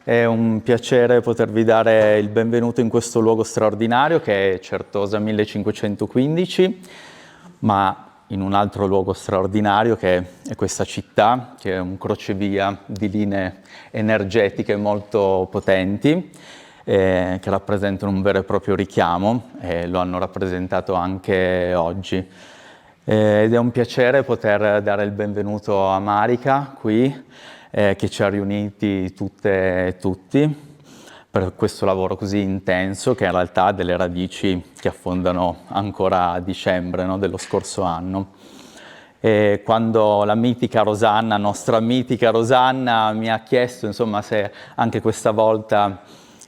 È un piacere potervi dare il benvenuto in questo luogo straordinario che è Certosa 1515, ma in un altro luogo straordinario che è questa città, che è un crocevia di linee energetiche molto potenti, che rappresentano un vero e proprio richiamo, e lo hanno rappresentato anche oggi. Ed è un piacere poter dare il benvenuto a Marica qui, che ci ha riuniti tutte e tutti per questo lavoro così intenso, che in realtà ha delle radici che affondano ancora a dicembre, no, dello scorso anno. E quando la mitica Rosanna, nostra mitica Rosanna, mi ha chiesto insomma se anche questa volta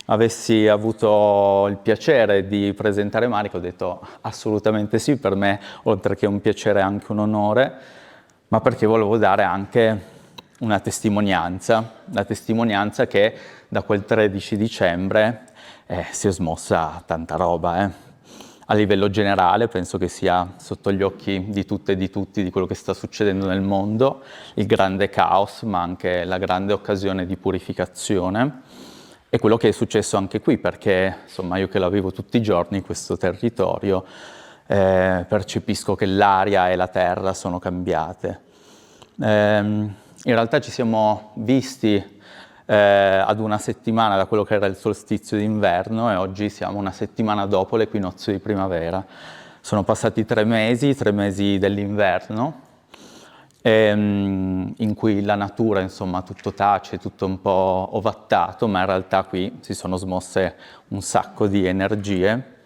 avessi avuto il piacere di presentare Marica, ho detto assolutamente sì, per me oltre che un piacere è anche un onore, ma perché volevo dare anche una testimonianza, la testimonianza che da quel 13 dicembre si è smossa tanta roba. A livello generale penso che sia sotto gli occhi di tutte e di tutti di quello che sta succedendo nel mondo, il grande caos, ma anche la grande occasione di purificazione. E quello che è successo anche qui, perché insomma io che la vivo tutti i giorni in questo territorio, percepisco che l'aria e la terra sono cambiate. In realtà ci siamo visti ad una settimana da quello che era il solstizio d'inverno e oggi siamo una settimana dopo l'equinozio di primavera. Sono passati 3 mesi dell'inverno, in cui la natura, insomma, tutto tace, tutto un po' ovattato, ma in realtà qui si sono smosse un sacco di energie,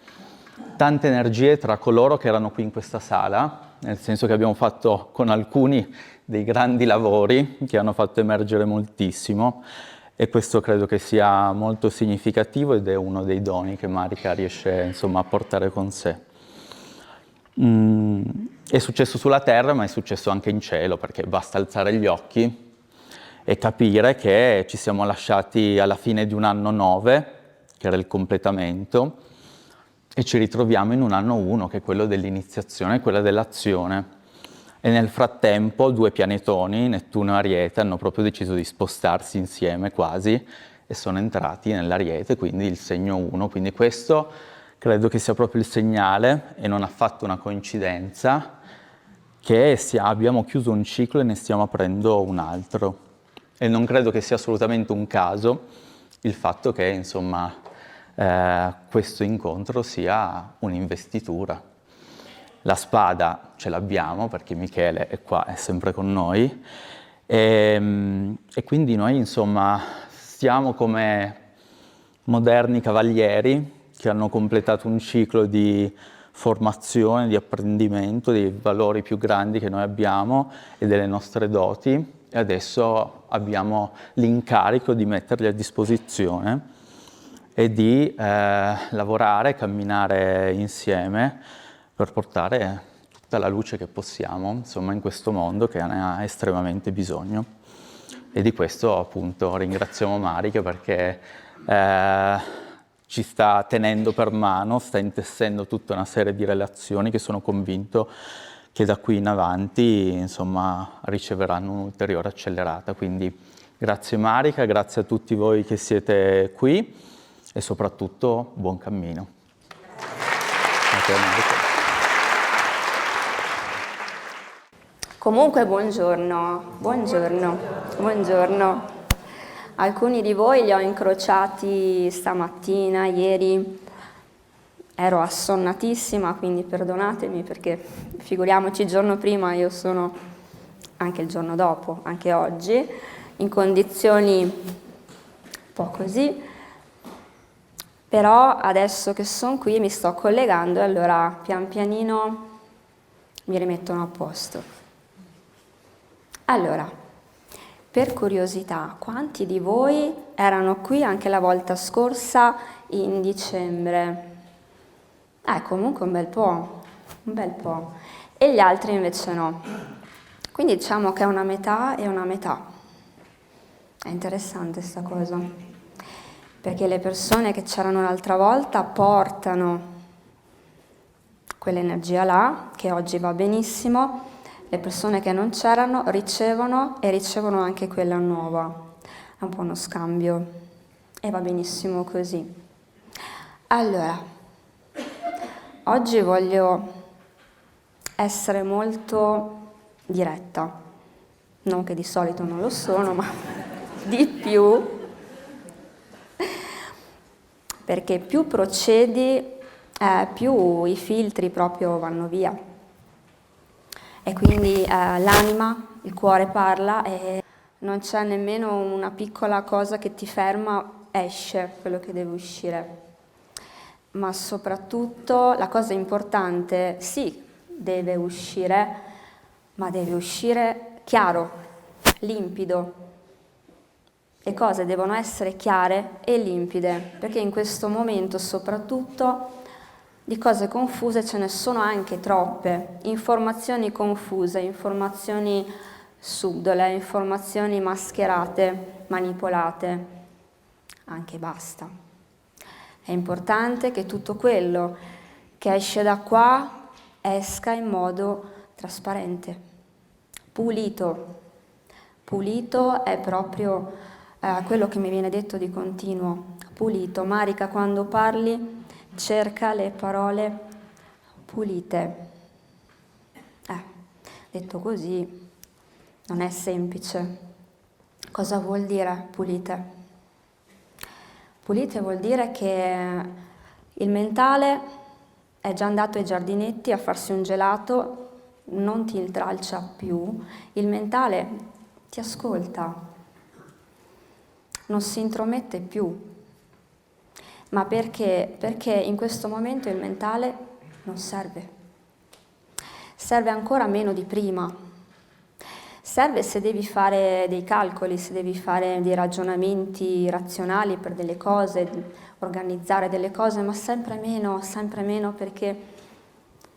tante energie tra coloro che erano qui in questa sala, nel senso che abbiamo fatto con alcuni dei grandi lavori che hanno fatto emergere moltissimo, e questo credo che sia molto significativo ed è uno dei doni che Marica riesce insomma a portare con sé. È successo sulla terra, ma è successo anche in cielo, perché basta alzare gli occhi e capire che ci siamo lasciati alla fine di un anno 9, che era il completamento, e ci ritroviamo in un anno 1, che è quello dell'iniziazione, quella dell'azione. E nel frattempo 2 pianetoni, Nettuno e Ariete, hanno proprio deciso di spostarsi insieme quasi e sono entrati nell'Ariete, quindi il segno 1. Quindi questo credo che sia proprio il segnale, e non affatto una coincidenza, che abbiamo chiuso un ciclo e ne stiamo aprendo un altro. E non credo che sia assolutamente un caso il fatto che, insomma, questo incontro sia un'investitura. La spada ce l'abbiamo perché Michele è qua, è sempre con noi, e quindi noi, insomma, stiamo come moderni cavalieri che hanno completato un ciclo di formazione, di apprendimento, dei valori più grandi che noi abbiamo e delle nostre doti, e adesso abbiamo l'incarico di metterli a disposizione e di lavorare, camminare insieme per portare tutta la luce che possiamo, insomma, in questo mondo che ne ha estremamente bisogno. E di questo appunto ringraziamo Marica perché ci sta tenendo per mano, sta intessendo tutta una serie di relazioni che sono convinto che da qui in avanti, insomma, riceveranno un'ulteriore accelerata. Quindi grazie Marica, grazie a tutti voi che siete qui e soprattutto buon cammino. Grazie Marica. Comunque buongiorno, buongiorno, buongiorno. Alcuni di voi li ho incrociati stamattina, ieri. Ero assonnatissima, quindi perdonatemi perché figuriamoci il giorno prima, io sono anche il giorno dopo, anche oggi, in condizioni un po' così. Però adesso che sono qui mi sto collegando e allora pian pianino mi rimettono a posto. Allora, per curiosità, quanti di voi erano qui anche la volta scorsa in dicembre? Comunque un bel po'. E gli altri invece no. Quindi diciamo che è una metà e una metà. È interessante sta cosa, perché le persone che c'erano l'altra volta portano quell'energia là, che oggi va benissimo. Le persone che non c'erano ricevono e ricevono anche quella nuova. È un po' uno scambio. e va benissimo così. Allora, oggi voglio essere molto diretta, non che di solito non lo sono, ma di più, perché più procedi, più i filtri proprio vanno via. E quindi l'anima, il cuore parla e non c'è nemmeno una piccola cosa che ti ferma, esce quello che deve uscire. Ma soprattutto la cosa importante, sì, deve uscire, ma deve uscire chiaro, limpido. Le cose devono essere chiare e limpide, perché in questo momento soprattutto di cose confuse ce ne sono anche troppe, informazioni confuse, informazioni subdole, informazioni mascherate, manipolate, anche basta. È importante che tutto quello che esce da qua esca in modo trasparente, pulito. Pulito è proprio quello che mi viene detto di continuo. Pulito. Marica, quando parli, cerca le parole pulite. Detto così, non è semplice. Cosa vuol dire pulite? Pulite vuol dire che il mentale è già andato ai giardinetti a farsi un gelato, non ti intralcia più, il mentale ti ascolta, non si intromette più. Ma perché? Perché in questo momento il mentale non serve. Serve ancora meno di prima. Serve se devi fare dei calcoli, se devi fare dei ragionamenti razionali per delle cose, organizzare delle cose, ma sempre meno perché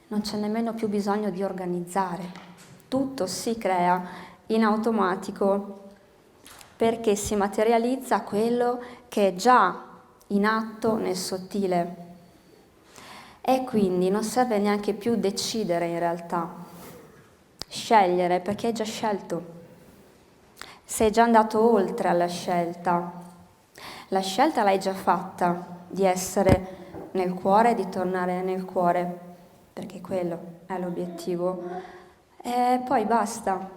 non c'è nemmeno più bisogno di organizzare. Tutto si crea in automatico perché si materializza quello che è già in atto nel sottile. E quindi non serve neanche più decidere in realtà. Scegliere perché hai già scelto, sei già andato oltre alla scelta, la scelta l'hai già fatta di essere nel cuore, di tornare nel cuore, perché quello è l'obiettivo, e poi basta,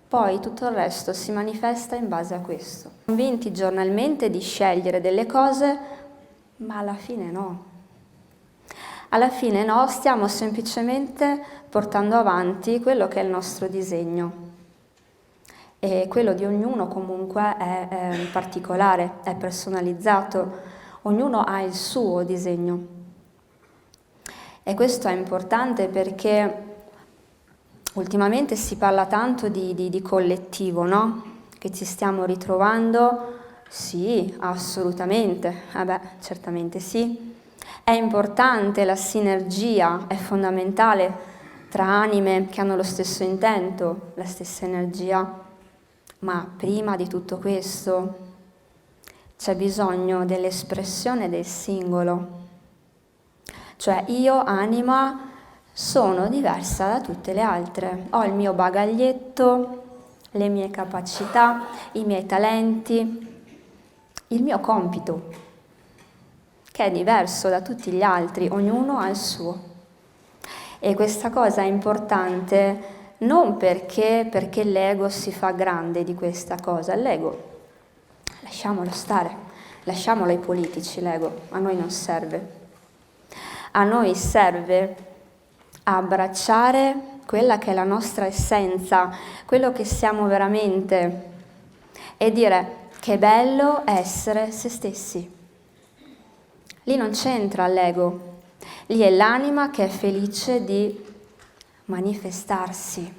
poi tutto il resto si manifesta in base a questo. Convinti giornalmente di scegliere delle cose, ma alla fine no. Alla fine no, stiamo semplicemente portando avanti quello che è il nostro disegno e quello di ognuno comunque è particolare, è personalizzato, ognuno ha il suo disegno e questo è importante perché ultimamente si parla tanto di collettivo, no? Che ci stiamo ritrovando, sì, assolutamente, certamente sì. È importante la sinergia, è fondamentale tra anime che hanno lo stesso intento, la stessa energia, ma prima di tutto questo c'è bisogno dell'espressione del singolo, cioè io, anima, sono diversa da tutte le altre, ho il mio bagaglietto, le mie capacità, i miei talenti, il mio compito, che è diverso da tutti gli altri, ognuno ha il suo. E questa cosa è importante non perché l'ego si fa grande di questa cosa, l'ego lasciamolo stare, lasciamolo ai politici l'ego, a noi non serve. A noi serve abbracciare quella che è la nostra essenza, quello che siamo veramente e dire che bello essere se stessi. Lì non c'entra l'ego, lì è l'anima che è felice di manifestarsi.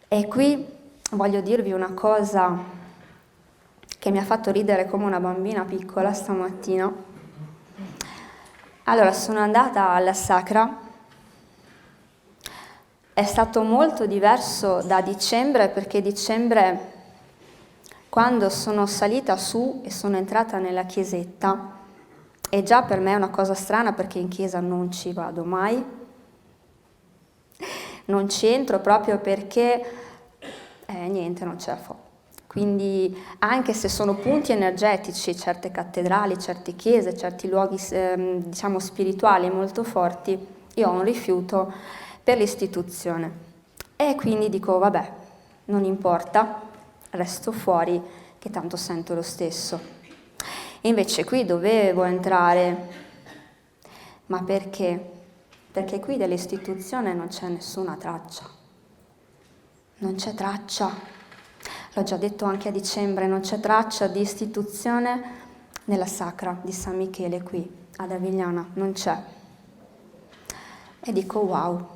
E qui voglio dirvi una cosa che mi ha fatto ridere come una bambina piccola stamattina. Allora, sono andata alla Sacra, è stato molto diverso da dicembre perché dicembre, quando sono salita su e sono entrata nella chiesetta, e già per me è una cosa strana perché in chiesa non ci vado mai, non ci entro proprio perché niente, non ce la fa. Quindi anche se sono punti energetici, certe cattedrali, certe chiese, certi luoghi diciamo spirituali molto forti, io ho un rifiuto per l'istituzione. E quindi dico vabbè, non importa, resto fuori che tanto sento lo stesso. E invece qui dovevo entrare, ma perché? Perché qui dell'istituzione non c'è nessuna traccia. Non c'è traccia. L'ho già detto anche a dicembre, non c'è traccia di istituzione nella sacra di San Michele qui, ad Avigliana, non c'è. E dico wow.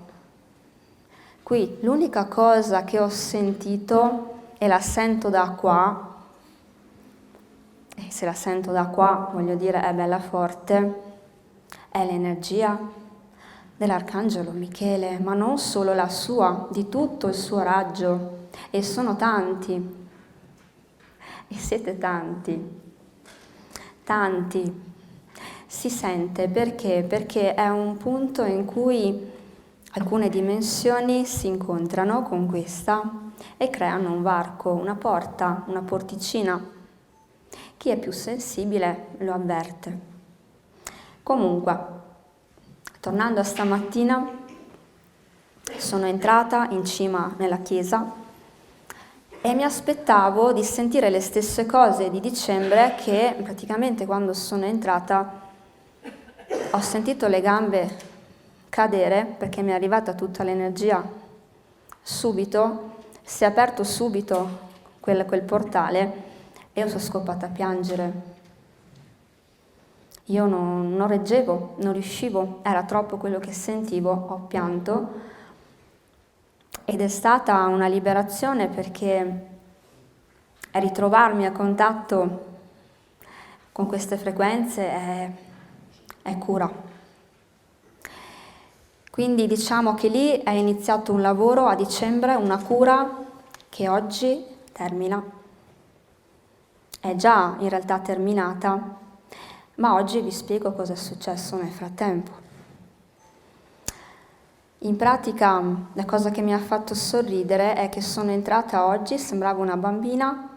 Qui l'unica cosa che ho sentito, e la sento da qua, e se la sento da qua voglio dire è bella forte, è l'energia dell'Arcangelo Michele, ma non solo la sua, di tutto il suo raggio, e sono tanti, e siete tanti, tanti. Si sente perché? Perché è un punto in cui alcune dimensioni si incontrano con questa e creano un varco, una porta, una porticina. Chi è più sensibile lo avverte. Comunque, tornando a stamattina, sono entrata in cima nella chiesa e mi aspettavo di sentire le stesse cose di dicembre che praticamente quando sono entrata ho sentito le gambe cadere perché mi è arrivata tutta l'energia subito, si è aperto subito quel portale e io sono scoppata a piangere. Io non reggevo, non riuscivo, era troppo quello che sentivo, ho pianto ed è stata una liberazione perché ritrovarmi a contatto con queste frequenze è cura. Quindi diciamo che lì è iniziato un lavoro a dicembre, una cura che oggi termina. È già in realtà terminata, ma oggi vi spiego cosa è successo nel frattempo. In pratica la cosa che mi ha fatto sorridere è che sono entrata oggi, sembravo una bambina,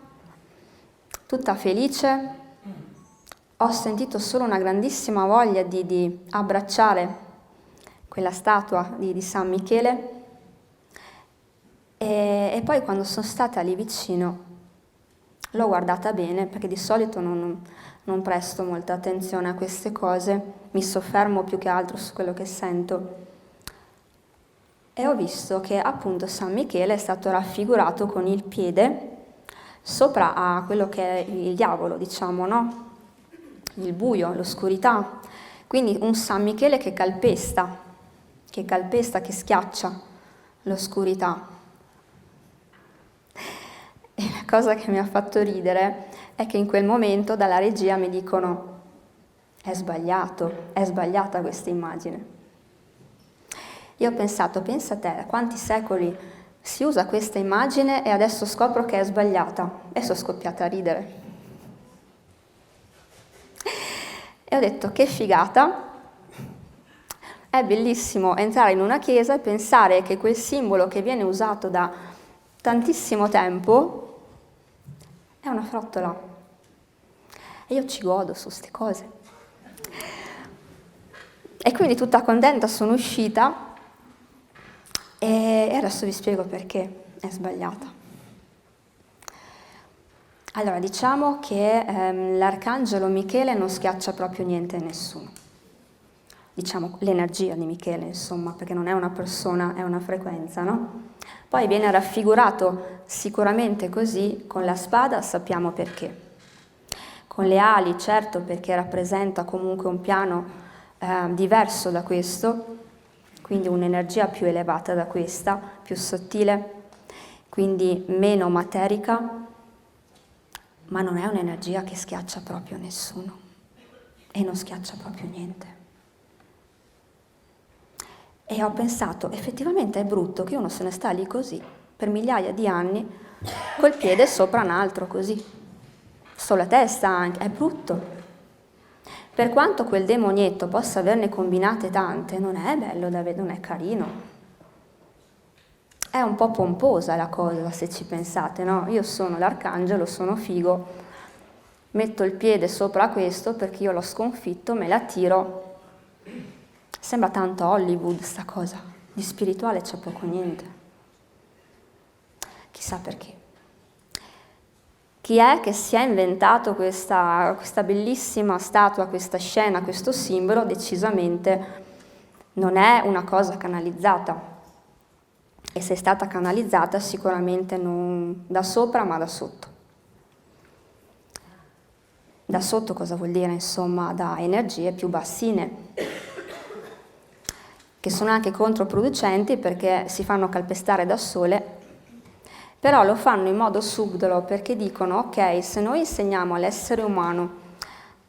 tutta felice, ho sentito solo una grandissima voglia di abbracciare quella statua di San Michele e poi quando sono stata lì vicino l'ho guardata bene perché di solito non presto molta attenzione a queste cose, mi soffermo più che altro su quello che sento e ho visto che appunto San Michele è stato raffigurato con il piede sopra a quello che è il diavolo, diciamo, no? Il buio, l'oscurità. Quindi un San Michele che calpesta, che schiaccia l'oscurità. E la cosa che mi ha fatto ridere è che in quel momento dalla regia mi dicono è sbagliata questa immagine. Io ho pensato, pensa a te, da quanti secoli si usa questa immagine e adesso scopro che è sbagliata e sono scoppiata a ridere. E ho detto che figata, è bellissimo entrare in una chiesa e pensare che quel simbolo che viene usato da tantissimo tempo è una frottola. E io ci godo su queste cose. E quindi tutta contenta sono uscita e adesso vi spiego perché è sbagliata. Allora, diciamo che l'Arcangelo Michele non schiaccia proprio niente e nessuno. Diciamo l'energia di Michele, insomma, perché non è una persona, è una frequenza, no? Poi viene raffigurato sicuramente così, con la spada sappiamo perché. Con le ali, certo, perché rappresenta comunque un piano diverso da questo, quindi un'energia più elevata da questa, più sottile, quindi meno materica, ma non è un'energia che schiaccia proprio nessuno e non schiaccia proprio niente. E ho pensato, effettivamente è brutto che uno se ne sta lì così, per migliaia di anni, col piede sopra un altro così, sulla testa anche, è brutto. Per quanto quel demonietto possa averne combinate tante, non è bello da vedere, non è carino. È un po' pomposa la cosa, se ci pensate, no? Io sono l'arcangelo, sono figo, metto il piede sopra questo perché io l'ho sconfitto, me la tiro. Sembra tanto Hollywood sta cosa, di spirituale c'è poco niente. Chissà perché. Chi è che si è inventato questa bellissima statua, questa scena, questo simbolo? Decisamente non è una cosa canalizzata. E se è stata canalizzata sicuramente non da sopra ma da sotto. Da sotto cosa vuol dire? Insomma, da energie più bassine, che sono anche controproducenti perché si fanno calpestare da sole, però lo fanno in modo subdolo perché dicono: ok, se noi insegniamo all'essere umano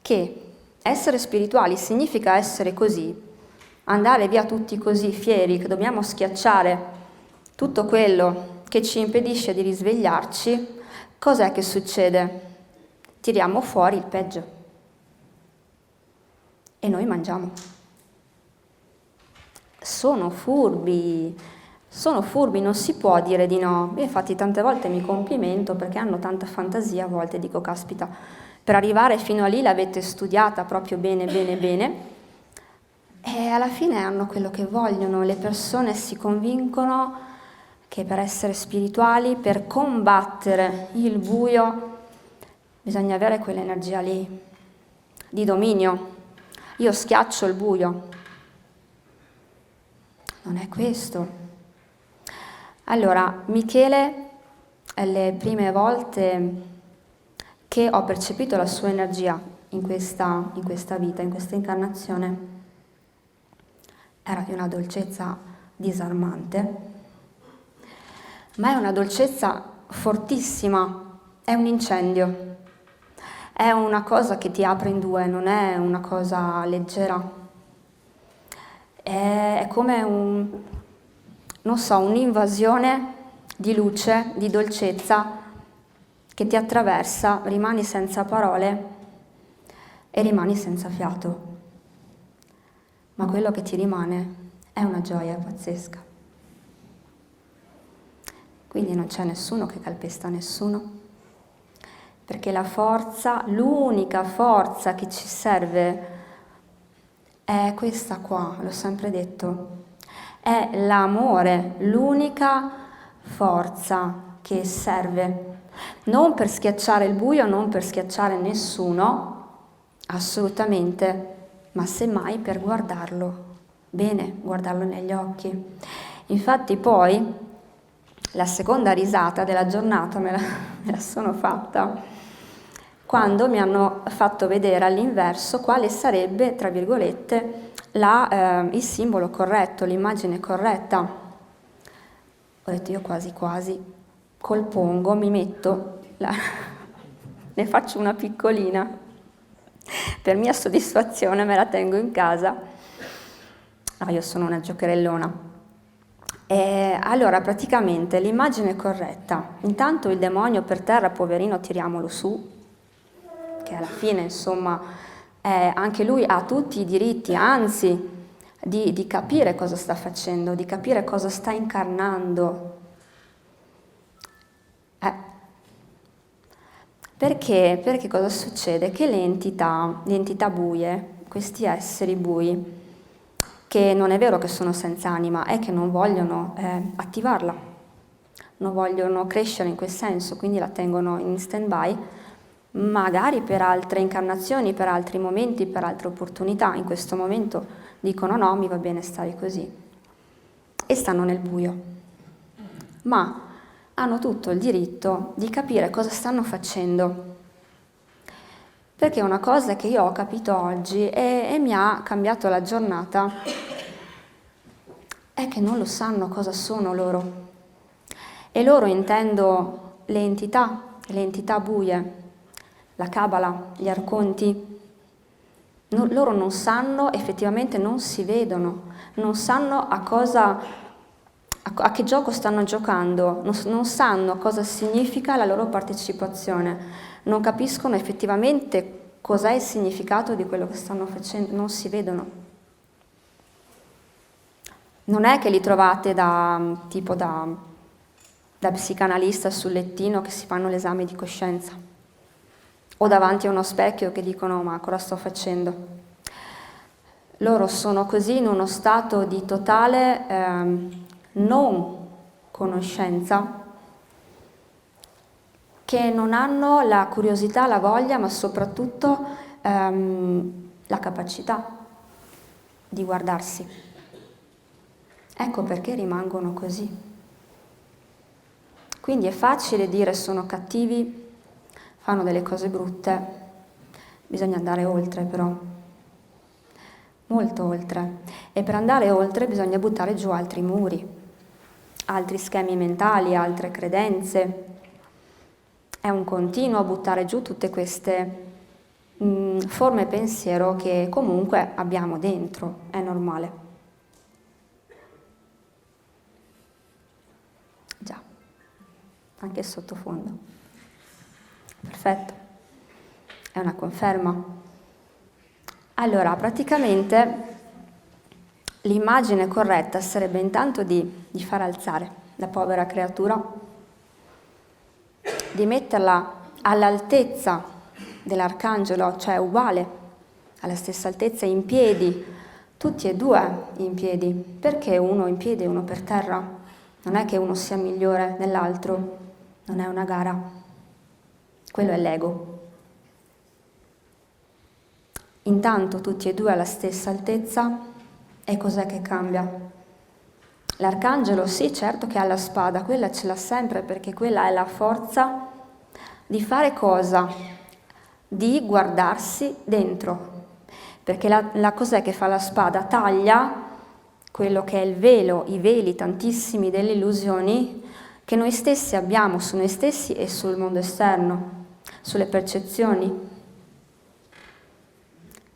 che essere spirituali significa essere così, andare via tutti così fieri che dobbiamo schiacciare tutto quello che ci impedisce di risvegliarci, cos'è che succede? Tiriamo fuori il peggio e noi mangiamo. Sono furbi, non si può dire di no. Io infatti tante volte mi complimento perché hanno tanta fantasia, a volte dico caspita, per arrivare fino a lì l'avete studiata proprio bene, bene, bene, e alla fine hanno quello che vogliono. Le persone si convincono che per essere spirituali, per combattere il buio, bisogna avere quell'energia lì, di dominio. Io schiaccio il buio. Non è questo. Allora, Michele, le prime volte che ho percepito la sua energia in questa vita, in questa incarnazione, era di una dolcezza disarmante, ma è una dolcezza fortissima, è un incendio. È una cosa che ti apre in due, non è una cosa leggera. È come un'invasione di luce, di dolcezza che ti attraversa, rimani senza parole e rimani senza fiato. Ma quello che ti rimane è una gioia pazzesca. Quindi non c'è nessuno che calpesta nessuno. Perché la forza, l'unica forza che ci serve è questa qua, l'ho sempre detto, è l'amore, l'unica forza che serve, non per schiacciare il buio, non per schiacciare nessuno, assolutamente, ma semmai per guardarlo bene, guardarlo negli occhi. Infatti poi la seconda risata della giornata me la sono fatta quando mi hanno fatto vedere all'inverso quale sarebbe, tra virgolette, il simbolo corretto, l'immagine corretta. Ho detto io quasi quasi col pongo mi metto, ne faccio una piccolina, per mia soddisfazione me la tengo in casa. Io sono una giocherellona. Allora praticamente l'immagine corretta, intanto il demonio per terra, poverino, tiriamolo su, che alla fine insomma anche lui ha tutti i diritti, anzi di capire cosa sta facendo, di capire cosa sta incarnando. Perché cosa succede? Che le entità buie, questi esseri bui, che non è vero che sono senza anima, è che non vogliono attivarla, non vogliono crescere in quel senso, quindi la tengono in stand-by, magari per altre incarnazioni, per altri momenti, per altre opportunità. In questo momento dicono no, mi va bene stare così, e stanno nel buio, ma hanno tutto il diritto di capire cosa stanno facendo. Perché una cosa che io ho capito oggi e mi ha cambiato la giornata è che non lo sanno cosa sono loro. E loro intendo le entità buie, la Cabala, gli arconti. Loro non sanno, effettivamente non si vedono, non sanno a che gioco stanno giocando, non sanno cosa significa la loro partecipazione, non capiscono effettivamente cos'è il significato di quello che stanno facendo, non si vedono. Non è che li trovate da da psicanalista sul lettino che si fanno l'esame di coscienza o davanti a uno specchio che dicono ma cosa sto facendo? Loro sono così in uno stato di totale non conoscenza che non hanno la curiosità, la voglia, ma soprattutto la capacità di guardarsi. Ecco perché rimangono così. Quindi è facile dire sono cattivi, fanno delle cose brutte, bisogna andare oltre però, molto oltre. E per andare oltre bisogna buttare giù altri muri, altri schemi mentali, altre credenze. È un continuo buttare giù tutte queste forme pensiero che comunque abbiamo dentro, è normale. Già, anche il sottofondo. Perfetto, è una conferma. Allora, praticamente l'immagine corretta sarebbe intanto di far alzare la povera creatura, di metterla all'altezza dell'arcangelo, cioè uguale, alla stessa altezza, in piedi, tutti e due in piedi. Perché uno in piedi e uno per terra? Non è che uno sia migliore dell'altro, non è una gara. Quello è l'ego. Intanto tutti e due alla stessa altezza, e cos'è che cambia? L'arcangelo sì, certo che ha la spada, quella ce l'ha sempre perché quella è la forza di fare cosa? Di guardarsi dentro, perché la cos'è che fa la spada? Taglia quello che è il velo, i veli tantissimi delle illusioni che noi stessi abbiamo su noi stessi e sul mondo esterno, sulle percezioni.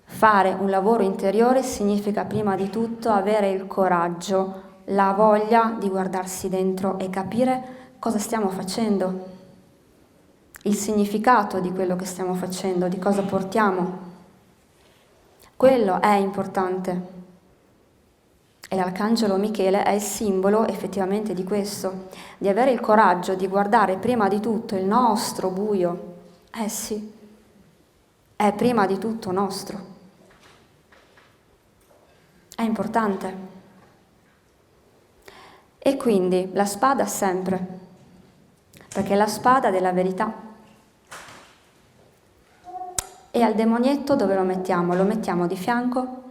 Fare un lavoro interiore significa prima di tutto avere il coraggio, la voglia di guardarsi dentro e capire cosa stiamo facendo, il significato di quello che stiamo facendo, di cosa portiamo. Quello è importante. E l'arcangelo Michele è il simbolo effettivamente di questo, di avere il coraggio di guardare prima di tutto il nostro buio. Sì, è prima di tutto nostro. È importante. E quindi la spada sempre, perché è la spada della verità. E al demonietto dove lo mettiamo? Lo mettiamo di fianco?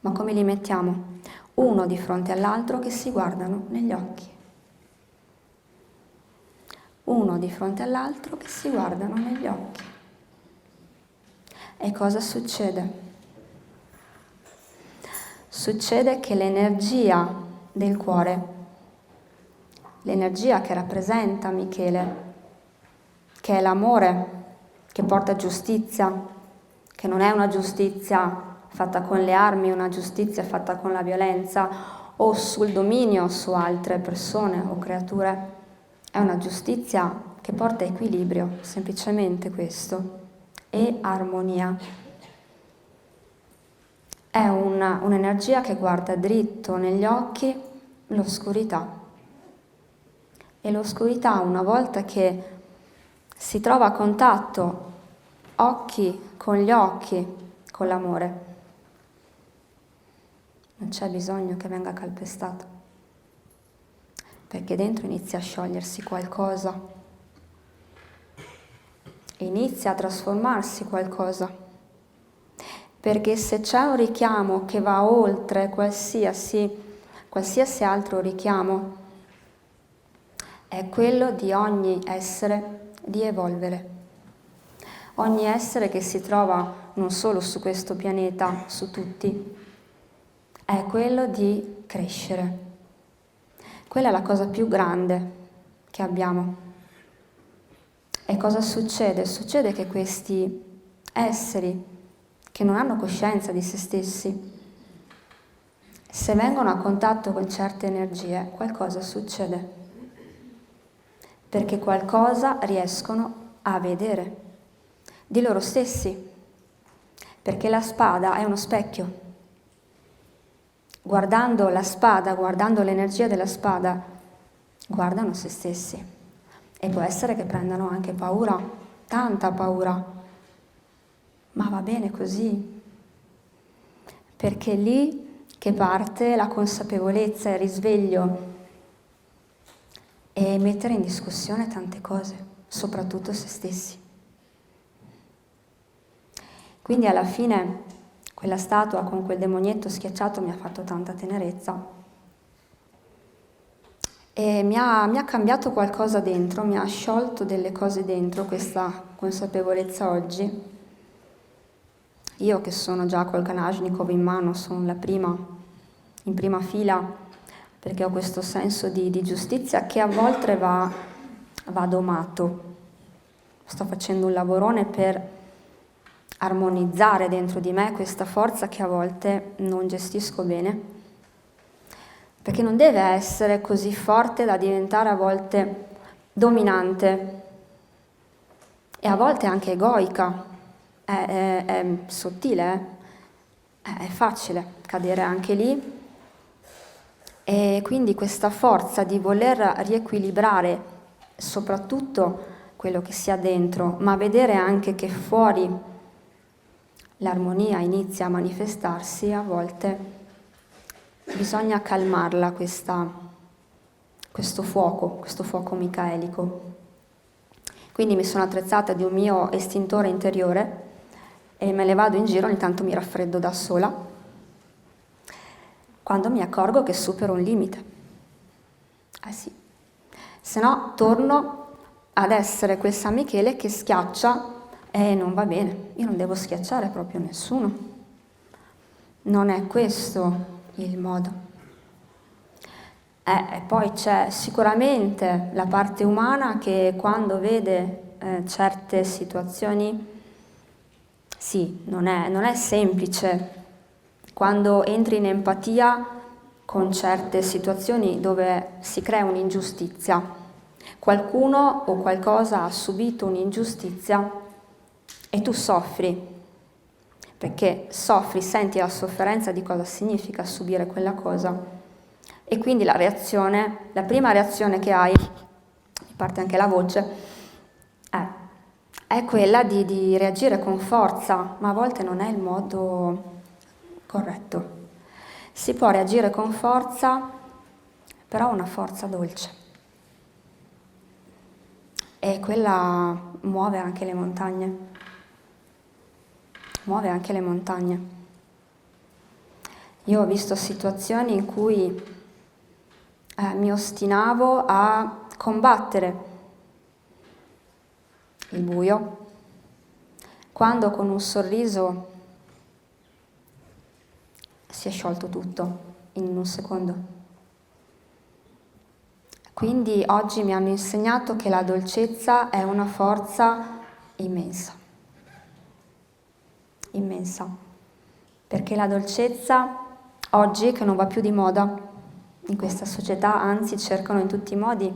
Ma come li mettiamo? Uno di fronte all'altro che si guardano negli occhi. Uno di fronte all'altro che si guardano negli occhi. E cosa succede? Succede che l'energia del cuore, l'energia che rappresenta Michele, che è l'amore, che porta giustizia, che non è una giustizia fatta con le armi, una giustizia fatta con la violenza o sul dominio su altre persone o creature, è una giustizia che porta equilibrio, semplicemente questo, e armonia. È un'energia che guarda dritto negli occhi l'oscurità. E l'oscurità, una volta che si trova a contatto occhi con gli occhi, con l'amore, non c'è bisogno che venga calpestato, perché dentro inizia a sciogliersi qualcosa, inizia a trasformarsi qualcosa, perché se c'è un richiamo che va oltre qualsiasi altro richiamo, è quello di ogni essere di evolvere. Ogni essere che si trova non solo su questo pianeta, su tutti, è quello di crescere. Quella è la cosa più grande che abbiamo. E cosa succede? Succede che questi esseri che non hanno coscienza di se stessi, se vengono a contatto con certe energie, qualcosa succede. Perché qualcosa riescono a vedere di loro stessi, perché la spada è uno specchio. Guardando la spada, guardando l'energia della spada, guardano se stessi e può essere che prendano anche paura, tanta paura, ma va bene così, perché è lì che parte la consapevolezza, il risveglio e mettere in discussione tante cose, soprattutto se stessi. Quindi alla fine quella statua con quel demonietto schiacciato mi ha fatto tanta tenerezza e mi ha cambiato qualcosa dentro, mi ha sciolto delle cose dentro questa consapevolezza oggi. Io che sono già col Kalashnikov in mano, sono la prima, in prima fila, perché ho questo senso di giustizia che a volte va domato. Sto facendo un lavorone per armonizzare dentro di me questa forza che a volte non gestisco bene, perché non deve essere così forte da diventare a volte dominante e a volte anche egoica. È sottile, è facile cadere anche lì e quindi questa forza di voler riequilibrare soprattutto quello che si ha dentro, ma vedere anche che fuori l'armonia inizia a manifestarsi, a volte bisogna calmarla questo fuoco micaelico. Quindi mi sono attrezzata di un mio estintore interiore e me ne vado in giro, ogni tanto mi raffreddo da sola, quando mi accorgo che supero un limite. Sì, se no torno ad essere quel San Michele che schiaccia e non va bene, io non devo schiacciare proprio nessuno, non è questo il modo. E poi c'è sicuramente la parte umana che quando vede certe situazioni, sì, non è semplice. Quando entri in empatia con certe situazioni dove si crea un'ingiustizia, qualcuno o qualcosa ha subito un'ingiustizia e tu soffri, perché soffri, senti la sofferenza di cosa significa subire quella cosa e quindi la prima reazione che hai, mi parte anche la voce, è quella di reagire con forza, ma a volte non è il modo corretto. Si può reagire con forza, però una forza dolce. E quella muove anche le montagne. Muove anche le montagne. Io ho visto situazioni in cui mi ostinavo a combattere il buio, quando con un sorriso si è sciolto tutto in un secondo. Quindi oggi mi hanno insegnato che la dolcezza è una forza immensa, immensa, perché la dolcezza oggi, che non va più di moda in questa società, anzi cercano in tutti i modi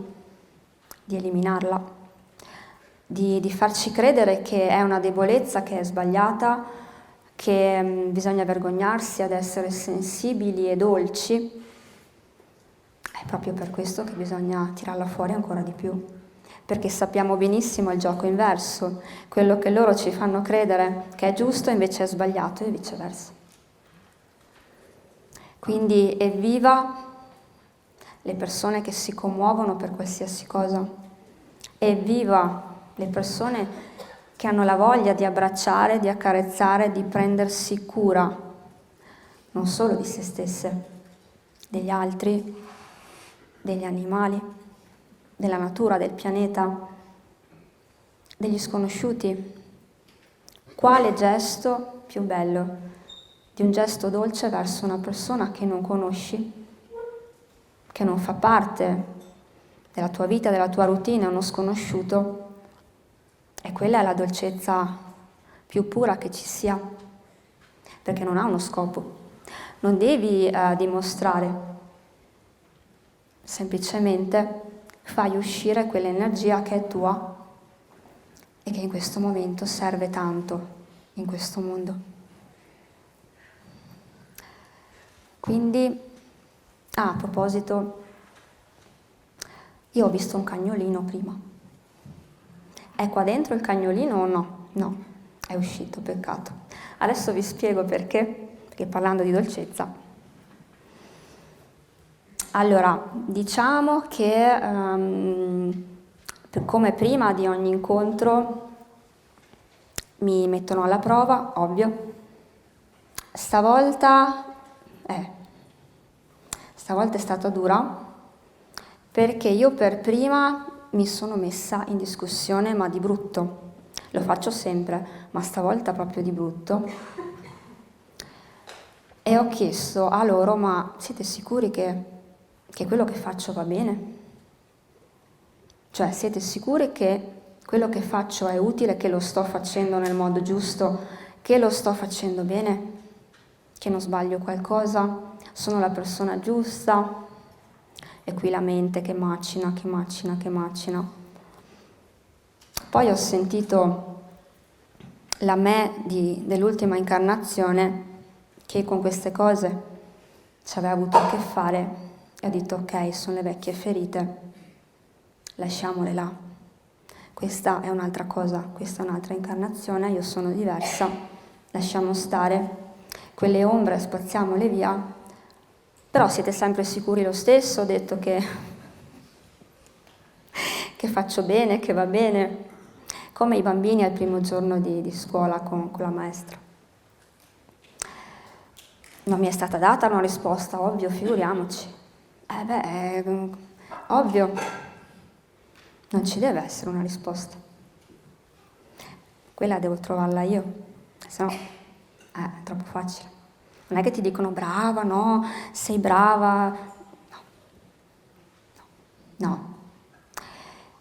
di eliminarla, di farci credere che è una debolezza, che è sbagliata, che bisogna vergognarsi ad essere sensibili e dolci. È proprio per questo che bisogna tirarla fuori ancora di più, perché sappiamo benissimo il gioco inverso, quello che loro ci fanno credere che è giusto invece è sbagliato e viceversa. Quindi evviva le persone che si commuovono per qualsiasi cosa, evviva le persone che hanno la voglia di abbracciare, di accarezzare, di prendersi cura, non solo di se stesse, degli altri, degli animali, della natura, del pianeta, degli sconosciuti. Quale gesto più bello di un gesto dolce verso una persona che non conosci, che non fa parte della tua vita, della tua routine, uno sconosciuto? E quella è la dolcezza più pura che ci sia, perché non ha uno scopo. Non devi dimostrare, semplicemente fai uscire quell'energia che è tua e che in questo momento serve tanto in questo mondo. Quindi, a proposito, Io ho visto un cagnolino prima. È qua dentro il cagnolino o no? No, è uscito, peccato. Adesso vi spiego perché, perché parlando di dolcezza. Allora, diciamo che come prima di ogni incontro mi mettono alla prova, ovvio. Stavolta è stata dura perché io per prima mi sono messa in discussione, ma di brutto. Lo faccio sempre, ma stavolta proprio di brutto. E ho chiesto a loro, ma siete sicuri che quello che faccio va bene? Cioè, siete sicuri che quello che faccio è utile, che lo sto facendo nel modo giusto, che lo sto facendo bene, che non sbaglio qualcosa, sono la persona giusta? E qui la mente che macina. Poi ho sentito la me dell'ultima incarnazione che con queste cose ci aveva avuto a che fare e ho detto ok, sono le vecchie ferite, lasciamole là. Questa è un'altra cosa, questa è un'altra incarnazione, io sono diversa, lasciamo stare. Quelle ombre spazziamole via, però siete sempre sicuri lo stesso, ho detto che faccio bene, che va bene, come i bambini al primo giorno di scuola con la maestra. Non mi è stata data una risposta, ovvio, figuriamoci. Ovvio, non ci deve essere una risposta. Quella devo trovarla io, se no è troppo facile. Non è che ti dicono brava, no, sei brava. No.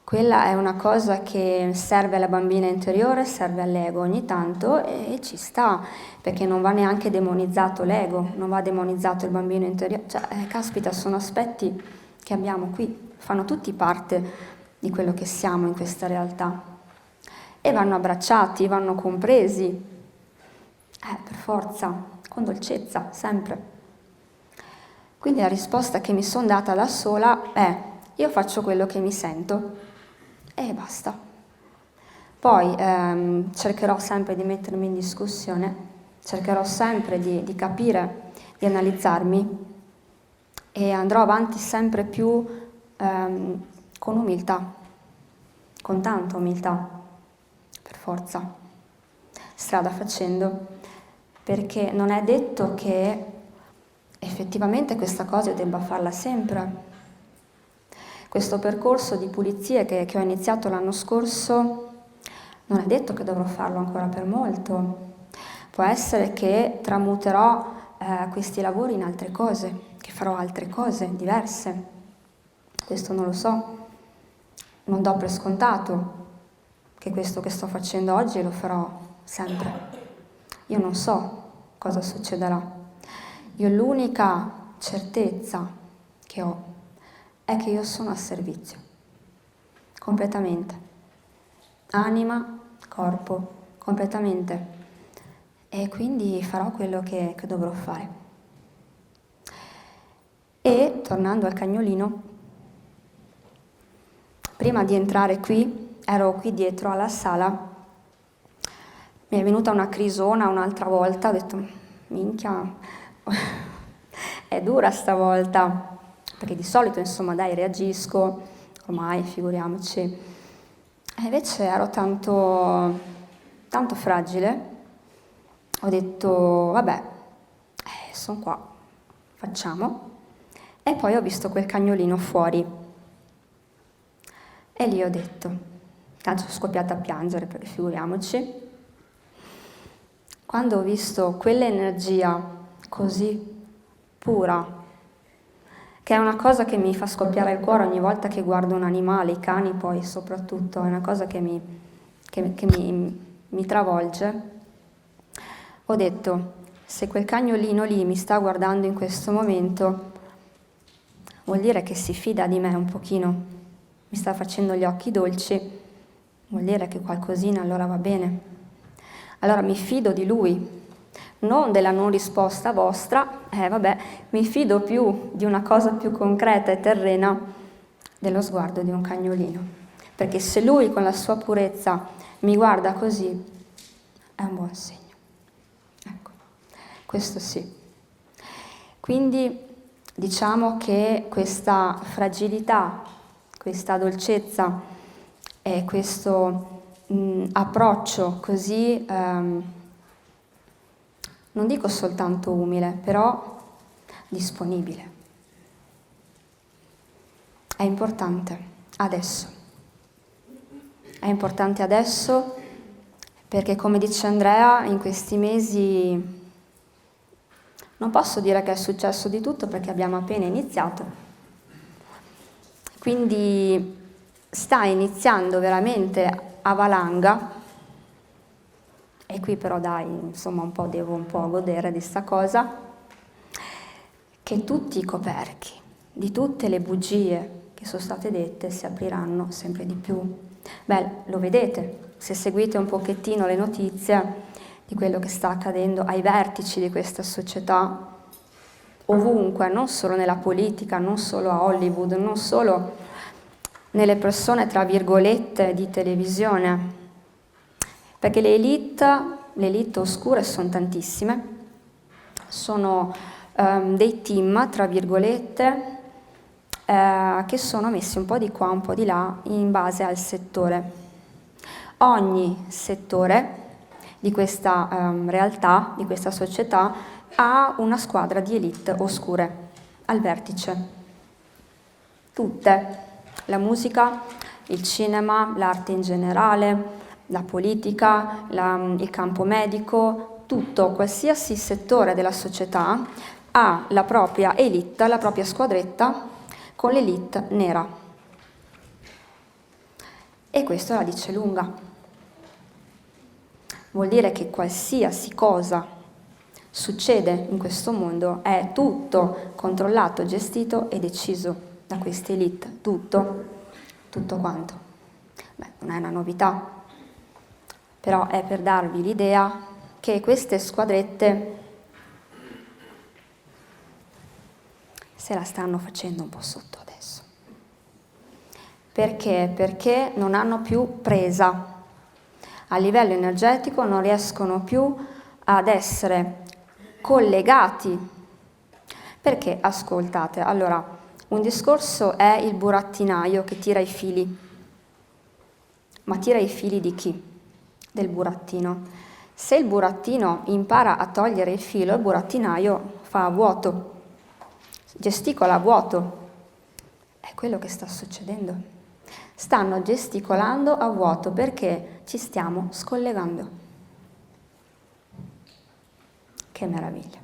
Quella è una cosa che serve alla bambina interiore, serve all'ego ogni tanto e ci sta, perché non va neanche demonizzato l'ego, non va demonizzato il bambino interiore. Cioè, caspita, sono aspetti che abbiamo qui, fanno tutti parte di quello che siamo in questa realtà. E vanno abbracciati, vanno compresi, per forza, con dolcezza, sempre. Quindi la risposta che mi sono data da sola è: io faccio quello che mi sento e basta. Poi cercherò sempre di mettermi in discussione, cercherò sempre di capire, di analizzarmi e andrò avanti sempre più con umiltà, con tanta umiltà, per forza, strada facendo, perché non è detto che effettivamente questa cosa io debba farla sempre. Questo percorso di pulizie che ho iniziato l'anno scorso non è detto che dovrò farlo ancora per molto. Può essere che tramuterò questi lavori in altre cose, che farò altre cose diverse. Questo non lo so. Non do per scontato che questo che sto facendo oggi lo farò sempre. Io non so cosa succederà. Io l'unica certezza che ho è che io sono a servizio, completamente, anima, corpo, completamente, e quindi farò quello che dovrò fare. E, tornando al cagnolino, prima di entrare qui, ero qui dietro alla sala, mi è venuta una crisona un'altra volta, ho detto, minchia, è dura stavolta, perché di solito, insomma, dai, reagisco, ormai, figuriamoci. E invece ero tanto fragile, ho detto, vabbè, sono qua, facciamo. E poi ho visto quel cagnolino fuori. E lì ho detto, tanto sono scoppiata a piangere, perché figuriamoci. Quando ho visto quell'energia così pura, che è una cosa che mi fa scoppiare il cuore ogni volta che guardo un animale, i cani poi soprattutto, è una cosa che mi travolge. Ho detto, se quel cagnolino lì mi sta guardando in questo momento, vuol dire che si fida di me un pochino, mi sta facendo gli occhi dolci, vuol dire che qualcosina allora va bene. Allora mi fido di lui. Non della non risposta vostra, mi fido più di una cosa più concreta e terrena, dello sguardo di un cagnolino, perché se lui con la sua purezza mi guarda così, è un buon segno. Ecco, questo sì. Quindi diciamo che questa fragilità, questa dolcezza e questo approccio così, non dico soltanto umile, però disponibile, è importante adesso. È importante adesso perché, come dice Andrea, in questi mesi non posso dire che è successo di tutto perché abbiamo appena iniziato. Quindi sta iniziando veramente a valanga, e qui però dai, insomma devo un po' godere di sta cosa, che tutti i coperchi di tutte le bugie che sono state dette si apriranno sempre di più. Beh, lo vedete, se seguite un pochettino le notizie di quello che sta accadendo ai vertici di questa società, ovunque, non solo nella politica, non solo a Hollywood, non solo nelle persone, tra virgolette, di televisione, perché le elite oscure sono tantissime, sono dei team, tra virgolette, che sono messi un po' di qua, un po' di là, in base al settore. Ogni settore di questa realtà, di questa società, ha una squadra di elite oscure al vertice. Tutte. La musica, il cinema, l'arte in generale, la politica, il campo medico, tutto, qualsiasi settore della società ha la propria elite, la propria squadretta con l'elite nera. E questo la dice lunga. Vuol dire che qualsiasi cosa succede in questo mondo è tutto controllato, gestito e deciso da queste elite, tutto quanto. Beh, non è una novità, però è per darvi l'idea che queste squadrette se la stanno facendo un po' sotto adesso. Perché? Perché non hanno più presa. A livello energetico non riescono più ad essere collegati. Perché, ascoltate, allora, un discorso è il burattinaio che tira i fili. Ma tira i fili di chi? Del burattino. Se il burattino impara a togliere il filo, il burattinaio fa a vuoto, gesticola a vuoto. È quello che sta succedendo. Stanno gesticolando a vuoto perché ci stiamo scollegando. Che meraviglia.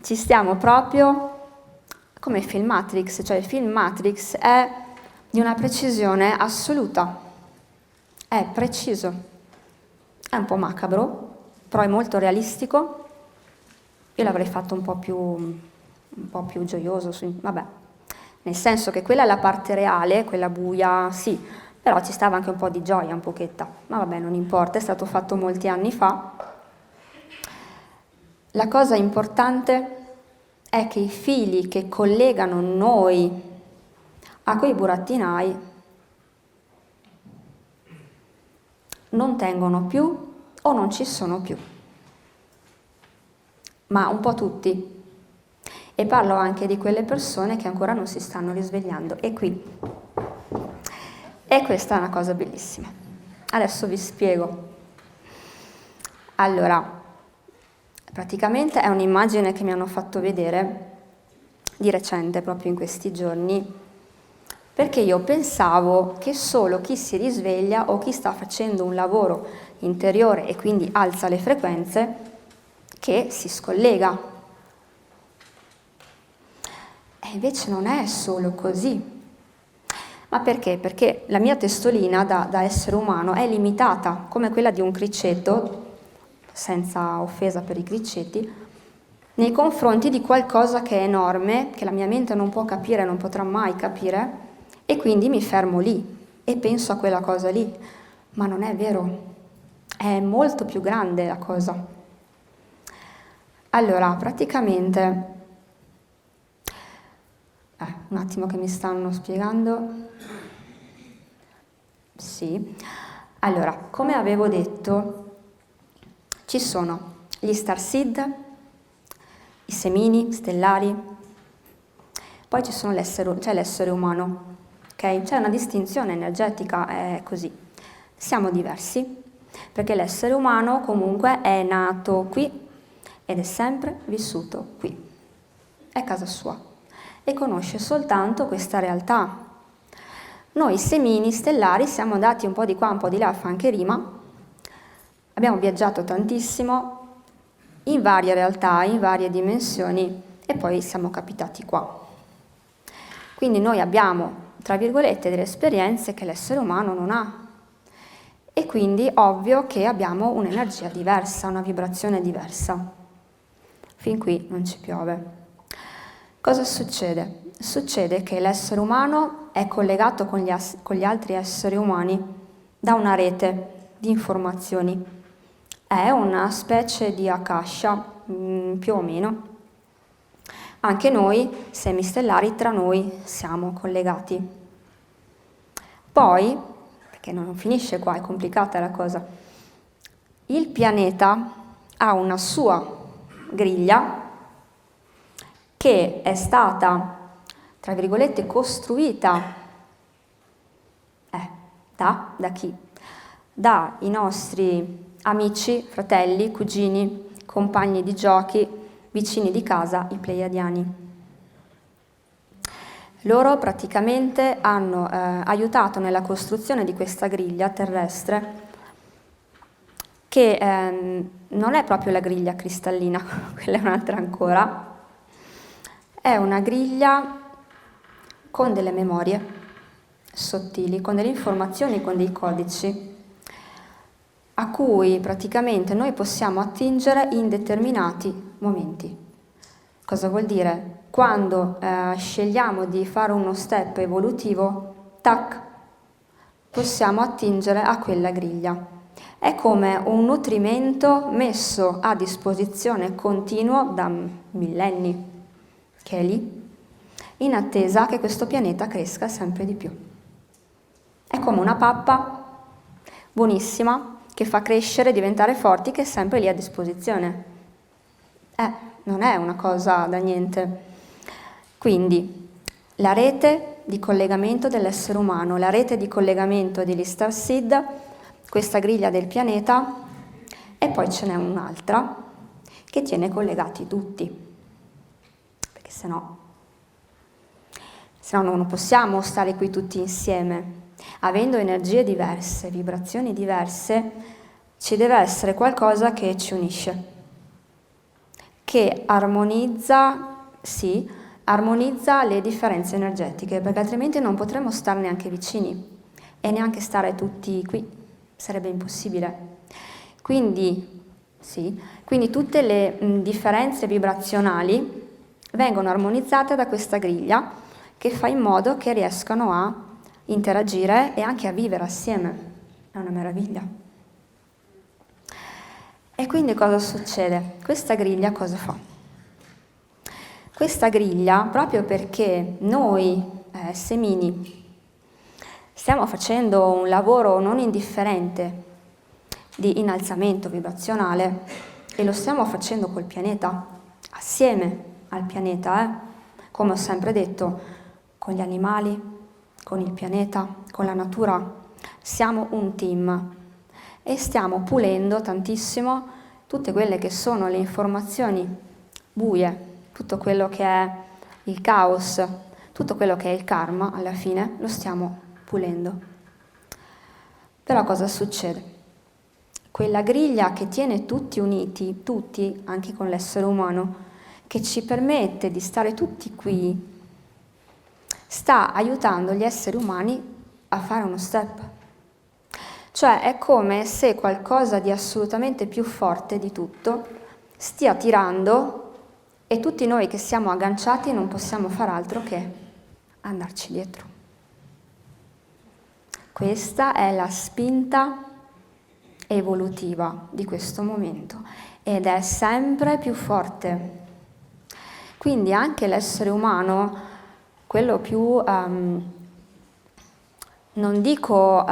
Ci stiamo proprio come il film Matrix, cioè il film Matrix è di una precisione assoluta. È preciso. È un po' macabro, però è molto realistico. Io l'avrei fatto un po' più gioioso, vabbè. Nel senso che quella è la parte reale, quella buia, sì, però ci stava anche un po' di gioia, un pochetta. Ma vabbè, non importa, è stato fatto molti anni fa. La cosa importante è che i fili che collegano noi a quei burattinai non tengono più o non ci sono più, ma un po' tutti. E parlo anche di quelle persone che ancora non si stanno risvegliando. E questa è una cosa bellissima. Adesso vi spiego. Allora, praticamente è un'immagine che mi hanno fatto vedere di recente, proprio in questi giorni, perché io pensavo che solo chi si risveglia o chi sta facendo un lavoro interiore e quindi alza le frequenze, che si scollega. E invece non è solo così. Ma perché? Perché la mia testolina da essere umano è limitata, come quella di un criceto, senza offesa per i criceti, nei confronti di qualcosa che è enorme, che la mia mente non può capire, non potrà mai capire, e quindi mi fermo lì e penso a quella cosa lì. Ma non è vero, è molto più grande la cosa. Allora, praticamente, un attimo che mi stanno spiegando. Sì. Allora, come avevo detto, ci sono gli starseed, i semini stellari, poi ci sono c'è l'essere umano, ok? C'è una distinzione energetica, è così. Siamo diversi, perché l'essere umano comunque è nato qui ed è sempre vissuto qui. È casa sua e conosce soltanto questa realtà. Noi semini stellari siamo andati un po' di qua, un po' di là, fa anche rima, abbiamo viaggiato tantissimo in varie realtà, in varie dimensioni e poi siamo capitati qua. Quindi noi abbiamo, tra virgolette, delle esperienze che l'essere umano non ha e quindi ovvio che abbiamo un'energia diversa, una vibrazione diversa. Fin qui non ci piove. Cosa succede? Succede che l'essere umano è collegato con gli altri esseri umani da una rete di informazioni. È una specie di akasha, più o meno. Anche noi, semistellari, tra noi siamo collegati. Poi, perché non finisce qua, è complicata la cosa, il pianeta ha una sua griglia che è stata, tra virgolette, costruita da chi? Dai nostri amici, fratelli, cugini, compagni di giochi, vicini di casa, i pleiadiani. Loro praticamente hanno aiutato nella costruzione di questa griglia terrestre che non è proprio la griglia cristallina, quella è un'altra ancora, è una griglia con delle memorie sottili, con delle informazioni, con dei codici a cui praticamente noi possiamo attingere in determinati momenti. Cosa vuol dire? Quando scegliamo di fare uno step evolutivo, tac, possiamo attingere a quella griglia. È come un nutrimento messo a disposizione continuo da millenni, che è lì, in attesa che questo pianeta cresca sempre di più. È come una pappa buonissima che fa crescere e diventare forti, che è sempre lì a disposizione. Non è una cosa da niente. Quindi la rete di collegamento dell'essere umano, la rete di collegamento degli starseed, questa griglia del pianeta, e poi ce n'è un'altra che tiene collegati tutti, perché se no non possiamo stare qui tutti insieme. Avendo energie diverse, vibrazioni diverse, ci deve essere qualcosa che ci unisce, che armonizza le differenze energetiche, perché altrimenti non potremmo stare neanche vicini e neanche stare tutti qui, sarebbe impossibile. Quindi tutte le differenze vibrazionali vengono armonizzate da questa griglia che fa in modo che riescano a interagire e anche a vivere assieme. È una meraviglia. E quindi cosa succede? Questa griglia cosa fa? Questa griglia, proprio perché noi semini stiamo facendo un lavoro non indifferente di innalzamento vibrazionale e lo stiamo facendo col pianeta, assieme al pianeta, come ho sempre detto, con gli animali, con il pianeta, con la natura, siamo un team e stiamo pulendo tantissimo tutte quelle che sono le informazioni buie, tutto quello che è il caos, tutto quello che è il karma, alla fine lo stiamo pulendo. Però cosa succede? Quella griglia che tiene tutti uniti, tutti, anche con l'essere umano, che ci permette di stare tutti qui, sta aiutando gli esseri umani a fare uno step. Cioè è come se qualcosa di assolutamente più forte di tutto stia tirando e tutti noi che siamo agganciati non possiamo far altro che andarci dietro. Questa è la spinta evolutiva di questo momento ed è sempre più forte. Quindi anche l'essere umano quello più, non dico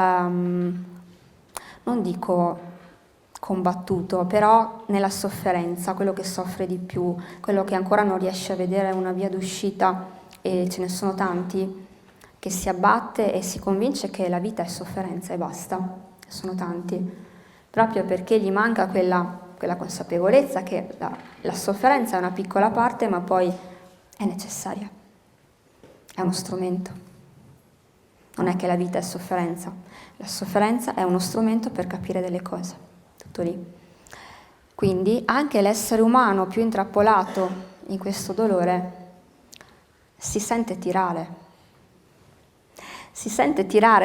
combattuto, però nella sofferenza, quello che soffre di più, quello che ancora non riesce a vedere una via d'uscita, e ce ne sono tanti, che si abbatte e si convince che la vita è sofferenza e basta, sono tanti, proprio perché gli manca quella consapevolezza che la sofferenza è una piccola parte, ma poi è necessaria, è uno strumento. Non è che la vita è sofferenza, la sofferenza è uno strumento per capire delle cose, tutto lì. Quindi anche l'essere umano più intrappolato in questo dolore si sente tirare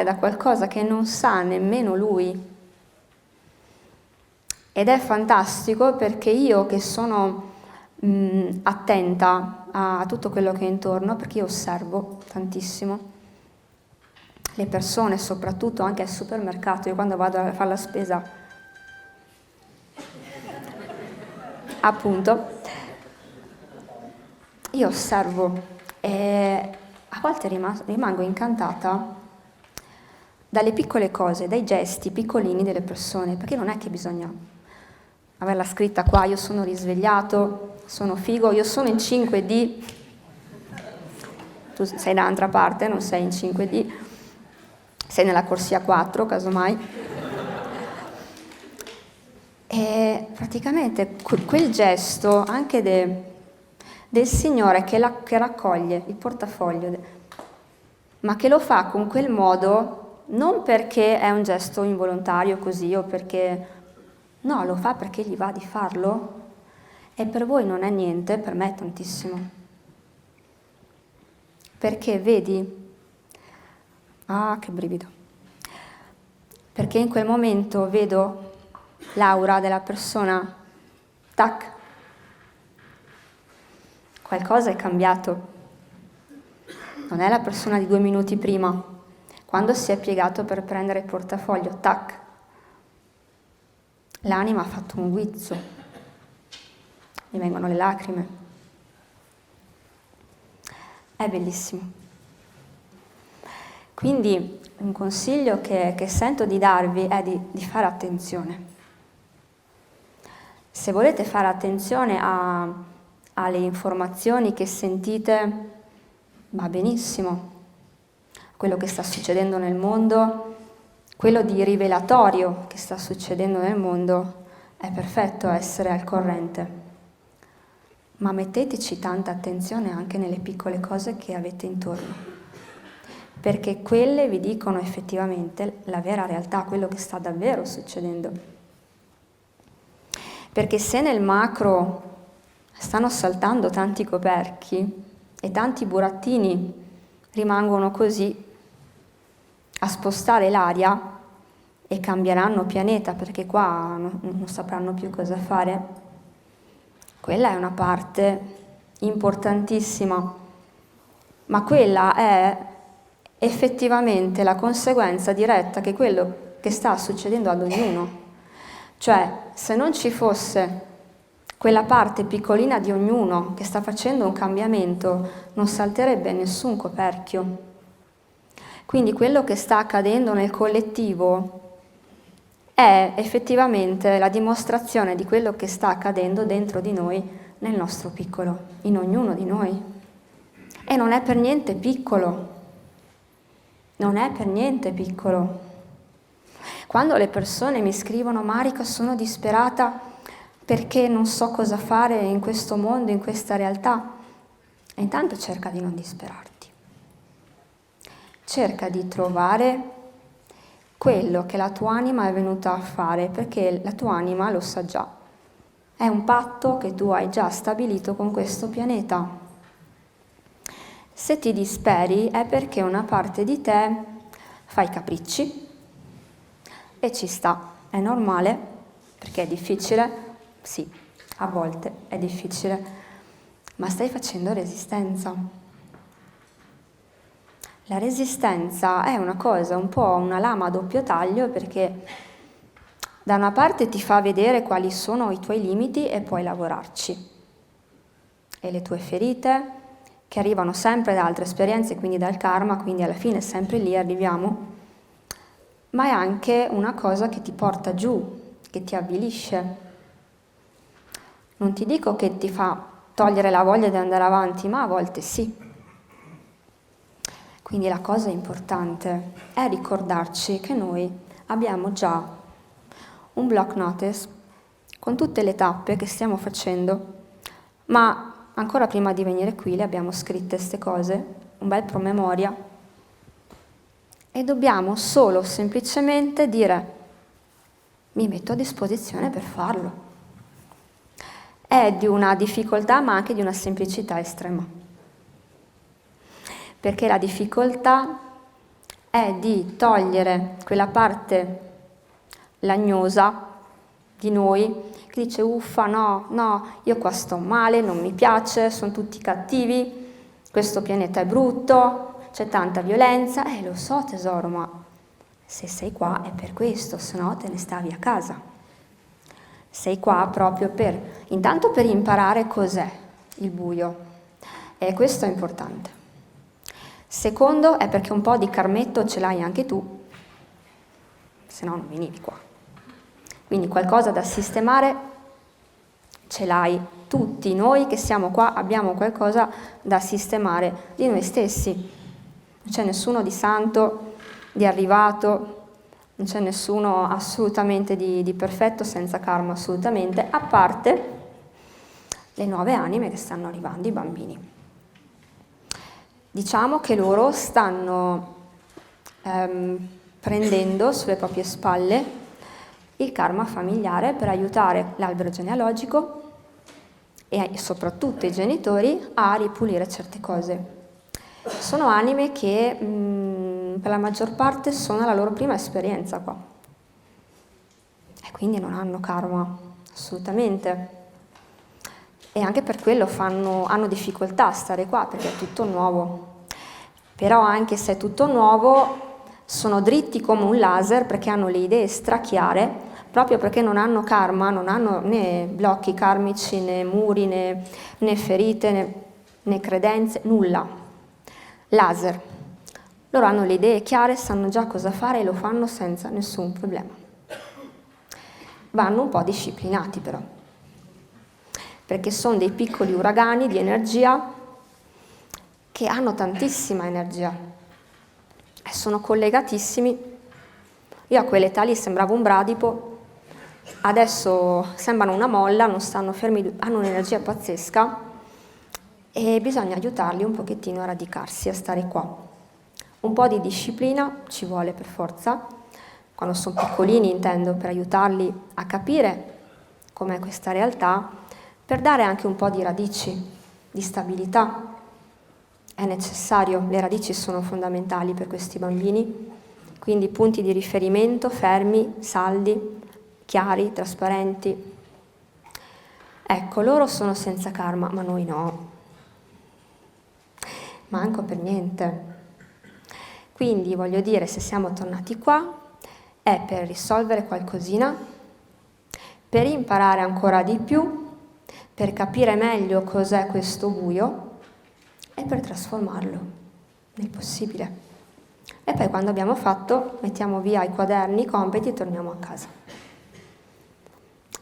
da qualcosa che non sa nemmeno lui. Ed è fantastico perché io che sono attenta a tutto quello che è intorno, perché io osservo tantissimo le persone, soprattutto anche al supermercato, io quando vado a fare la spesa, appunto, io osservo e a volte rimango incantata dalle piccole cose, dai gesti piccolini delle persone, perché non è che bisogna averla scritta qua, io sono risvegliato, sono figo, io sono in 5D, tu sei da un'altra parte, non sei in 5D, sei nella corsia 4, casomai. E praticamente quel gesto anche del Signore che raccoglie il portafoglio, ma che lo fa con quel modo non perché è un gesto involontario così o perché... No, lo fa perché gli va di farlo e per voi non è niente, per me è tantissimo. Perché vedi... Ah, che brivido. Perché in quel momento vedo l'aura della persona, tac, qualcosa è cambiato. Non è la persona di 2 minuti prima, quando si è piegato per prendere il portafoglio, tac, l'anima ha fatto un guizzo, mi vengono le lacrime. È bellissimo. Quindi un consiglio che sento di darvi è di fare attenzione. Se volete fare attenzione alle informazioni che sentite, va benissimo. Quello che sta succedendo nel mondo, quello di rivelatorio che sta succedendo nel mondo, è perfetto essere al corrente. Ma metteteci tanta attenzione anche nelle piccole cose che avete intorno, perché quelle vi dicono effettivamente la vera realtà, quello che sta davvero succedendo. Perché se nel macro stanno saltando tanti coperchi e tanti burattini rimangono così a spostare l'aria e cambieranno pianeta perché qua non sapranno più cosa fare, quella è una parte importantissima, ma quella è effettivamente la conseguenza diretta che quello che sta succedendo ad ognuno. Cioè, se non ci fosse quella parte piccolina di ognuno che sta facendo un cambiamento, non salterebbe nessun coperchio. Quindi quello che sta accadendo nel collettivo è effettivamente la dimostrazione di quello che sta accadendo dentro di noi, nel nostro piccolo, in ognuno di noi. E non è per niente piccolo. Non è per niente piccolo. Quando le persone mi scrivono: Marica, sono disperata perché non so cosa fare in questo mondo, in questa realtà, e intanto cerca di non disperarti. Cerca di trovare quello che la tua anima è venuta a fare, perché la tua anima lo sa già. È un patto che tu hai già stabilito con questo pianeta. Se ti disperi è perché una parte di te fa i capricci e ci sta, è normale, perché è difficile, sì, a volte è difficile, ma stai facendo resistenza. La resistenza è una cosa, un po' una lama a doppio taglio, perché da una parte ti fa vedere quali sono i tuoi limiti e puoi lavorarci, e le tue ferite che arrivano sempre da altre esperienze, quindi dal karma, quindi alla fine sempre lì arriviamo, ma è anche una cosa che ti porta giù, che ti avvilisce. Non ti dico che ti fa togliere la voglia di andare avanti, ma a volte sì. Quindi la cosa importante è ricordarci che noi abbiamo già un block notice con tutte le tappe che stiamo facendo, ma ancora prima di venire qui le abbiamo scritte queste cose, un bel promemoria, e dobbiamo solo semplicemente dire: mi metto a disposizione per farlo. È di una difficoltà ma anche di una semplicità estrema, perché la difficoltà è di togliere quella parte lagnosa di noi che dice: uffa, no, io qua sto male, non mi piace, sono tutti cattivi, questo pianeta è brutto, c'è tanta violenza. Lo so tesoro, ma se sei qua è per questo, se no te ne stavi a casa. Sei qua proprio intanto per imparare cos'è il buio, e questo è importante. Secondo è perché un po' di karmetto ce l'hai anche tu, se no non venivi qua. Quindi qualcosa da sistemare ce l'hai. Tutti noi che siamo qua abbiamo qualcosa da sistemare di noi stessi. Non c'è nessuno di santo, di arrivato, non c'è nessuno assolutamente di perfetto, senza karma assolutamente, a parte le nuove anime che stanno arrivando, i bambini. Diciamo che loro stanno prendendo sulle proprie spalle il karma familiare per aiutare l'albero genealogico e soprattutto i genitori a ripulire certe cose. Sono anime che per la maggior parte sono alla loro prima esperienza qua e quindi non hanno karma assolutamente, e anche per quello hanno difficoltà a stare qua, perché è tutto nuovo. Però anche se è tutto nuovo sono dritti come un laser, perché hanno le idee strachiare, proprio perché non hanno karma, non hanno né blocchi karmici, né muri, né ferite, né credenze, nulla. Laser. Loro hanno le idee chiare, sanno già cosa fare e lo fanno senza nessun problema. Vanno un po' disciplinati però, perché sono dei piccoli uragani di energia che hanno tantissima energia e sono collegatissimi. Io a quell'età lì sembravo un bradipo, adesso sembrano una molla, non stanno fermi, hanno un'energia pazzesca e bisogna aiutarli un pochettino a radicarsi, a stare qua. Un po' di disciplina ci vuole per forza, quando sono piccolini intendo, per aiutarli a capire com'è questa realtà, per dare anche un po' di radici, di stabilità. È necessario, le radici sono fondamentali per questi bambini, quindi punti di riferimento fermi, saldi, chiari, trasparenti. Ecco, loro sono senza karma, ma noi no. Manco per niente. Quindi voglio dire, se siamo tornati qua è per risolvere qualcosina, per imparare ancora di più, per capire meglio cos'è questo buio e per trasformarlo nel possibile. E poi quando abbiamo fatto, mettiamo via i quaderni, i compiti e torniamo a casa.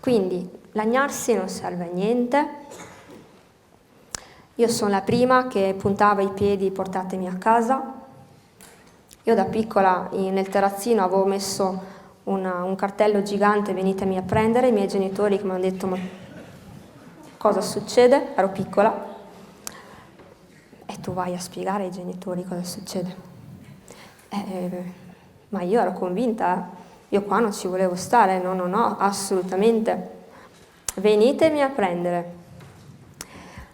Quindi lagnarsi non serve a niente. Io sono la prima che puntava i piedi, portatemi a casa. Io da piccola nel terrazzino avevo messo un cartello gigante: venitemi a prendere. I miei genitori che mi hanno detto: ma cosa succede? Ero piccola. E tu vai a spiegare ai genitori cosa succede. Ma io ero convinta, io qua non ci volevo stare, no, assolutamente. Venitemi a prendere.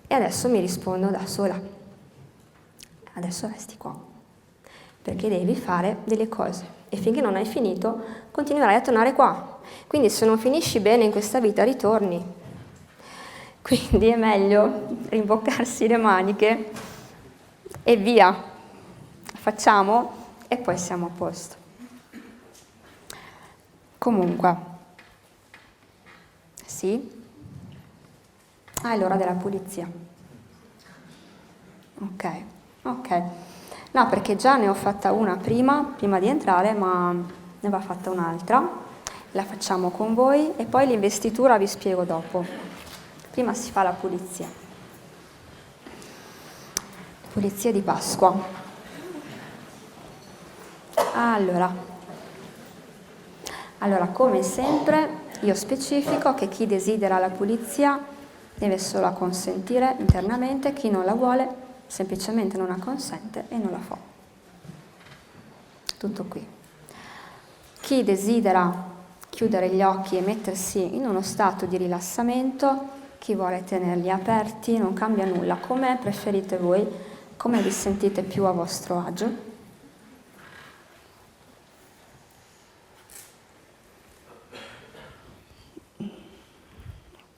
E adesso mi rispondo da sola. Adesso resti qua, perché devi fare delle cose. E finché non hai finito, continuerai a tornare qua. Quindi se non finisci bene in questa vita, ritorni. Quindi è meglio rimboccarsi le maniche e via, facciamo e poi siamo a posto. Comunque, sì? È l'ora della pulizia. Ok, ok. No, perché già ne ho fatta una prima di entrare, ma ne va fatta un'altra. La facciamo con voi e poi l'investitura vi spiego dopo. Prima si fa la pulizia. Pulizia di Pasqua. Allora, come sempre, io specifico che chi desidera la pulizia deve solo acconsentire internamente, chi non la vuole semplicemente non acconsente e non la fa. Tutto qui. Chi desidera chiudere gli occhi e mettersi in uno stato di rilassamento, chi vuole tenerli aperti, non cambia nulla, come preferite voi, come vi sentite più a vostro agio.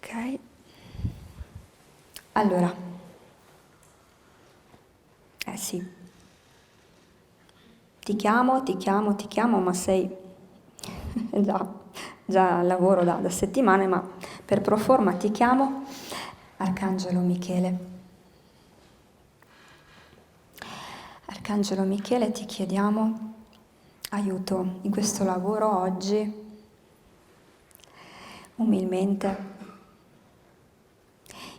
Ok. Allora, sì, ti chiamo, ma sei già lavoro da settimane, ma per pro forma ti chiamo Arcangelo Michele. Arcangelo Michele, ti chiediamo aiuto in questo lavoro oggi, umilmente.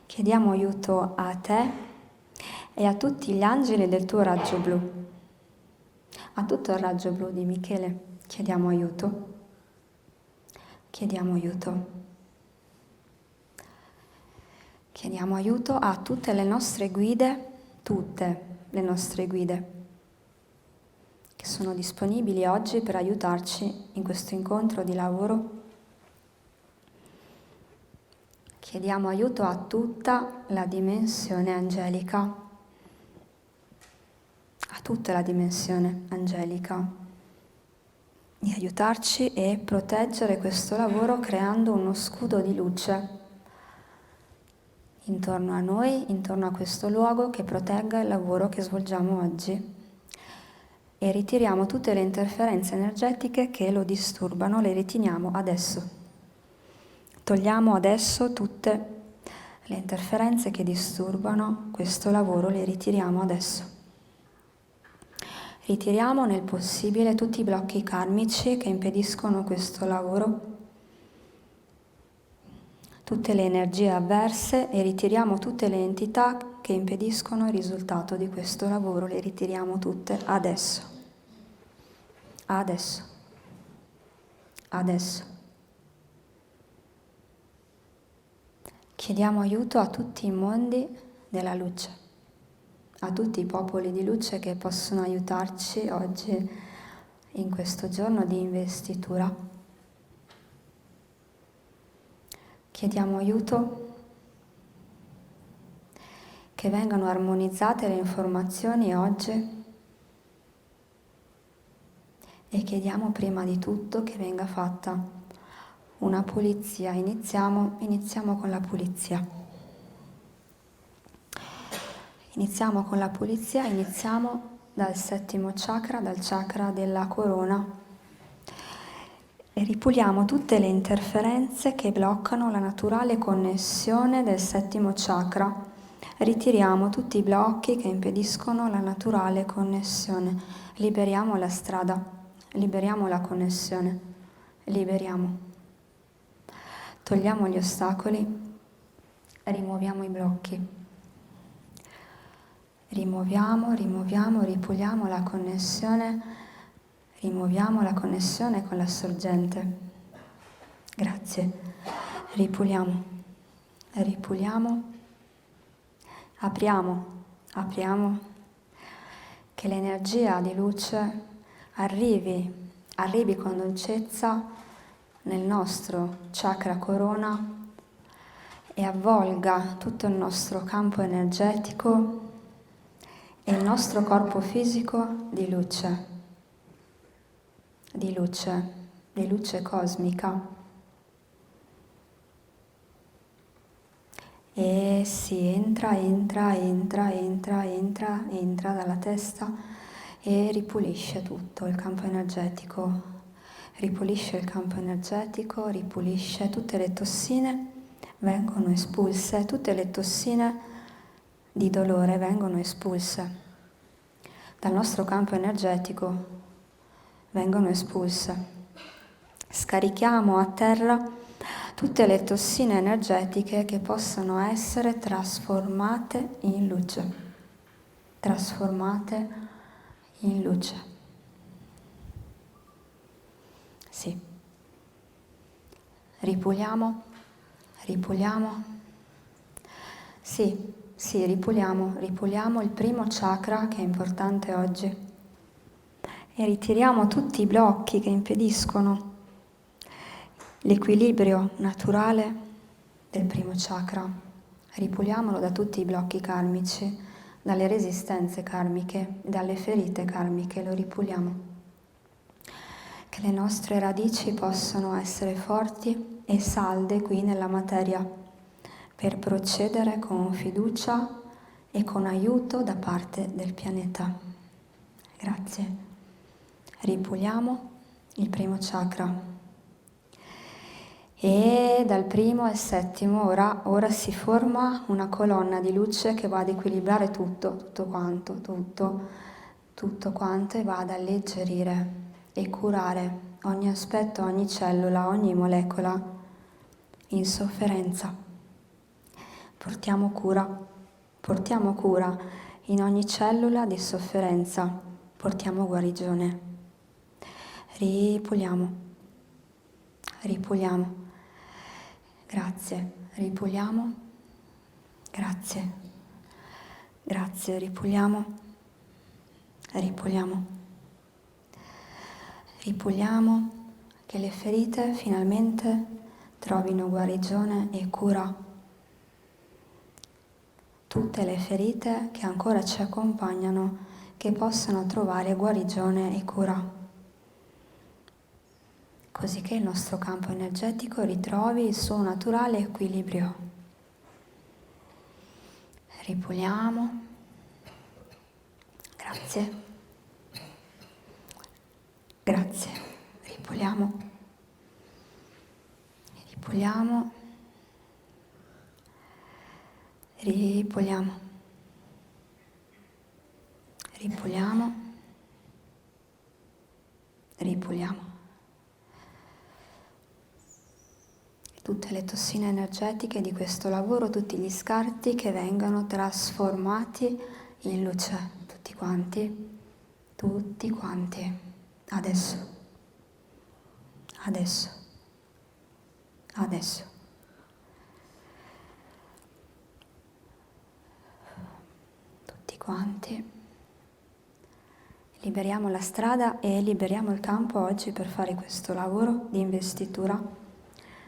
Chiediamo aiuto a te e a tutti gli angeli del tuo raggio blu. A tutto il raggio blu di Michele chiediamo aiuto. Chiediamo aiuto. Chiediamo aiuto a tutte le nostre guide, tutte le nostre guide che sono disponibili oggi per aiutarci in questo incontro di lavoro. Chiediamo aiuto a tutta la dimensione angelica, a tutta la dimensione angelica, di aiutarci e proteggere questo lavoro creando uno scudo di luce intorno a noi, intorno a questo luogo che protegga il lavoro che svolgiamo oggi. E ritiriamo tutte le interferenze energetiche che lo disturbano, le ritiriamo adesso. Togliamo adesso tutte le interferenze che disturbano questo lavoro, le ritiriamo adesso. Ritiriamo nel possibile tutti i blocchi karmici che impediscono questo lavoro, tutte le energie avverse e ritiriamo tutte le entità che impediscono il risultato di questo lavoro, le ritiriamo tutte adesso. Adesso. Adesso. Chiediamo aiuto a tutti i mondi della luce, a tutti i popoli di luce che possono aiutarci oggi in questo giorno di investitura. Chiediamo aiuto che vengano armonizzate le informazioni oggi e chiediamo prima di tutto che venga fatta una pulizia. Iniziamo con la pulizia. Iniziamo con la pulizia, iniziamo dal settimo chakra, dal chakra della corona e ripuliamo tutte le interferenze che bloccano la naturale connessione del settimo chakra. Ritiriamo tutti i blocchi che impediscono la naturale connessione. Liberiamo la strada, liberiamo la connessione, liberiamo. Togliamo gli ostacoli, rimuoviamo i blocchi. Rimuoviamo, ripuliamo la connessione, rimuoviamo la connessione con la sorgente. Grazie. Ripuliamo, apriamo, che l'energia di luce arrivi con dolcezza nel nostro chakra corona e avvolga tutto il nostro campo energetico e il nostro corpo fisico di luce cosmica. E si entra dalla testa e ripulisce tutto il campo energetico. Ripulisce il campo energetico, ripulisce tutte le tossine, vengono espulse tutte le tossine di dolore vengono espulse. Dal nostro campo energetico vengono espulse. Scarichiamo a terra tutte le tossine energetiche che possono essere trasformate in luce. Trasformate in luce. Sì. Ripuliamo. Sì, ripuliamo il primo chakra che è importante oggi e ritiriamo tutti i blocchi che impediscono l'equilibrio naturale del primo chakra. Ripuliamolo da tutti i blocchi karmici, dalle resistenze karmiche, dalle ferite karmiche, lo ripuliamo. Che le nostre radici possano essere forti e salde qui nella materia, per procedere con fiducia e con aiuto da parte del pianeta. Grazie. Ripuliamo il primo chakra. E dal primo al settimo ora si forma una colonna di luce che va ad equilibrare tutto quanto e va ad alleggerire e curare ogni aspetto, ogni cellula, ogni molecola in sofferenza. Portiamo cura in ogni cellula di sofferenza, portiamo guarigione. Ripuliamo. Grazie, ripuliamo. Grazie, ripuliamo. Ripuliamo che le ferite finalmente trovino guarigione e cura. Tutte le ferite che ancora ci accompagnano, che possano trovare guarigione e cura, così che il nostro campo energetico ritrovi il suo naturale equilibrio. Ripuliamo. Grazie. Ripuliamo. Tutte le tossine energetiche di questo lavoro, tutti gli scarti che vengano trasformati in luce, tutti quanti, adesso. Tutti quanti. Liberiamo la strada e liberiamo il campo oggi per fare questo lavoro di investitura.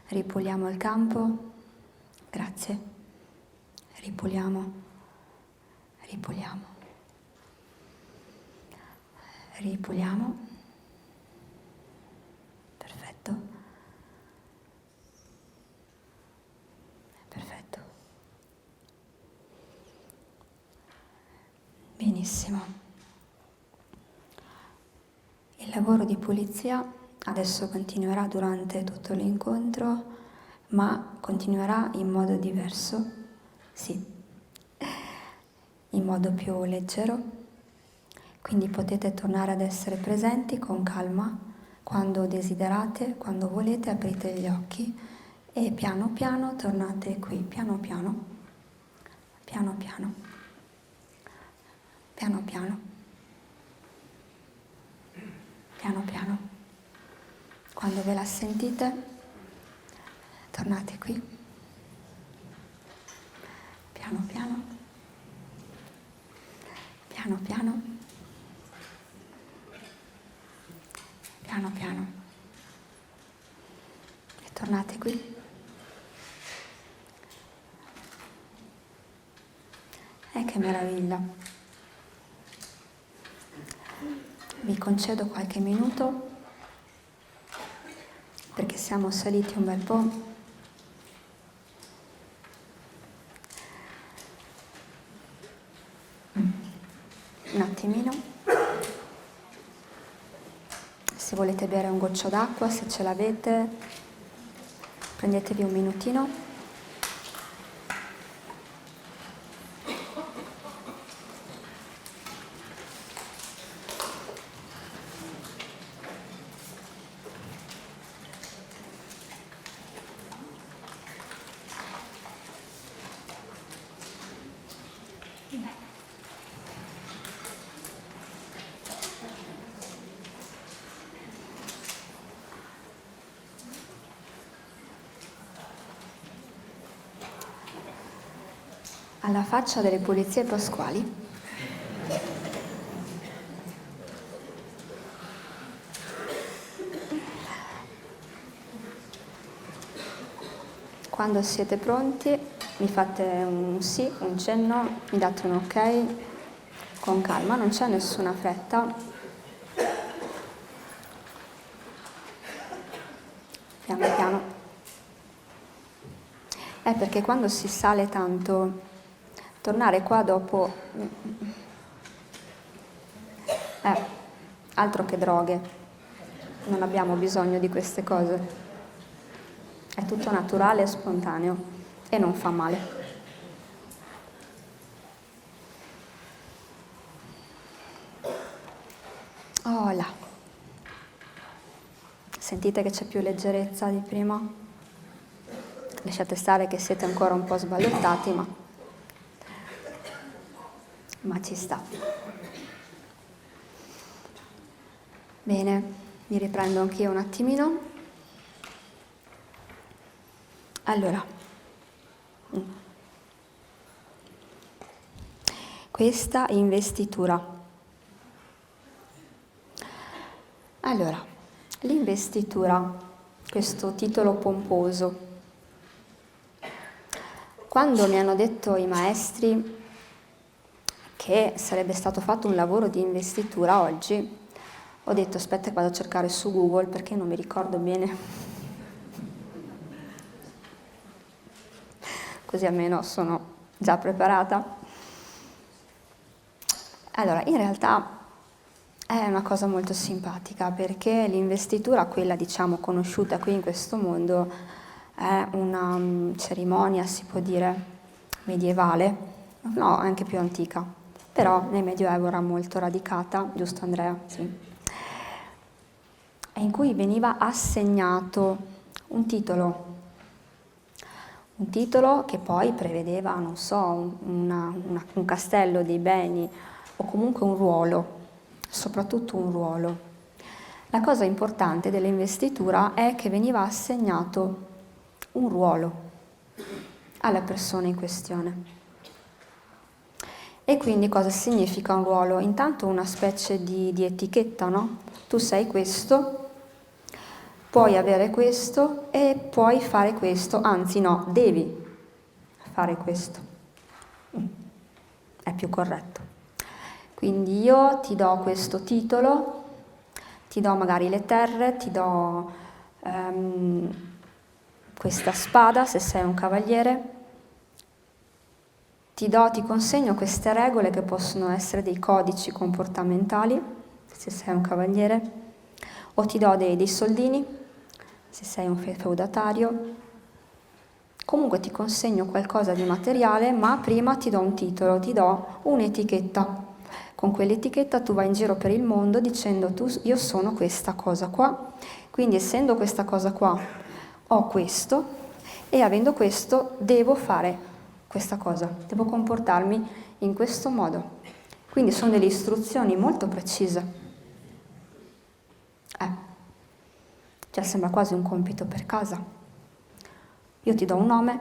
Ripuliamo il campo. Grazie. Ripuliamo. Perfetto. Benissimo. Il lavoro di pulizia adesso continuerà durante tutto l'incontro, ma continuerà in modo diverso, sì, in modo più leggero, quindi potete tornare ad essere presenti con calma, quando desiderate, quando volete aprite gli occhi e piano piano tornate qui, piano piano. Quando ve la sentite, tornate qui, piano piano, e tornate qui. Che meraviglia! Vi concedo qualche minuto perché siamo saliti un bel po'. Un attimino. Se volete bere un goccio d'acqua, se ce l'avete, prendetevi un minutino. Alla faccia delle pulizie pasquali. Quando siete pronti mi fate un sì, un cenno, mi date un ok, con calma, non c'è nessuna fretta. Piano piano. È perché quando si sale tanto, tornare qua dopo... altro che droghe, non abbiamo bisogno di queste cose. È tutto naturale e spontaneo e non fa male. Oh là. Sentite che c'è più leggerezza di prima? Lasciate stare che siete ancora un po' sballottati, ma ci sta. Bene, mi riprendo anch'io un attimino. Allora, questa investitura. Allora, l'investitura, questo titolo pomposo. Quando mi hanno detto i maestri che sarebbe stato fatto un lavoro di investitura oggi, ho detto aspetta che vado a cercare su Google perché non mi ricordo bene. Così almeno sono già preparata. Allora, in realtà è una cosa molto simpatica perché l'investitura, quella diciamo conosciuta qui in questo mondo, è una cerimonia, si può dire, medievale, no, anche più antica, però nel Medioevo era molto radicata, giusto Andrea? Sì. In cui veniva assegnato un titolo che poi prevedeva, non so, un castello, dei beni o comunque un ruolo, soprattutto un ruolo. La cosa importante dell'investitura è che veniva assegnato un ruolo alla persona in questione. E quindi cosa significa un ruolo? Intanto una specie di etichetta, no? Tu sei questo, puoi avere questo e puoi fare questo, anzi no, devi fare questo. È più corretto. Quindi io ti do questo titolo, ti do magari le terre, ti do questa spada se sei un cavaliere, ti consegno queste regole che possono essere dei codici comportamentali se sei un cavaliere, o ti do dei soldini se sei un feudatario. Comunque ti consegno qualcosa di materiale, ma prima ti do un titolo, ti do un'etichetta. Con quell'etichetta tu vai in giro per il mondo dicendo io sono questa cosa qua, quindi essendo questa cosa qua ho questo e avendo questo devo fare questa cosa, devo comportarmi in questo modo. Quindi sono delle istruzioni molto precise. Cioè sembra quasi un compito per casa. Io ti do un nome,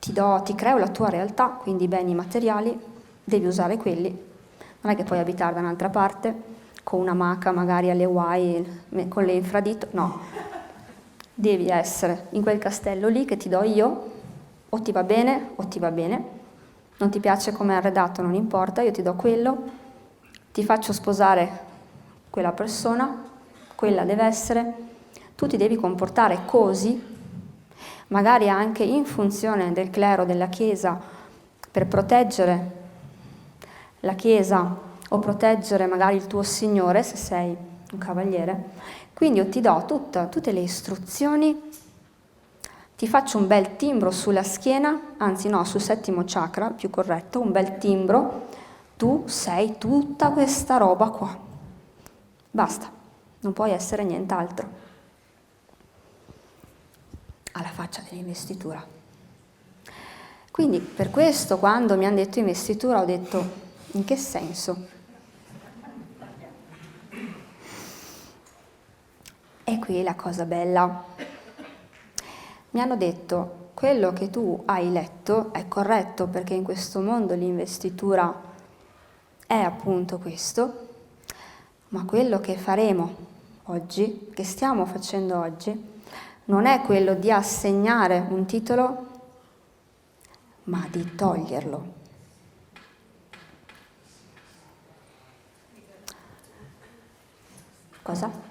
ti creo la tua realtà, quindi i beni materiali, devi usare quelli. Non è che puoi abitare da un'altra parte con una maca magari alle Hawaii, con le infradito, no. Devi essere in quel castello lì che ti do io, o ti va bene o ti va bene. Non ti piace come è arredato, non importa, io ti do quello, ti faccio sposare quella persona, quella deve essere, tu ti devi comportare così, magari anche in funzione del clero della Chiesa, per proteggere la Chiesa o proteggere magari il tuo Signore, se sei un cavaliere. Quindi io ti do tutte le istruzioni, ti faccio un bel timbro sulla schiena, anzi no, sul settimo chakra, più corretto, un bel timbro, tu sei tutta questa roba qua. Basta, non puoi essere nient'altro. Alla faccia dell'investitura. Quindi per questo quando mi hanno detto investitura ho detto in che senso? E qui la cosa bella. Mi hanno detto quello che tu hai letto è corretto, perché in questo mondo l'investitura è appunto questo, ma quello che faremo oggi, che stiamo facendo oggi, non è quello di assegnare un titolo, ma di toglierlo. Cosa?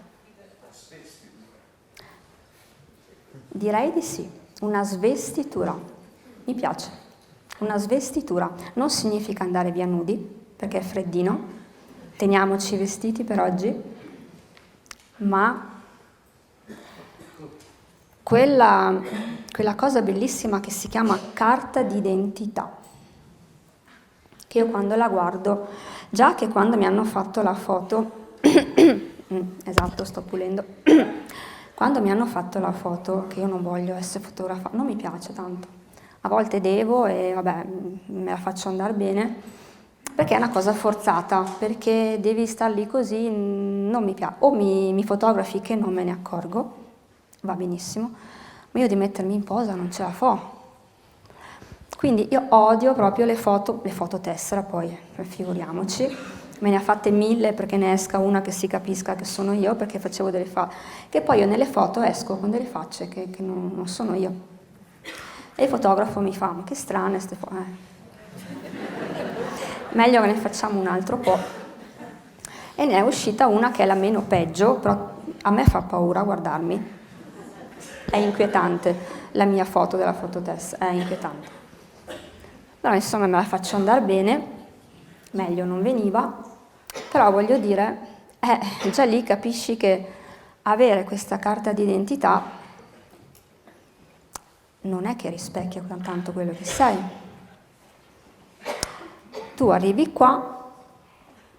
Direi di sì, una svestitura. Mi piace, una svestitura. Non significa andare via nudi, perché è freddino, teniamoci i vestiti per oggi, ma quella cosa bellissima che si chiama carta d'identità, che io quando la guardo, già che quando mi hanno fatto la foto, esatto, sto pulendo, quando mi hanno fatto la foto, che io non voglio essere fotografata, non mi piace tanto, a volte devo e vabbè, me la faccio andare bene, perché è una cosa forzata, perché devi star lì così, non mi piace, o mi fotografi che non me ne accorgo, va benissimo, ma io di mettermi in posa non ce la fo. Quindi io odio proprio le foto tessera, poi figuriamoci, me ne ha fatte 1000 perché ne esca una che si capisca che sono io, perché facevo delle che poi io nelle foto esco con delle facce che non sono io. E il fotografo mi fa, ma che strane ste foto. Meglio che ne facciamo un altro po'. E ne è uscita una che è la meno peggio, però a me fa paura guardarmi. È inquietante, la mia foto della fototessera, è inquietante. Però insomma me la faccio andare bene, meglio non veniva, però voglio dire, già lì capisci che avere questa carta d'identità non è che rispecchia tanto quello che sei. Tu arrivi qua,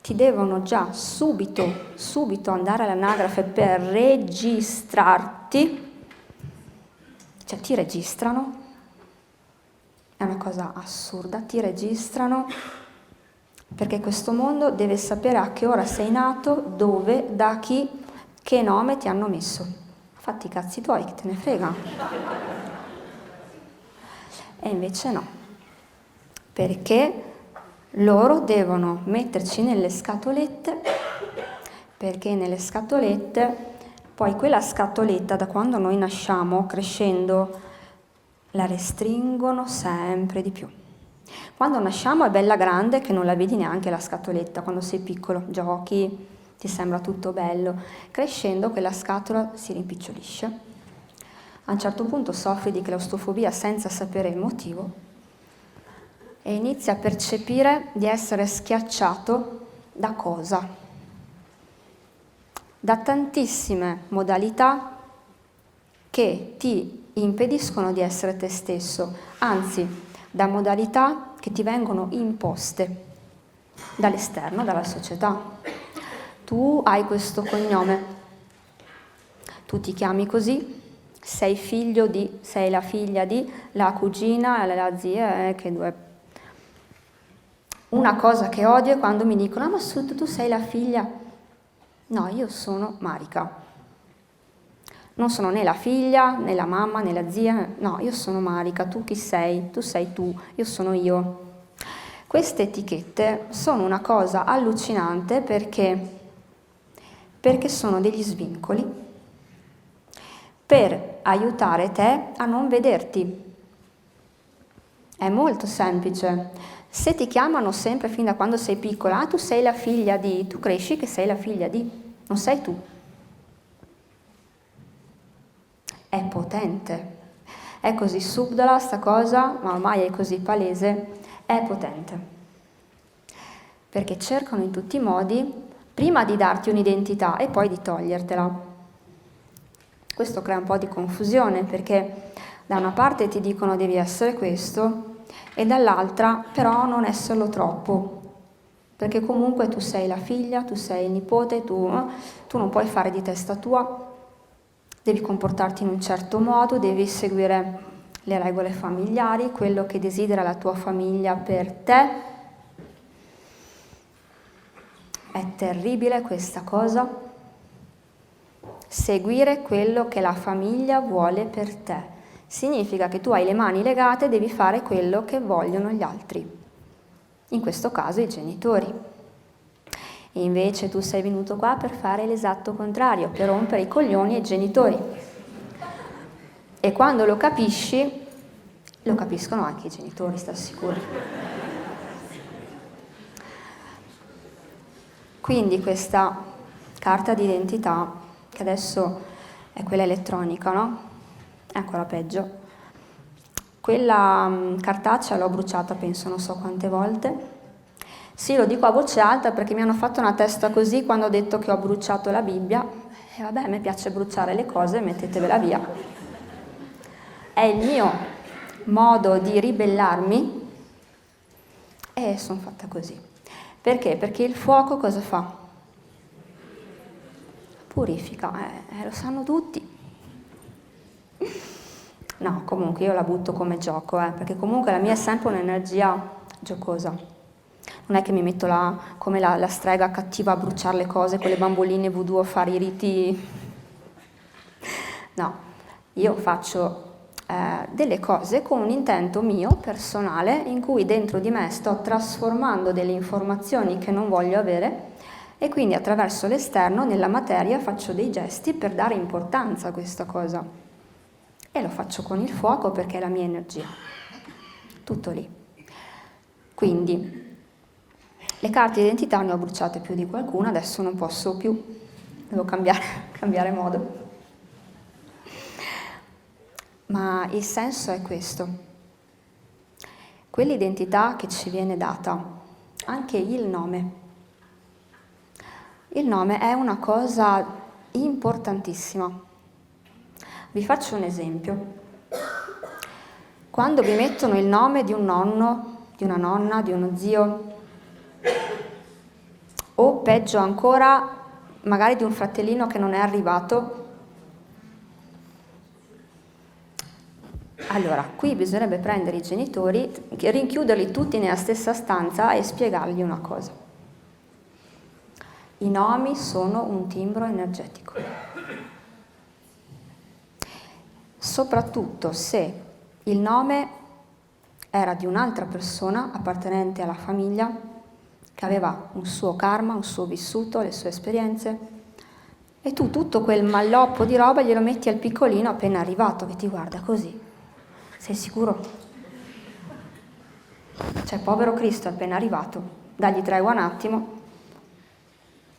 ti devono già subito andare all'anagrafe per registrarti, cioè ti registrano, è una cosa assurda, ti registrano perché questo mondo deve sapere a che ora sei nato, dove, da chi, che nome ti hanno messo. Fatti i cazzi tuoi, che te ne frega. E invece no, perché loro devono metterci nelle scatolette, perché nelle scatolette, poi quella scatoletta da quando noi nasciamo, crescendo, la restringono sempre di più. Quando nasciamo è bella grande che non la vedi neanche la scatoletta, quando sei piccolo, giochi, ti sembra tutto bello. Crescendo quella scatola si rimpicciolisce. A un certo punto soffri di claustrofobia senza sapere il motivo e inizi a percepire di essere schiacciato da cosa? Da tantissime modalità che ti impediscono di essere te stesso, anzi, da modalità che ti vengono imposte dall'esterno, dalla società. Tu hai questo cognome, tu ti chiami così, sei figlio di, sei la figlia di, la cugina, la zia, che due. Una cosa che odio è quando mi dicono, ma tu sei la figlia. No, io sono Marica. Non sono né la figlia, né la mamma, né la zia, no, io sono Marica, tu chi sei? Tu sei tu, io sono io. Queste etichette sono una cosa allucinante perché sono degli svincoli per aiutare te a non vederti. È molto semplice. Se ti chiamano sempre fin da quando sei piccola, tu sei la figlia di, tu cresci che sei la figlia di, non sei tu. È potente, è così subdola sta cosa, ma ormai è così palese, è potente. Perché cercano in tutti i modi, prima di darti un'identità e poi di togliertela. Questo crea un po' di confusione, perché da una parte ti dicono devi essere questo, e dall'altra però non esserlo troppo. Perché comunque tu sei la figlia, tu sei il nipote, tu non puoi fare di testa tua, devi comportarti in un certo modo, devi seguire le regole familiari, quello che desidera la tua famiglia per te. È terribile questa cosa, seguire quello che la famiglia vuole per te. significa che tu hai le mani legate e devi fare quello che vogliono gli altri, in questo caso i genitori. E invece tu sei venuto qua per fare l'esatto contrario, per rompere i coglioni ai genitori. E quando lo capisci, lo capiscono anche i genitori, sta sicuro. Quindi questa carta d'identità, che adesso è quella elettronica, no? È ancora peggio. Quella cartacea l'ho bruciata, penso, non so quante volte. Sì, lo dico a voce alta perché mi hanno fatto una testa così quando ho detto che ho bruciato la Bibbia. E vabbè, a me piace bruciare le cose, mettetevela via. È il mio modo di ribellarmi e sono fatta così. Perché? Perché il fuoco cosa fa? Purifica, lo sanno tutti. No, comunque io la butto come gioco, perché comunque la mia è sempre un'energia giocosa. Non è che mi metto là come la strega cattiva a bruciare le cose con le bamboline voodoo a fare i riti. No, io faccio delle cose con un intento mio personale in cui dentro di me sto trasformando delle informazioni che non voglio avere e quindi attraverso l'esterno nella materia faccio dei gesti per dare importanza a questa cosa e lo faccio con il fuoco perché è la mia energia, tutto lì. Quindi le carte d'identità ne ho bruciate più di qualcuna, adesso non posso più, devo cambiare modo. Ma il senso è questo. Quell'identità che ci viene data, anche il nome. Il nome è una cosa importantissima. Vi faccio un esempio. Quando vi mettono il nome di un nonno, di una nonna, di uno zio, o peggio ancora, magari di un fratellino che non è arrivato, allora, qui bisognerebbe prendere i genitori, rinchiuderli tutti nella stessa stanza e spiegargli una cosa. I nomi sono un timbro energetico. Soprattutto se il nome era di un'altra persona appartenente alla famiglia, che aveva un suo karma, un suo vissuto, le sue esperienze, e tu tutto quel malloppo di roba glielo metti al piccolino appena arrivato, che ti guarda così. Sei sicuro? Cioè, povero Cristo appena arrivato, dagli tregua un attimo.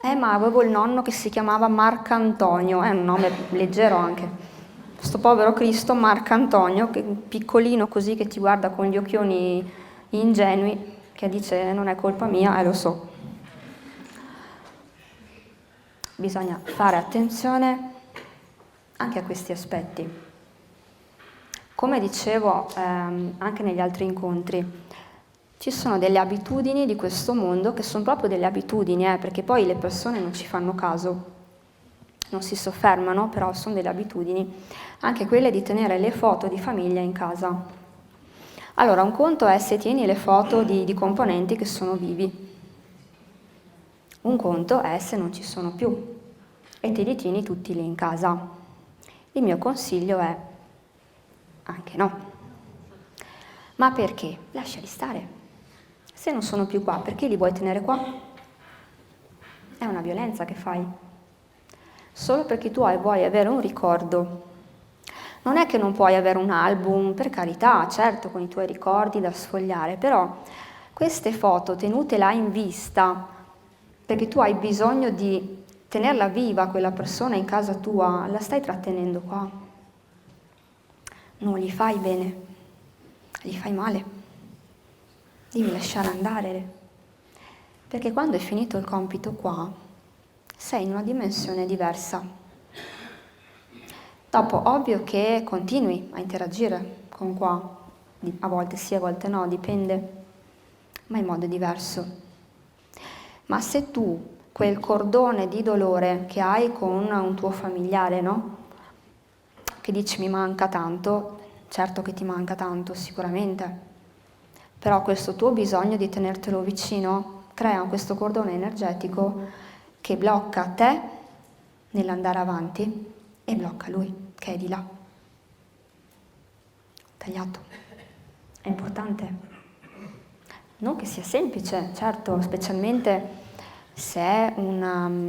Ma avevo il nonno che si chiamava Marcantonio, è un nome leggero anche. Sto povero Cristo Marcantonio, che piccolino così, che ti guarda con gli occhioni ingenui, che dice non è colpa mia, lo so. Bisogna fare attenzione anche a questi aspetti. Come dicevo anche negli altri incontri, ci sono delle abitudini di questo mondo che sono proprio delle abitudini, perché poi le persone non ci fanno caso, non si soffermano, però sono delle abitudini, anche quelle di tenere le foto di famiglia in casa. Allora, un conto è se tieni le foto di componenti che sono vivi, un conto è se non ci sono più e te li tieni tutti lì in casa. Il mio consiglio è anche no. Ma perché? Lasciali stare. Se non sono più qua, perché li vuoi tenere qua? È una violenza che fai. Solo perché tu vuoi avere un ricordo. Non è che non puoi avere un album, per carità, certo, con i tuoi ricordi da sfogliare, però queste foto tenute là in vista, perché tu hai bisogno di tenerla viva quella persona in casa tua, la stai trattenendo qua. Non gli fai bene, gli fai male, devi lasciare andare, perché quando è finito il compito qua, sei in una dimensione diversa. Dopo, ovvio che continui a interagire con qua, a volte sì, a volte no, dipende, ma in modo diverso. Ma se tu quel cordone di dolore che hai con un tuo familiare, no? Che dici mi manca tanto, certo che ti manca tanto, sicuramente, però questo tuo bisogno di tenertelo vicino crea questo cordone energetico che blocca te nell'andare avanti e blocca lui che è di là. tagliato. È importante. Non che sia semplice, certo, specialmente se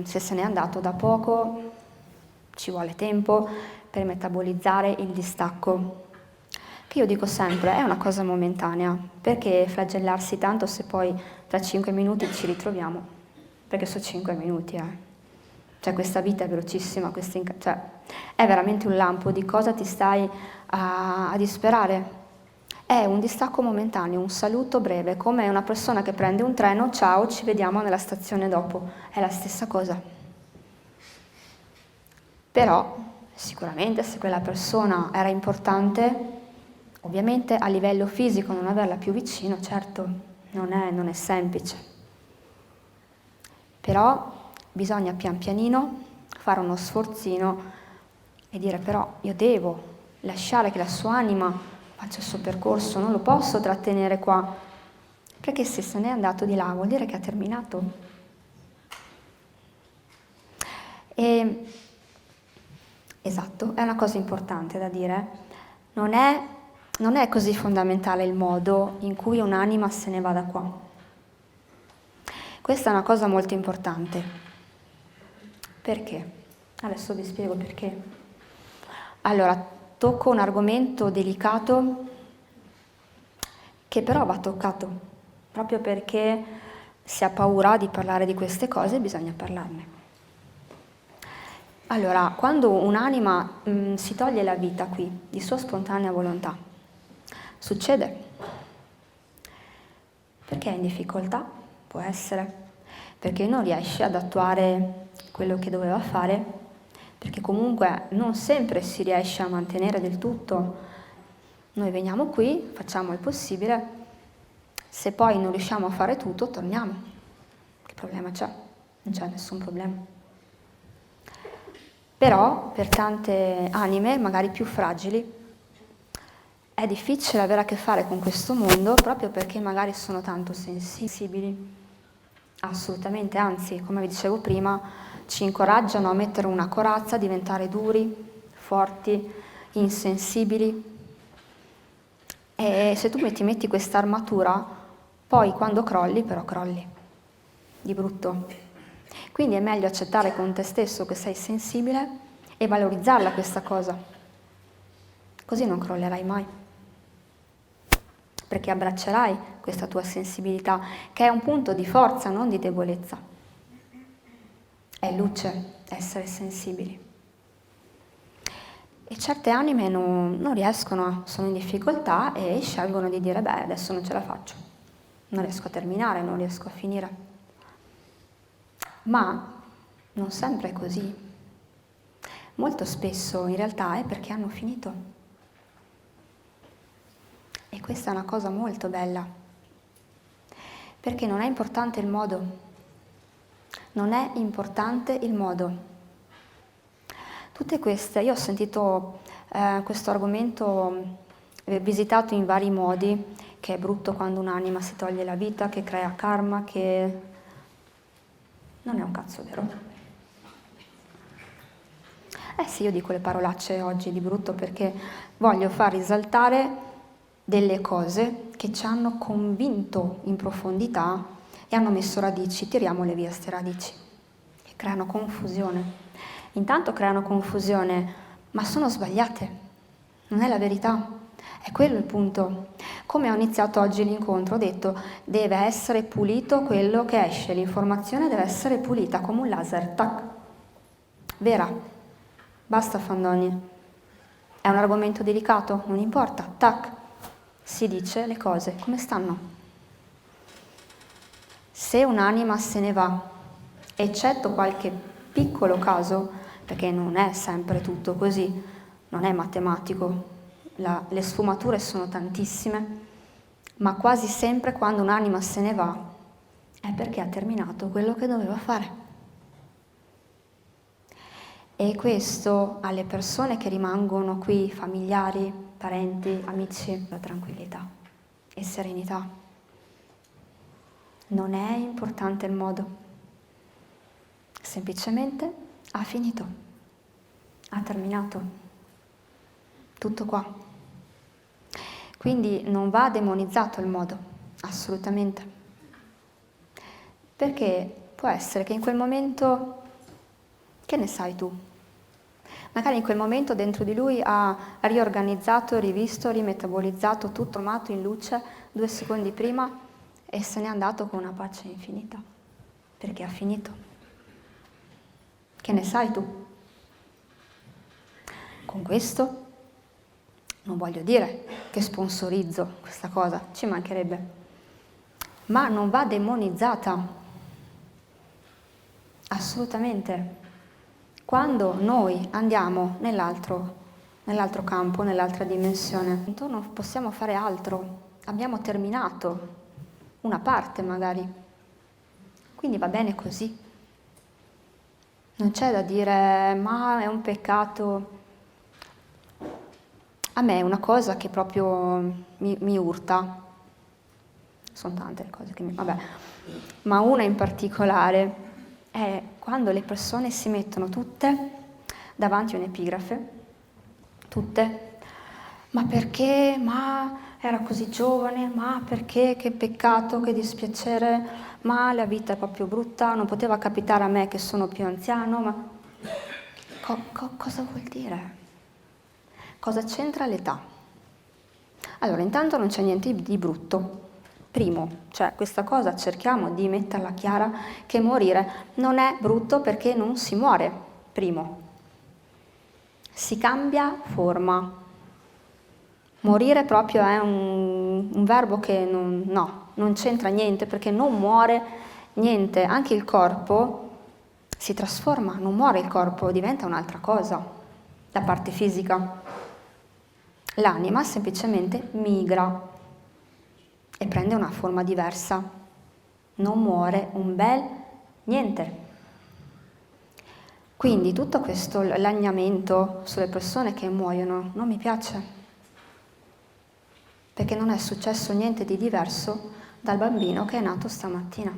se n'è andato da poco, ci vuole tempo per metabolizzare il distacco, che io dico sempre è una cosa momentanea, perché flagellarsi tanto se poi tra 5 minuti ci ritroviamo, perché sono 5 minuti, Cioè questa vita è velocissima, cioè è veramente un lampo, di cosa ti stai a disperare? È un distacco momentaneo, un saluto breve, come una persona che prende un treno, ciao, ci vediamo nella stazione dopo, è la stessa cosa. Però sicuramente se quella persona era importante, ovviamente a livello fisico non averla più vicino, certo, non è semplice. Però bisogna pian pianino fare uno sforzino e dire però io devo lasciare che la sua anima faccia il suo percorso, non lo posso trattenere qua, perché se n'è andato di là vuol dire che ha terminato. Esatto, è una cosa importante da dire. Non è così fondamentale il modo in cui un'anima se ne va da qua. Questa è una cosa molto importante. Perché? Adesso vi spiego perché. Allora, tocco un argomento delicato che però va toccato, proprio perché si ha paura di parlare di queste cose, bisogna parlarne. Allora, quando un'anima si toglie la vita qui, di sua spontanea volontà, succede perché è in difficoltà, può essere, perché non riesce ad attuare quello che doveva fare, perché comunque non sempre si riesce a mantenere del tutto. Noi veniamo qui, facciamo il possibile, se poi non riusciamo a fare tutto, torniamo. Che problema c'è? Non c'è nessun problema. Però per tante anime, magari più fragili, è difficile avere a che fare con questo mondo proprio perché magari sono tanto sensibili. Assolutamente, anzi, come vi dicevo prima, ci incoraggiano a mettere una corazza, a diventare duri, forti, insensibili. E se tu ti metti questa armatura, poi quando crolli, però crolli, di brutto. Quindi è meglio accettare con te stesso che sei sensibile e valorizzarla questa cosa. Così non crollerai mai. Perché abbraccerai questa tua sensibilità, che è un punto di forza, non di debolezza. È luce essere sensibili. E certe anime non riescono, sono in difficoltà e scelgono di dire, beh, adesso non ce la faccio, non riesco a terminare, non riesco a finire. Ma non sempre è così. Molto spesso in realtà è perché hanno finito. E questa è una cosa molto bella, perché non è importante il modo, non è importante il modo. Tutte queste, io ho sentito questo argomento visitato in vari modi, che è brutto quando un'anima si toglie la vita, che crea karma, che non è un cazzo vero. Sì, io dico le parolacce oggi di brutto perché voglio far risaltare delle cose che ci hanno convinto in profondità e hanno messo radici, tiriamole via ste radici, che creano confusione. Intanto creano confusione, ma sono sbagliate, non è la verità, è quello il punto. Come ho iniziato oggi l'incontro, ho detto deve essere pulito quello che esce, l'informazione deve essere pulita come un laser, tac, vera, basta fandonie. È un argomento delicato? Non importa, tac. Si dice le cose come stanno. Se un'anima se ne va, eccetto qualche piccolo caso, perché non è sempre tutto così, non è matematico, le sfumature sono tantissime, ma quasi sempre quando un'anima se ne va è perché ha terminato quello che doveva fare. E questo alle persone che rimangono qui, familiari, parenti, amici, la tranquillità e serenità. Non è importante il modo, semplicemente ha finito, ha terminato, tutto qua. Quindi non va demonizzato il modo, assolutamente. Perché può essere che in quel momento, che ne sai tu? Magari in quel momento dentro di lui ha riorganizzato, rivisto, rimetabolizzato, tutto matto in luce 2 secondi prima e se n'è andato con una pace infinita, perché ha finito. Che ne sai tu? Con questo non voglio dire che sponsorizzo questa cosa, ci mancherebbe, ma non va demonizzata, assolutamente. Quando noi andiamo nell'altro campo, nell'altra dimensione, non possiamo fare altro, abbiamo terminato una parte magari, quindi va bene così. Non c'è da dire, ma è un peccato. A me è una cosa che proprio mi urta, sono tante le cose che vabbè, ma una in particolare è quando le persone si mettono tutte davanti a un'epigrafe, tutte, ma perché, ma era così giovane, ma perché, che peccato, che dispiacere, ma la vita è proprio brutta, non poteva capitare a me che sono più anziano, ma cosa vuol dire? Cosa c'entra l'età? Allora, intanto non c'è niente di brutto. Primo, cioè questa cosa cerchiamo di metterla chiara che morire non è brutto perché non si muore, primo. Si cambia forma. Morire proprio è un verbo che non c'entra niente perché non muore niente, anche il corpo si trasforma, non muore il corpo, diventa un'altra cosa, la parte fisica. L'anima semplicemente migra e prende una forma diversa, non muore un bel niente. Quindi tutto questo lagnamento sulle persone che muoiono non mi piace, perché non è successo niente di diverso dal bambino che è nato stamattina.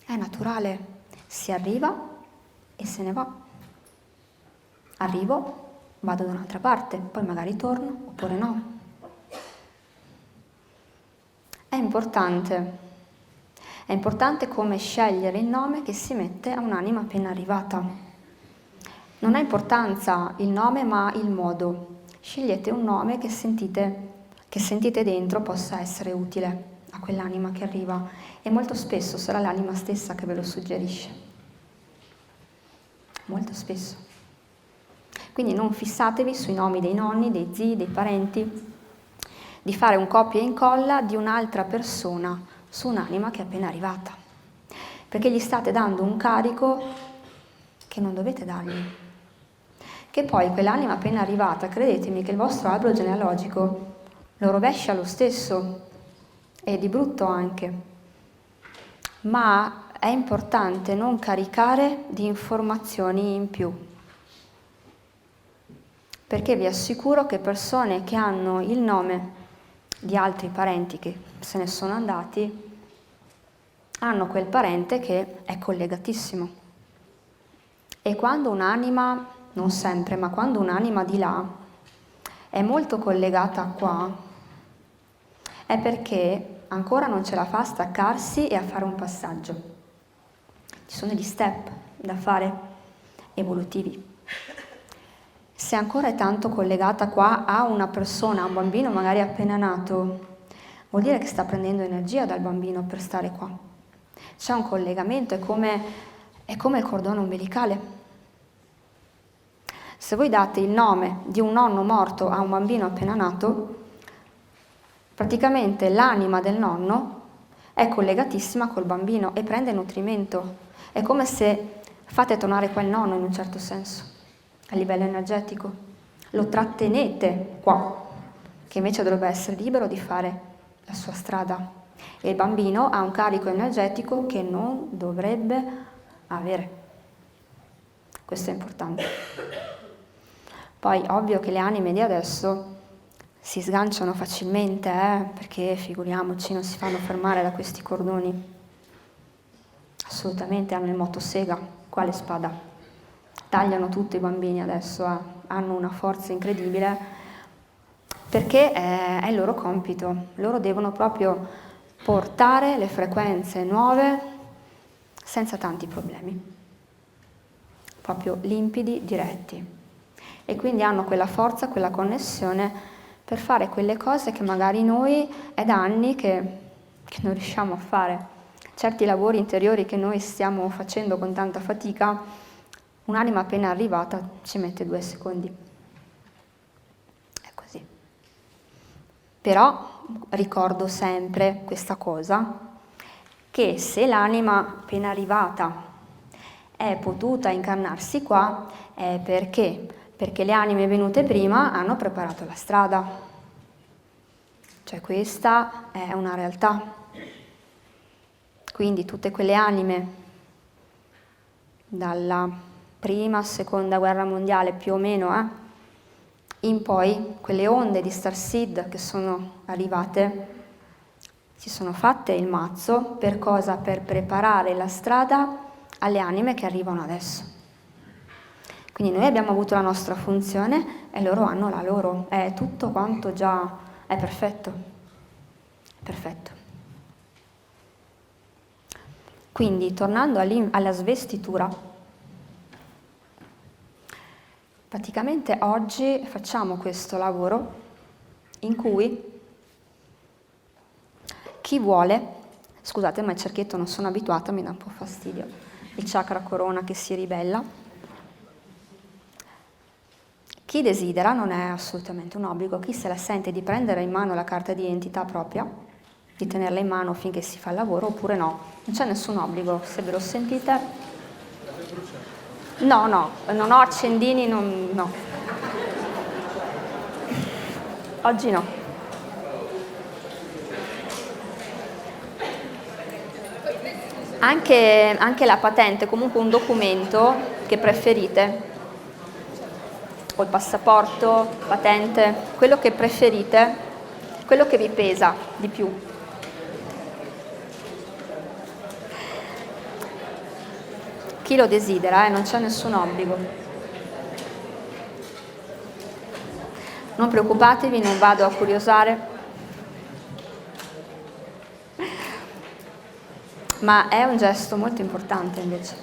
È naturale, si arriva e se ne va. Arrivo, vado da un'altra parte, poi magari torno oppure no. È importante come scegliere il nome che si mette a un'anima appena arrivata. Non ha importanza il nome ma il modo. Scegliete un nome che sentite dentro possa essere utile a quell'anima che arriva e molto spesso sarà l'anima stessa che ve lo suggerisce. Molto spesso. Quindi non fissatevi sui nomi dei nonni, dei zii, dei parenti, di fare un copia e incolla di un'altra persona su un'anima che è appena arrivata, perché gli state dando un carico che non dovete dargli. Che poi quell'anima appena arrivata, credetemi che il vostro albero genealogico lo rovescia lo stesso, e di brutto anche, ma è importante non caricare di informazioni in più, perché vi assicuro che persone che hanno il nome di altri parenti che se ne sono andati hanno quel parente che è collegatissimo. E quando un'anima, non sempre, ma quando un'anima di là è molto collegata a qua, è perché ancora non ce la fa a staccarsi e a fare un passaggio. Ci sono degli step da fare evolutivi. Se ancora è tanto collegata qua a una persona, a un bambino magari appena nato, vuol dire che sta prendendo energia dal bambino per stare qua. C'è un collegamento, è come il cordone ombelicale. Se voi date il nome di un nonno morto a un bambino appena nato, praticamente l'anima del nonno è collegatissima col bambino e prende nutrimento. È come se fate tornare quel nonno in un certo senso. A livello energetico, lo trattenete qua, che invece dovrebbe essere libero di fare la sua strada. E il bambino ha un carico energetico che non dovrebbe avere. Questo è importante. Poi, ovvio che le anime di adesso si sganciano facilmente, perché figuriamoci, non si fanno fermare da questi cordoni. Assolutamente hanno il motosega, quale spada. Tagliano tutti i bambini adesso, hanno una forza incredibile, perché è il loro compito, loro devono proprio portare le frequenze nuove senza tanti problemi, proprio limpidi, diretti, e quindi hanno quella forza, quella connessione per fare quelle cose che magari noi è da anni che non riusciamo a fare. Certi lavori interiori che noi stiamo facendo con tanta fatica, un'anima appena arrivata ci mette 2 secondi. È così. Però ricordo sempre questa cosa, che se l'anima appena arrivata è potuta incarnarsi qua, è perché le anime venute prima hanno preparato la strada. Cioè questa è una realtà. Quindi tutte quelle anime dalla prima, seconda guerra mondiale più o meno, in poi, quelle onde di Starseed che sono arrivate, si sono fatte il mazzo per cosa? Per preparare la strada alle anime che arrivano adesso. Quindi noi abbiamo avuto la nostra funzione e loro hanno la loro. È tutto quanto già è perfetto. Perfetto. Quindi, tornando alla svestitura, praticamente oggi facciamo questo lavoro in cui chi vuole, scusate ma il cerchietto non sono abituata, mi dà un po' fastidio, il chakra corona che si ribella. Chi desidera, non è assolutamente un obbligo, chi se la sente di prendere in mano la carta di identità propria, di tenerla in mano finché si fa il lavoro, oppure no. Non c'è nessun obbligo, se ve lo sentite. No, non ho accendini, no. Oggi no. Anche la patente, comunque un documento che preferite, o il passaporto, patente, quello che preferite, quello che vi pesa di più. Chi lo desidera, non c'è nessun obbligo. Non preoccupatevi, non vado a curiosare, ma è un gesto molto importante invece.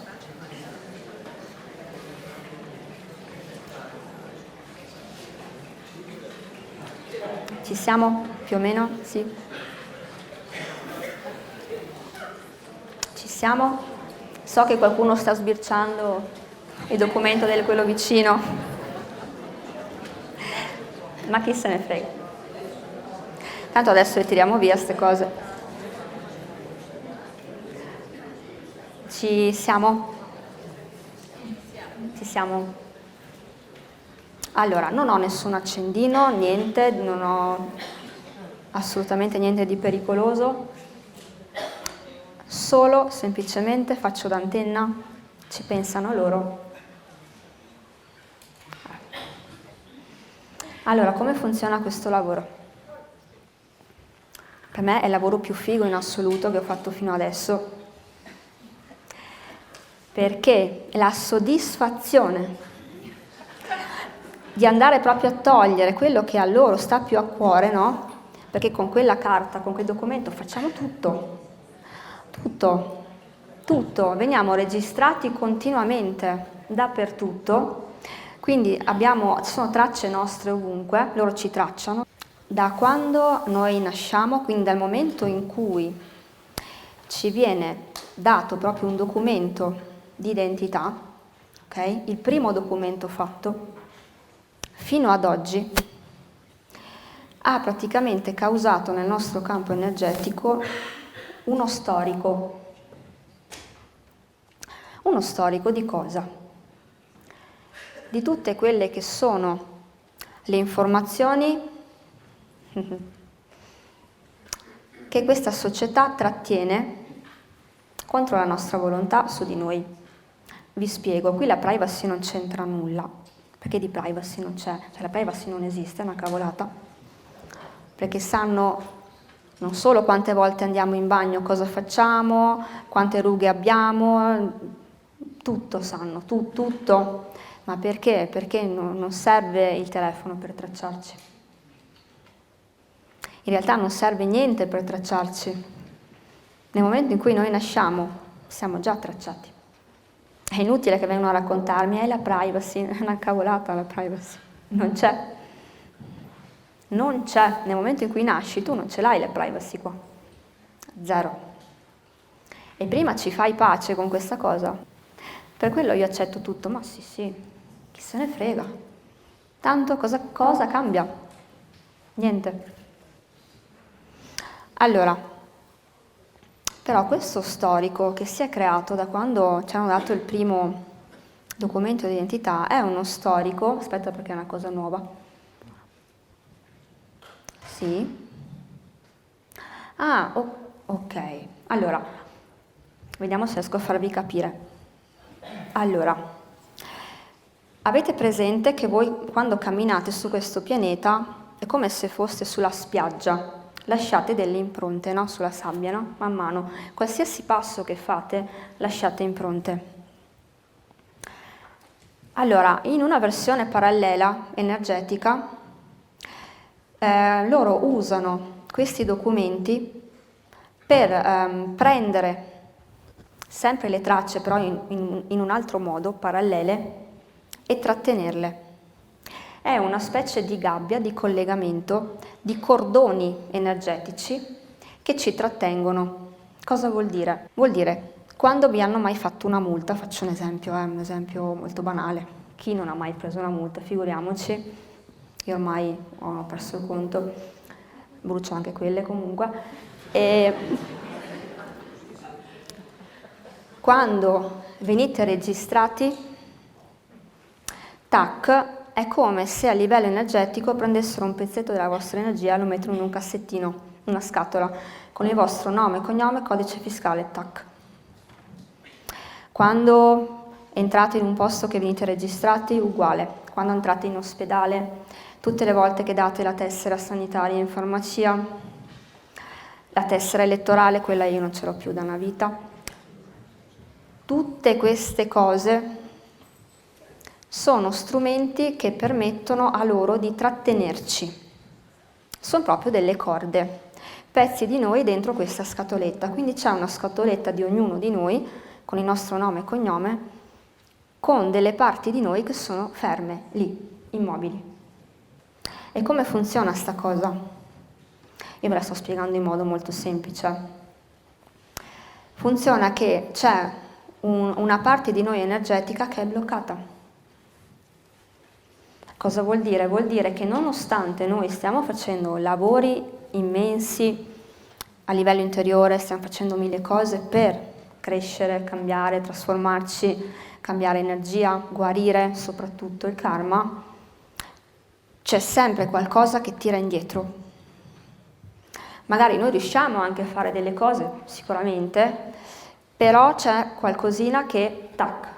Ci siamo più o meno? Sì. Ci siamo? So che qualcuno sta sbirciando il documento di quello vicino, ma chi se ne frega. Tanto adesso le tiriamo via queste cose. Ci siamo? Ci siamo? Allora, non ho nessun accendino, niente, non ho assolutamente niente di pericoloso. Solo, semplicemente, faccio d'antenna, ci pensano loro. Allora, come funziona questo lavoro? Per me è il lavoro più figo in assoluto che ho fatto fino adesso, perché la soddisfazione di andare proprio a togliere quello che a loro sta più a cuore, no? Perché con quella carta, con quel documento facciamo tutto, veniamo registrati continuamente, dappertutto, quindi ci sono tracce nostre ovunque, loro ci tracciano. Da quando noi nasciamo, quindi dal momento in cui ci viene dato proprio un documento di identità, ok? Il primo documento fatto, fino ad oggi, ha praticamente causato nel nostro campo energetico uno storico. Uno storico di cosa? Di tutte quelle che sono le informazioni che questa società trattiene contro la nostra volontà su di noi. Vi spiego, qui la privacy non c'entra nulla, perché di privacy non c'è, cioè la privacy non esiste, è una cavolata, perché sanno non solo quante volte andiamo in bagno, cosa facciamo, quante rughe abbiamo, tutto sanno, tutto. Ma perché? Perché non serve il telefono per tracciarci. In realtà non serve niente per tracciarci. Nel momento in cui noi nasciamo, siamo già tracciati. È inutile che vengano a raccontarmi, la privacy, è una cavolata la privacy. Non c'è. Non c'è. Nel momento in cui nasci, tu non ce l'hai la privacy qua. Zero. E prima ci fai pace con questa cosa. Per quello io accetto tutto, ma sì, chi se ne frega. Tanto cosa cambia? Niente. Allora, però questo storico che si è creato da quando ci hanno dato il primo documento di identità è uno storico, aspetta perché è una cosa nuova. Sì. Ok. Allora, vediamo se riesco a farvi capire. Allora, avete presente che voi quando camminate su questo pianeta è come se foste sulla spiaggia, lasciate delle impronte, no? Sulla sabbia, no? Man mano, qualsiasi passo che fate lasciate impronte. Allora, in una versione parallela, energetica, loro usano questi documenti per prendere sempre le tracce, però in un altro modo, parallele, e trattenerle. È una specie di gabbia, di collegamento, di cordoni energetici che ci trattengono. Cosa vuol dire? Vuol dire, quando vi hanno mai fatto una multa, faccio un esempio molto banale, chi non ha mai preso una multa, figuriamoci, io ormai ho perso il conto, brucio anche quelle comunque, e quando venite registrati, tac, è come se a livello energetico prendessero un pezzetto della vostra energia e lo mettono in un cassettino, una scatola, con il vostro nome, cognome, codice fiscale, tac. Quando entrate in un posto che venite registrati, uguale. Quando entrate in ospedale, tutte le volte che date la tessera sanitaria in farmacia, la tessera elettorale, quella io non ce l'ho più da una vita. Tutte queste cose sono strumenti che permettono a loro di trattenerci. Sono proprio delle corde, pezzi di noi dentro questa scatoletta. Quindi c'è una scatoletta di ognuno di noi, con il nostro nome e cognome, con delle parti di noi che sono ferme, lì, immobili. E come funziona sta cosa? Io ve la sto spiegando in modo molto semplice. Funziona che c'è una parte di noi energetica che è bloccata. Cosa vuol dire? Vuol dire che nonostante noi stiamo facendo lavori immensi a livello interiore, stiamo facendo mille cose per crescere, cambiare, trasformarci, cambiare energia, guarire, soprattutto il karma, c'è sempre qualcosa che tira indietro. Magari noi riusciamo anche a fare delle cose, sicuramente, però c'è qualcosina che, tac,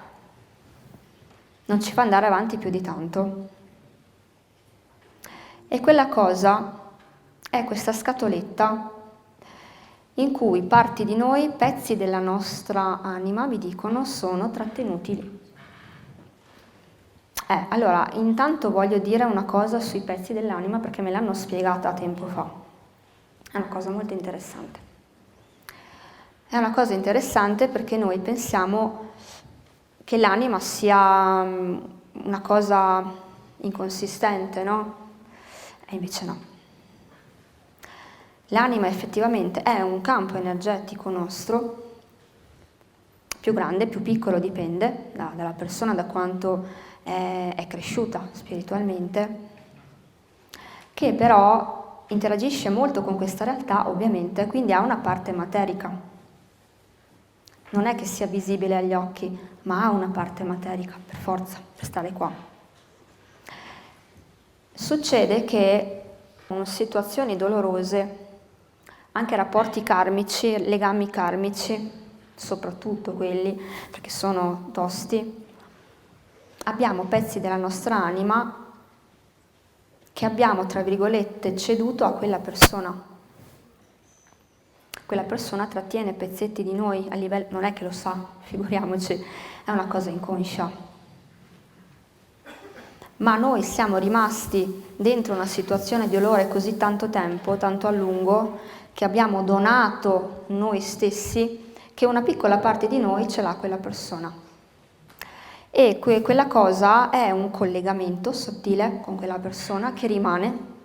non ci fa andare avanti più di tanto. E quella cosa è questa scatoletta in cui parti di noi, pezzi della nostra anima, vi dicono, sono trattenuti lì. Allora, intanto voglio dire una cosa sui pezzi dell'anima perché me l'hanno spiegata tempo fa. È una cosa molto interessante. È una cosa interessante perché noi pensiamo che l'anima sia una cosa inconsistente, no? E invece no. L'anima effettivamente è un campo energetico nostro, più grande, più piccolo, dipende dalla persona, da quanto è cresciuta spiritualmente, che però interagisce molto con questa realtà, ovviamente, quindi ha una parte materica. Non è che sia visibile agli occhi, ma ha una parte materica, per forza, per stare qua. Succede che in situazioni dolorose, anche rapporti karmici, legami karmici, soprattutto quelli, perché sono tosti, abbiamo pezzi della nostra anima che abbiamo, tra virgolette, ceduto a quella persona. Quella persona trattiene pezzetti di noi a livello, non è che lo sa, figuriamoci, è una cosa inconscia. ma noi siamo rimasti dentro una situazione di dolore così tanto tempo, tanto a lungo, che abbiamo donato noi stessi, che una piccola parte di noi ce l'ha quella persona. E quella cosa è un collegamento sottile con quella persona che rimane,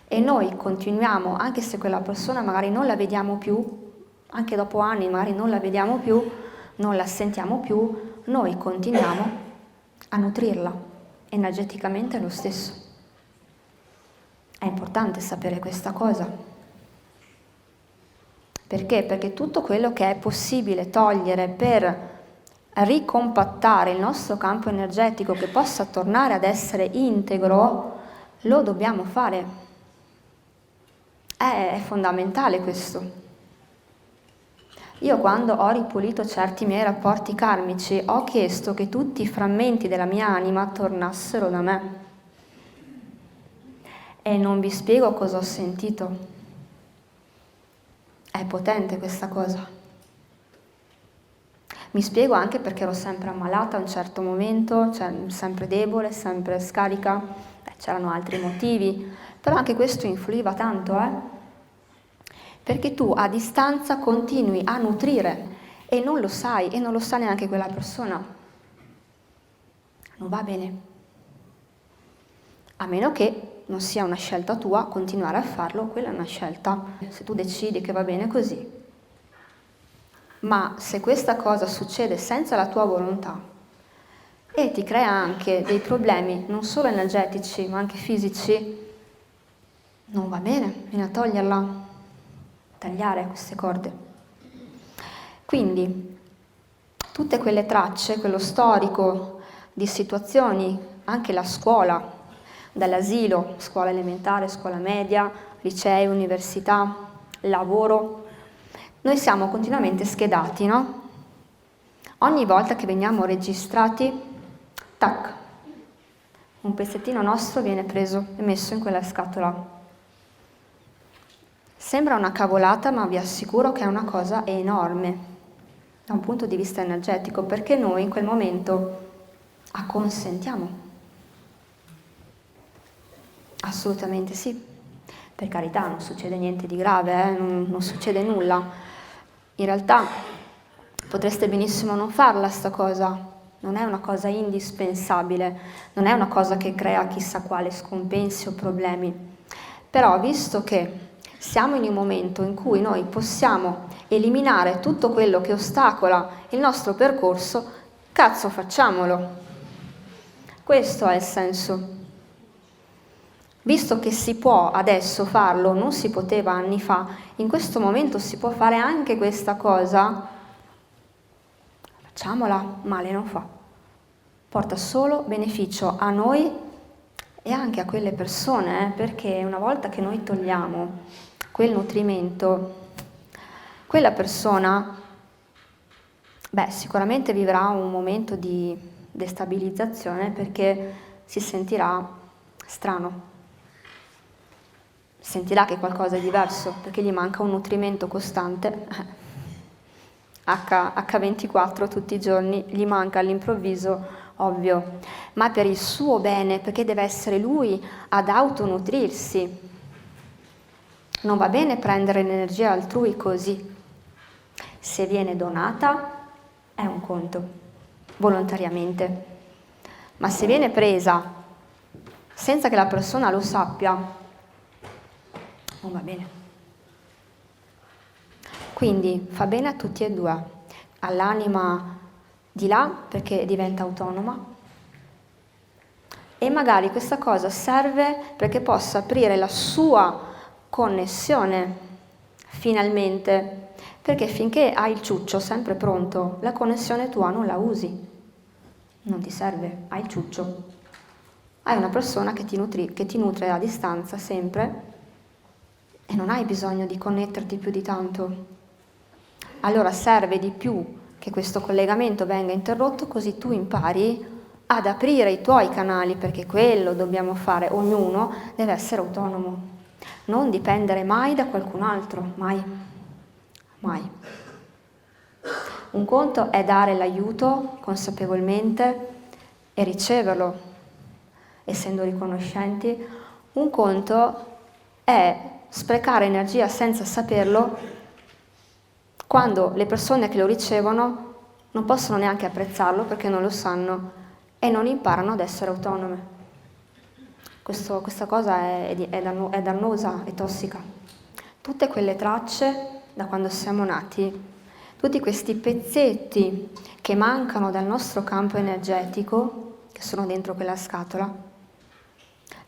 e noi continuiamo, anche se quella persona magari non la vediamo più, anche dopo anni magari non la vediamo più, non la sentiamo più, noi continuiamo a nutrirla, energeticamente è lo stesso. È importante sapere questa cosa. Perché? Perché tutto quello che è possibile togliere per ricompattare il nostro campo energetico, che possa tornare ad essere integro, lo dobbiamo fare. È fondamentale questo. Io, quando ho ripulito certi miei rapporti karmici, ho chiesto che tutti i frammenti della mia anima tornassero da me. E non vi spiego cosa ho sentito. È potente questa cosa. Mi spiego anche perché ero sempre ammalata a un certo momento, cioè sempre debole, sempre scarica. C'erano altri motivi, però anche questo influiva tanto, perché tu a distanza continui a nutrire e non lo sai, e non lo sa neanche quella persona. Non va bene. A meno che non sia una scelta tua continuare a farlo, quella è una scelta. Se tu decidi che va bene così. Ma se questa cosa succede senza la tua volontà e ti crea anche dei problemi, non solo energetici, ma anche fisici, non va bene, vieni a toglierla. Tagliare queste corde. Quindi tutte quelle tracce, quello storico di situazioni, anche la scuola, dall'asilo, scuola elementare, scuola media, licei, università, lavoro, noi siamo continuamente schedati, no? Ogni volta che veniamo registrati, tac, un pezzettino nostro viene preso e messo in quella scatola. Sembra una cavolata, ma vi assicuro che è una cosa enorme da un punto di vista energetico, perché noi in quel momento acconsentiamo. Assolutamente sì. Per carità, non succede niente di grave, non succede nulla. In realtà potreste benissimo non farla sta cosa, non è una cosa indispensabile, non è una cosa che crea chissà quale scompensi o problemi. Però visto che siamo in un momento in cui noi possiamo eliminare tutto quello che ostacola il nostro percorso, cazzo facciamolo. Questo è il senso. Visto che si può adesso farlo, non si poteva anni fa, in questo momento si può fare anche questa cosa, facciamola, male non fa. Porta solo beneficio a noi e anche a quelle persone, perché una volta che noi togliamo quel nutrimento, quella persona, sicuramente vivrà un momento di destabilizzazione, perché si sentirà strano, sentirà che qualcosa è diverso, perché gli manca un nutrimento costante, H24 tutti i giorni, gli manca all'improvviso, ovvio, ma per il suo bene, perché deve essere lui ad autonutrirsi. Non va bene prendere l'energia altrui così. Se viene donata è un conto, volontariamente. Ma se viene presa senza che la persona lo sappia, non va bene. Quindi fa bene a tutti e due, all'anima di là perché diventa autonoma, e magari questa cosa serve perché possa aprire la sua connessione finalmente, perché finché hai il ciuccio sempre pronto, la connessione tua non la usi, non ti serve, hai il ciuccio, hai una persona che ti nutre a distanza sempre e non hai bisogno di connetterti più di tanto. Allora serve di più che questo collegamento venga interrotto, così tu impari ad aprire i tuoi canali, perché quello dobbiamo fare, ognuno deve essere autonomo. Non dipendere mai da qualcun altro, mai, mai. Un conto è dare l'aiuto consapevolmente e riceverlo, essendo riconoscenti. Un conto è sprecare energia senza saperlo quando le persone che lo ricevono non possono neanche apprezzarlo perché non lo sanno e non imparano ad essere autonome. Questa cosa è dannosa e tossica. Tutte quelle tracce da quando siamo nati, tutti questi pezzetti che mancano dal nostro campo energetico, che sono dentro quella scatola,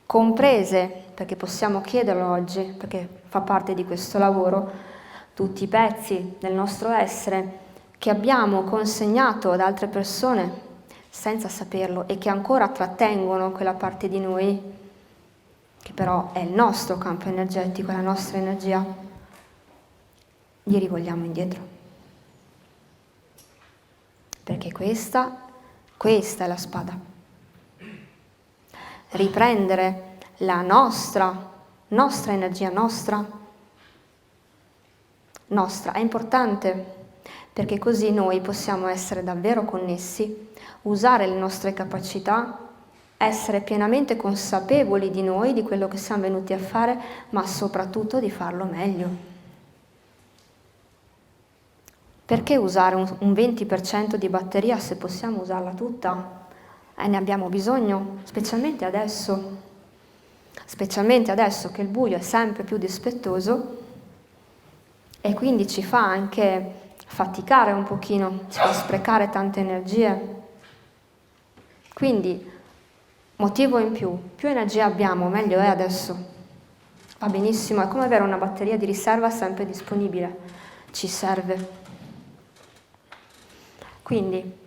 comprese, perché possiamo chiederlo oggi, perché fa parte di questo lavoro, tutti i pezzi del nostro essere che abbiamo consegnato ad altre persone senza saperlo e che ancora trattengono quella parte di noi, che però è il nostro campo energetico, è la nostra energia, li rivogliamo indietro. Perché questa è la spada. Riprendere la nostra energia, nostra, è importante perché così noi possiamo essere davvero connessi, usare le nostre capacità, essere pienamente consapevoli di noi, di quello che siamo venuti a fare, ma soprattutto di farlo meglio. Perché usare un 20% di batteria se possiamo usarla tutta? Ne abbiamo bisogno, specialmente adesso che il buio è sempre più dispettoso e quindi ci fa anche faticare un pochino, ci fa sprecare tante energie. Quindi, motivo in più energia abbiamo, meglio è adesso. Va benissimo, è come avere una batteria di riserva sempre disponibile, ci serve. Quindi,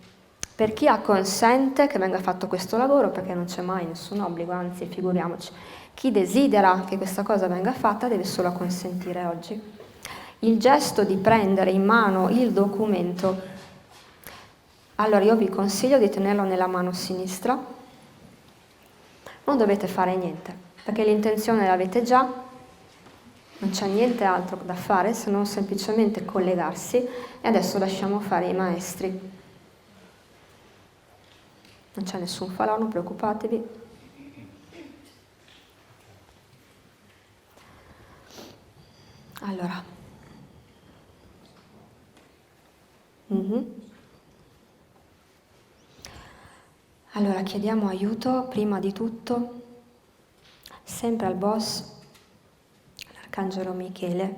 per chi acconsente che venga fatto questo lavoro, perché non c'è mai nessun obbligo, anzi figuriamoci, chi desidera che questa cosa venga fatta deve solo acconsentire oggi. Il gesto di prendere in mano il documento, allora io vi consiglio di tenerlo nella mano sinistra, non dovete fare niente, perché l'intenzione l'avete già, non c'è niente altro da fare se non semplicemente collegarsi e adesso lasciamo fare i maestri. Non c'è nessun falò, non preoccupatevi. Allora. Allora chiediamo aiuto prima di tutto sempre al boss, all'arcangelo Michele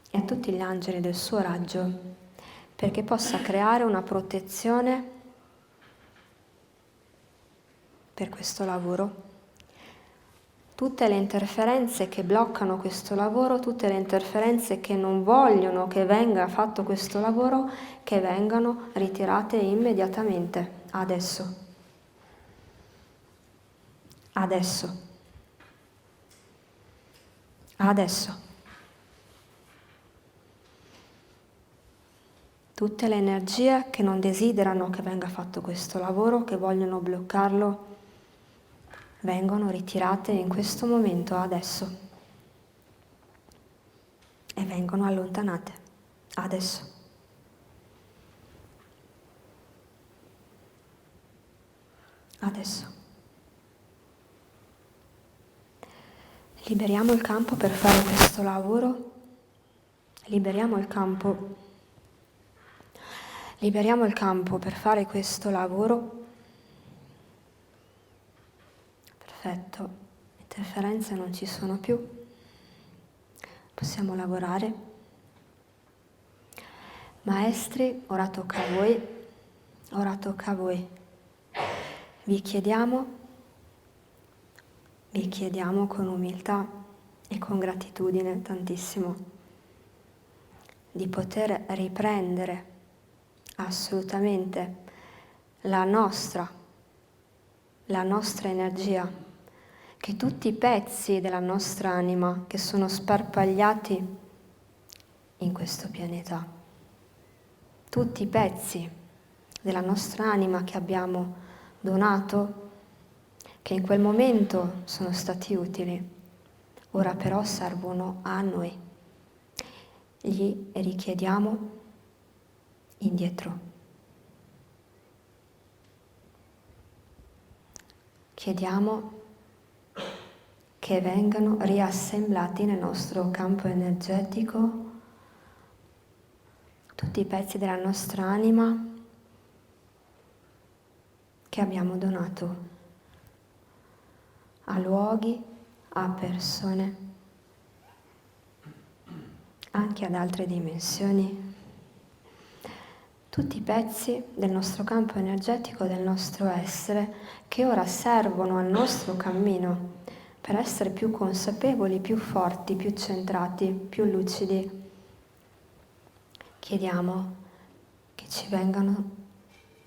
e a tutti gli angeli del suo raggio perché possa creare una protezione per questo lavoro. Tutte le interferenze che bloccano questo lavoro, tutte le interferenze che non vogliono che venga fatto questo lavoro, che vengano ritirate immediatamente, adesso. Adesso. Adesso. Tutte le energie che non desiderano che venga fatto questo lavoro, che vogliono bloccarlo, vengono ritirate in questo momento, adesso, e vengono allontanate, adesso. Adesso. Liberiamo il campo per fare questo lavoro, liberiamo il campo per fare questo lavoro. Perfetto, interferenze non ci sono più, possiamo lavorare. Maestri, ora tocca a voi. Vi chiediamo con umiltà e con gratitudine tantissimo di poter riprendere assolutamente la nostra energia, che tutti i pezzi della nostra anima che sono sparpagliati in questo pianeta, tutti i pezzi della nostra anima che abbiamo donato, che in quel momento sono stati utili, ora però servono a noi. Gli richiediamo indietro. chiediamo che vengano riassemblati nel nostro campo energetico tutti i pezzi della nostra anima che abbiamo donato a luoghi, a persone, anche ad altre dimensioni. Tutti i pezzi del nostro campo energetico, del nostro essere, che ora servono al nostro cammino per essere più consapevoli, più forti, più centrati, più lucidi. Chiediamo che ci vengano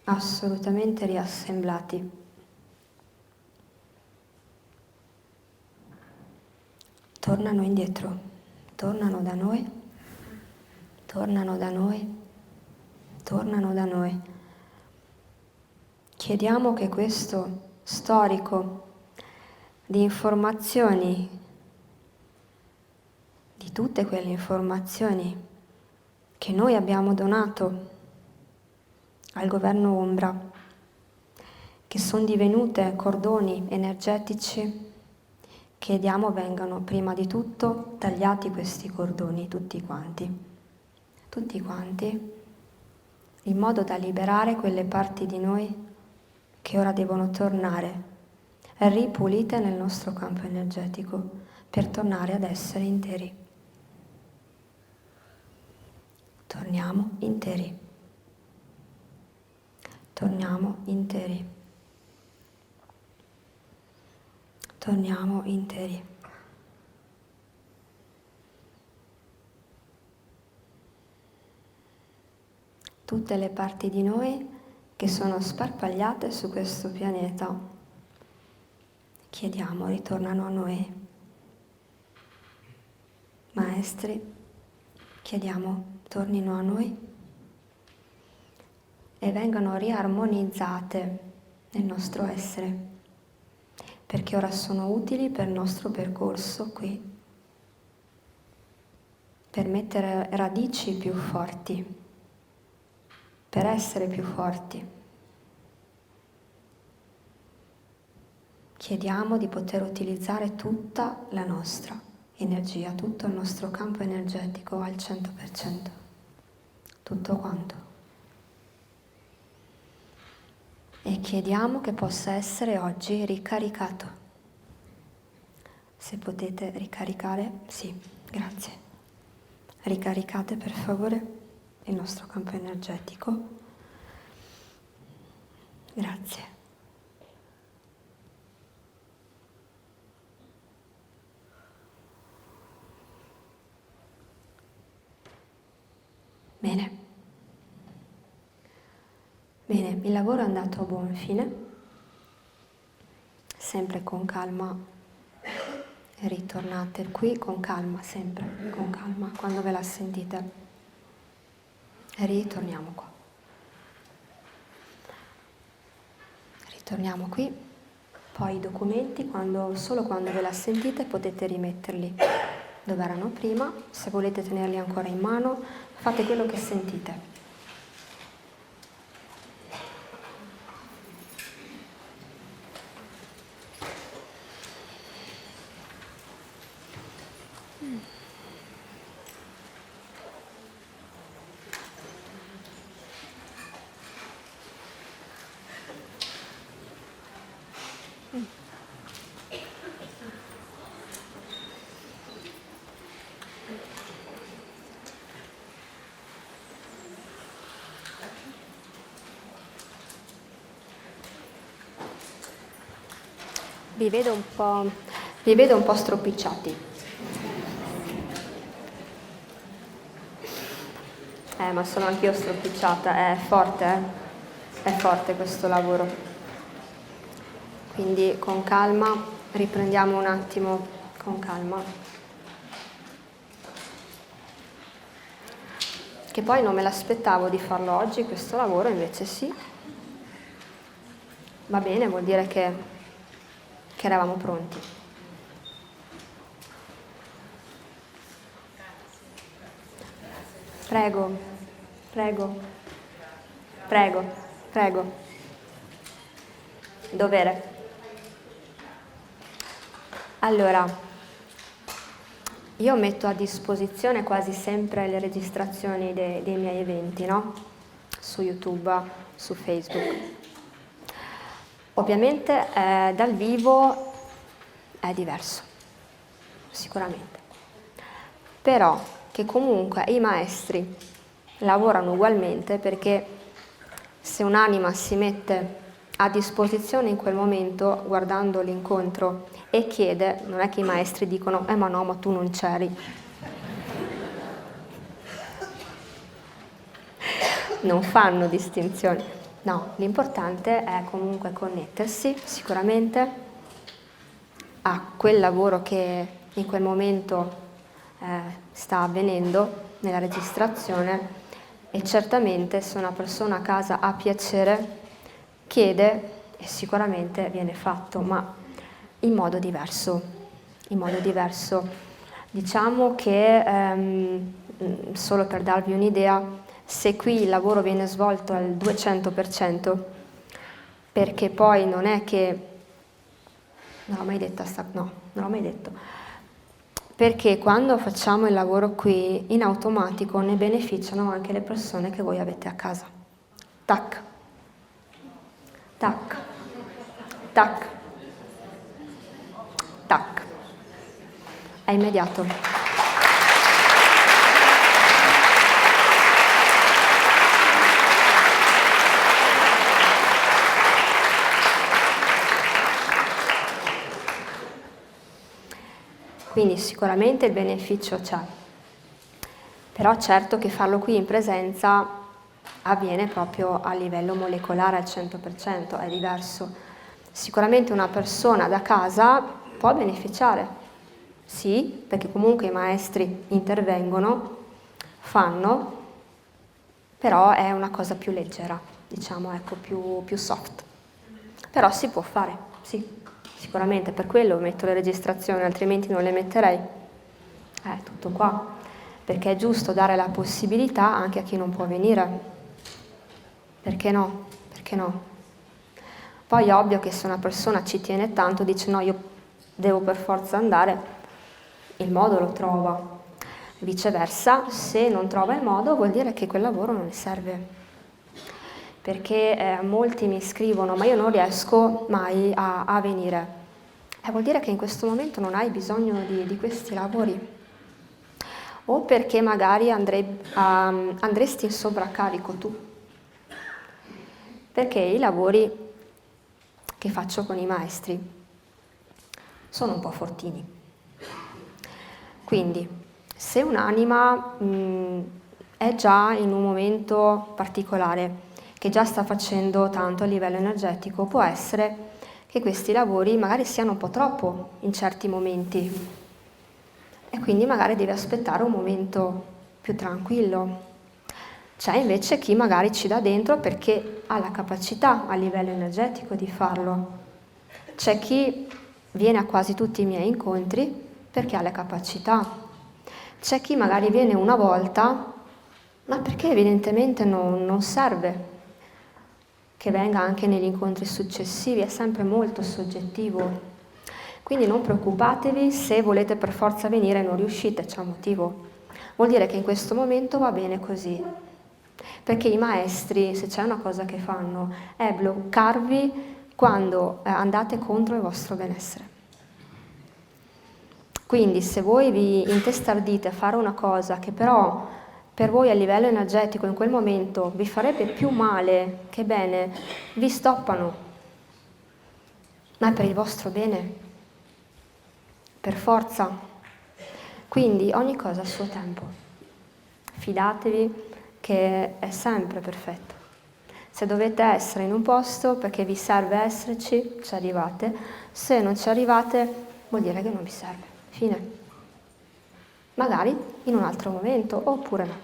assolutamente riassemblati. Tornano indietro, tornano da noi, tornano da noi, tornano da noi. Chiediamo che questo storico di informazioni, di tutte quelle informazioni che noi abbiamo donato al governo ombra, che sono divenute cordoni energetici, chiediamo vengano prima di tutto tagliati questi cordoni, tutti quanti, in modo da liberare quelle parti di noi che ora devono tornare ripulite nel nostro campo energetico per tornare ad essere interi. Torniamo interi. Torniamo interi. Torniamo interi. Tutte le parti di noi che sono sparpagliate su questo pianeta, chiediamo, ritornano a noi. Maestri, chiediamo, tornino a noi e vengano riarmonizzate nel nostro essere, perché ora sono utili per il nostro percorso qui, per mettere radici più forti, per essere più forti. Chiediamo di poter utilizzare tutta la nostra energia, tutto il nostro campo energetico al 100%, tutto quanto. E chiediamo che possa essere oggi ricaricato. Se potete ricaricare, sì, grazie. Ricaricate per favore il nostro campo energetico. Grazie. Bene. Bene, il lavoro è andato a buon fine. Sempre con calma. Ritornate qui con calma, sempre con calma, quando ve la sentite. Ritorniamo qua. Ritorniamo qui. Poi i documenti, solo quando ve la sentite, potete rimetterli dove erano prima. Se volete tenerli ancora in mano, fate quello che sentite. Vi vedo un po' stropicciati. Ma sono anch'io stropicciata, è forte, È forte questo lavoro. Quindi con calma, riprendiamo un attimo, con calma. Che poi non me l'aspettavo di farlo oggi, questo lavoro, invece sì. Va bene, vuol dire che eravamo pronti. Prego, prego, prego, prego. Dovere. Allora, io metto a disposizione quasi sempre le registrazioni dei miei eventi, no? Su YouTube, su Facebook. Ovviamente dal vivo è diverso, sicuramente. Però che comunque i maestri lavorano ugualmente, perché se un'anima si mette a disposizione in quel momento, guardando l'incontro, e chiede, non è che i maestri dicono ma no, ma tu non c'eri. Non fanno distinzioni. No, l'importante è comunque connettersi sicuramente a quel lavoro che in quel momento sta avvenendo nella registrazione, e certamente se una persona a casa ha piacere, chiede e sicuramente viene fatto, ma in modo diverso. Diciamo che, solo per darvi un'idea, se qui il lavoro viene svolto al 200%, perché poi non è che... Non l'ho mai detta no, non l'ho mai detto. Perché quando facciamo il lavoro qui, in automatico ne beneficiano anche le persone che voi avete a casa. Tac, tac, tac, tac. È immediato. Quindi sicuramente il beneficio c'è, però certo che farlo qui in presenza avviene proprio a livello molecolare al 100%, è diverso. Sicuramente una persona da casa può beneficiare, sì, perché comunque i maestri intervengono, fanno, però è una cosa più leggera, diciamo, ecco, più soft. Però si può fare, sì. Sicuramente per quello metto le registrazioni, altrimenti non le metterei. Tutto qua. Perché è giusto dare la possibilità anche a chi non può venire. Perché no? Perché no? Poi è ovvio che se una persona ci tiene tanto, dice no, io devo per forza andare, il modo lo trova. Viceversa, se non trova il modo, vuol dire che quel lavoro non le serve. Perché molti mi scrivono ma io non riesco mai a venire. Vuol dire che in questo momento non hai bisogno di questi lavori, o perché magari andresti in sovraccarico tu, perché i lavori che faccio con i maestri sono un po' fortini. Quindi se un'anima è già in un momento particolare, che già sta facendo tanto a livello energetico, può essere che questi lavori magari siano un po' troppo in certi momenti e quindi magari deve aspettare un momento più tranquillo. C'è invece chi magari ci dà dentro perché ha la capacità a livello energetico di farlo. C'è chi viene a quasi tutti i miei incontri perché ha le capacità. C'è chi magari viene una volta, ma perché evidentemente non serve che venga anche negli incontri successivi, è sempre molto soggettivo. Quindi non preoccupatevi se volete per forza venire e non riuscite, c'è un motivo. Vuol dire che in questo momento va bene così. Perché i maestri, se c'è una cosa che fanno, è bloccarvi quando andate contro il vostro benessere. Quindi se voi vi intestardite a fare una cosa che però per voi a livello energetico in quel momento vi farebbe più male che bene, vi stoppano. Ma è per il vostro bene, per forza. Quindi ogni cosa a suo tempo. Fidatevi che è sempre perfetto. Se dovete essere in un posto perché vi serve esserci, ci arrivate. Se non ci arrivate, vuol dire che non vi serve. Fine. Magari in un altro momento, oppure no.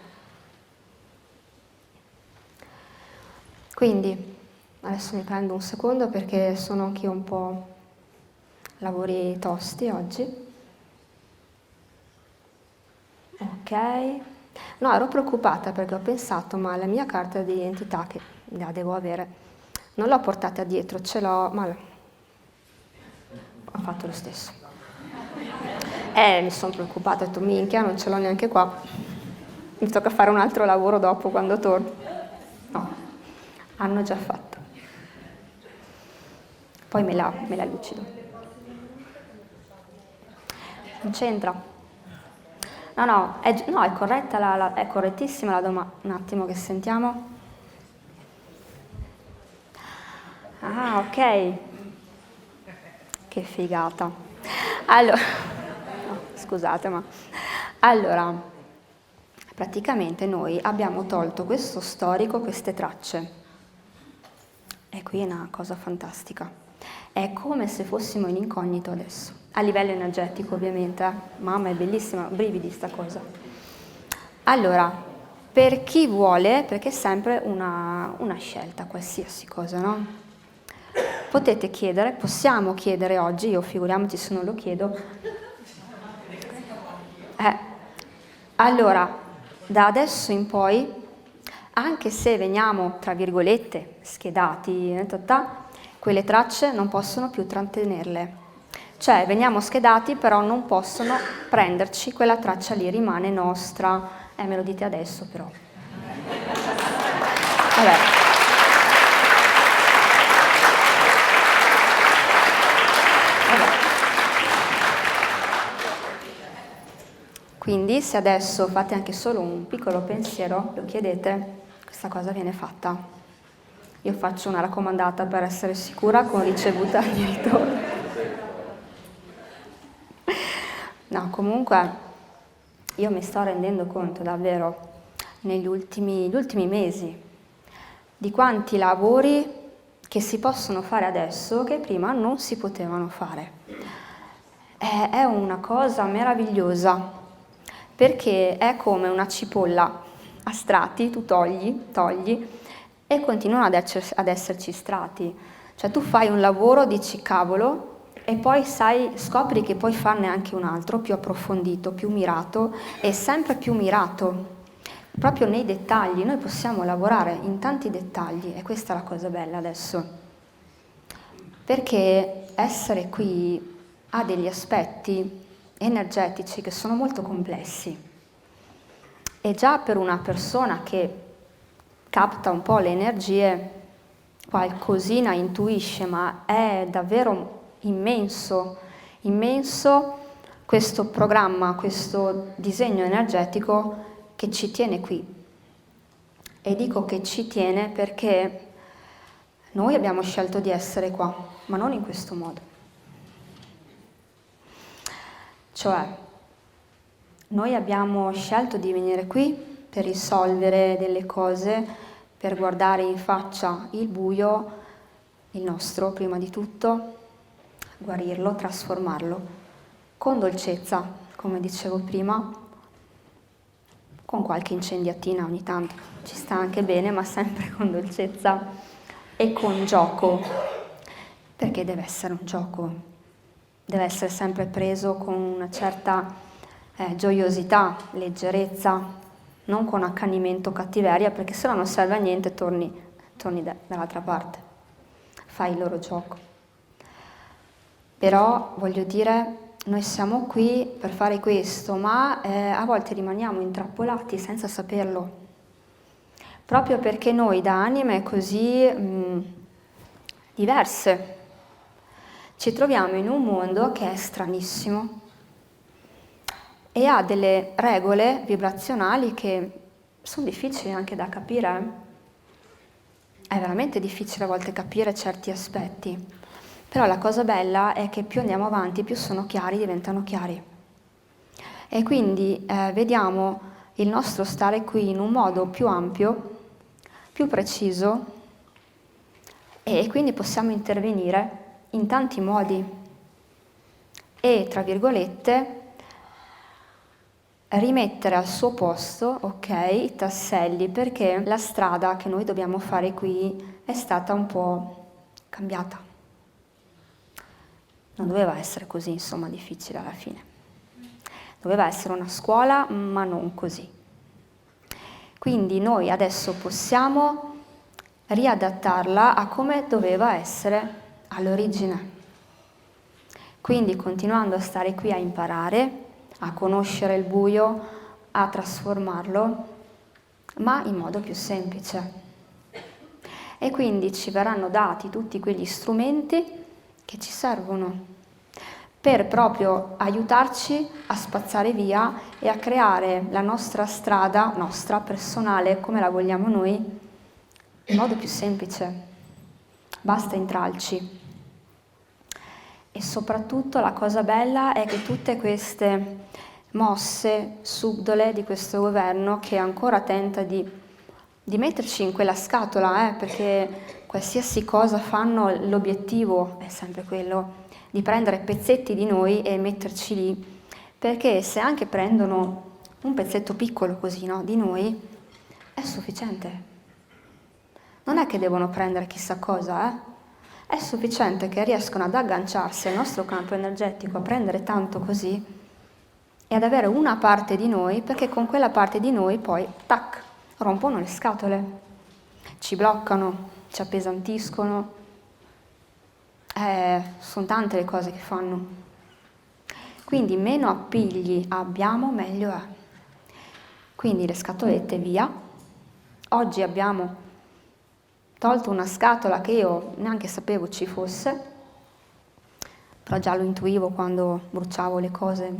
Quindi, adesso mi prendo un secondo perché sono anch'io un po' lavori tosti oggi. Ok. No, ero preoccupata perché ho pensato, ma la mia carta di identità, che la devo avere, non l'ho portata dietro, ce l'ho, ma ho fatto lo stesso. Mi sono preoccupata, ho detto minchia, non ce l'ho neanche qua. Mi tocca fare un altro lavoro dopo quando torno. No, hanno già fatto. Poi me la lucido. Non c'entra. No, è corretta, è correttissima la domanda. Un attimo che sentiamo. Ah, ok. Che figata. Allora, no, scusate, ma... Allora, praticamente noi abbiamo tolto questo storico, queste tracce. E qui è una cosa fantastica. È come se fossimo in incognito adesso. A livello energetico, ovviamente. Mamma, è bellissima, brividi sta cosa. Allora, per chi vuole, perché è sempre una scelta, qualsiasi cosa, no? Potete chiedere, possiamo chiedere oggi, io figuriamoci se non lo chiedo. Allora, da adesso in poi, anche se veniamo, tra virgolette, schedati, quelle tracce non possono più trattenerle. Cioè, veniamo schedati, però non possono prenderci, quella traccia lì rimane nostra. Me lo dite adesso, però. Vabbè. Quindi se adesso fate anche solo un piccolo pensiero, lo chiedete, questa cosa viene fatta. Io faccio una raccomandata per essere sicura con ricevuta di ritorno. No, comunque io mi sto rendendo conto davvero negli ultimi mesi di quanti lavori che si possono fare adesso che prima non si potevano fare. È una cosa meravigliosa. Perché è come una cipolla a strati, tu togli e continuano ad esserci strati. Cioè tu fai un lavoro, dici cavolo, e poi scopri che puoi farne anche un altro più approfondito, più mirato e sempre più mirato. Proprio nei dettagli, noi possiamo lavorare in tanti dettagli e questa è la cosa bella adesso. Perché essere qui ha degli aspetti energetici che sono molto complessi e già per una persona che capta un po' le energie qualcosina intuisce, ma è davvero immenso questo programma, questo disegno energetico che ci tiene qui. E dico che ci tiene perché noi abbiamo scelto di essere qua, ma non in questo modo. Cioè, noi abbiamo scelto di venire qui per risolvere delle cose, per guardare in faccia il buio, il nostro prima di tutto, guarirlo, trasformarlo, con dolcezza, come dicevo prima, con qualche incendiatina ogni tanto, ci sta anche bene, ma sempre con dolcezza e con gioco, perché deve essere un gioco. Deve essere sempre preso con una certa gioiosità, leggerezza, non con accanimento, cattiveria, perché se no non serve a niente, torni dall'altra parte, fai il loro gioco. Però, voglio dire, noi siamo qui per fare questo, ma a volte rimaniamo intrappolati senza saperlo, proprio perché noi da anime così diverse, ci troviamo in un mondo che è stranissimo e ha delle regole vibrazionali che sono difficili anche da capire. È veramente difficile a volte capire certi aspetti, però la cosa bella è che più andiamo avanti, più sono chiari, diventano chiari. E quindi vediamo il nostro stare qui in un modo più ampio, più preciso e quindi possiamo intervenire in tanti modi e, tra virgolette, rimettere al suo posto, ok, i tasselli, perché la strada che noi dobbiamo fare qui è stata un po' cambiata. Non doveva essere così, insomma, difficile alla fine. Doveva essere una scuola, ma non così. Quindi noi adesso possiamo riadattarla a come doveva essere all'origine. Quindi continuando a stare qui a imparare, a conoscere il buio, a trasformarlo, ma in modo più semplice. E quindi ci verranno dati tutti quegli strumenti che ci servono per proprio aiutarci a spazzare via e a creare la nostra strada, nostra, personale, come la vogliamo noi, in modo più semplice. Basta intralci. E soprattutto la cosa bella è che tutte queste mosse subdole di questo governo che ancora tenta di metterci in quella scatola, perché qualsiasi cosa fanno, l'obiettivo è sempre quello di prendere pezzetti di noi e metterci lì, perché se anche prendono un pezzetto piccolo così, no, di noi, è sufficiente. Non è che devono prendere chissà cosa, È sufficiente che riescono ad agganciarsi al nostro campo energetico, a prendere tanto così e ad avere una parte di noi, perché con quella parte di noi poi, tac, rompono le scatole, ci bloccano, ci appesantiscono. Sono tante le cose che fanno. Quindi meno appigli abbiamo, meglio è. Quindi le scatolette via. Oggi abbiamo tolto una scatola che io neanche sapevo ci fosse, però già lo intuivo quando bruciavo le cose,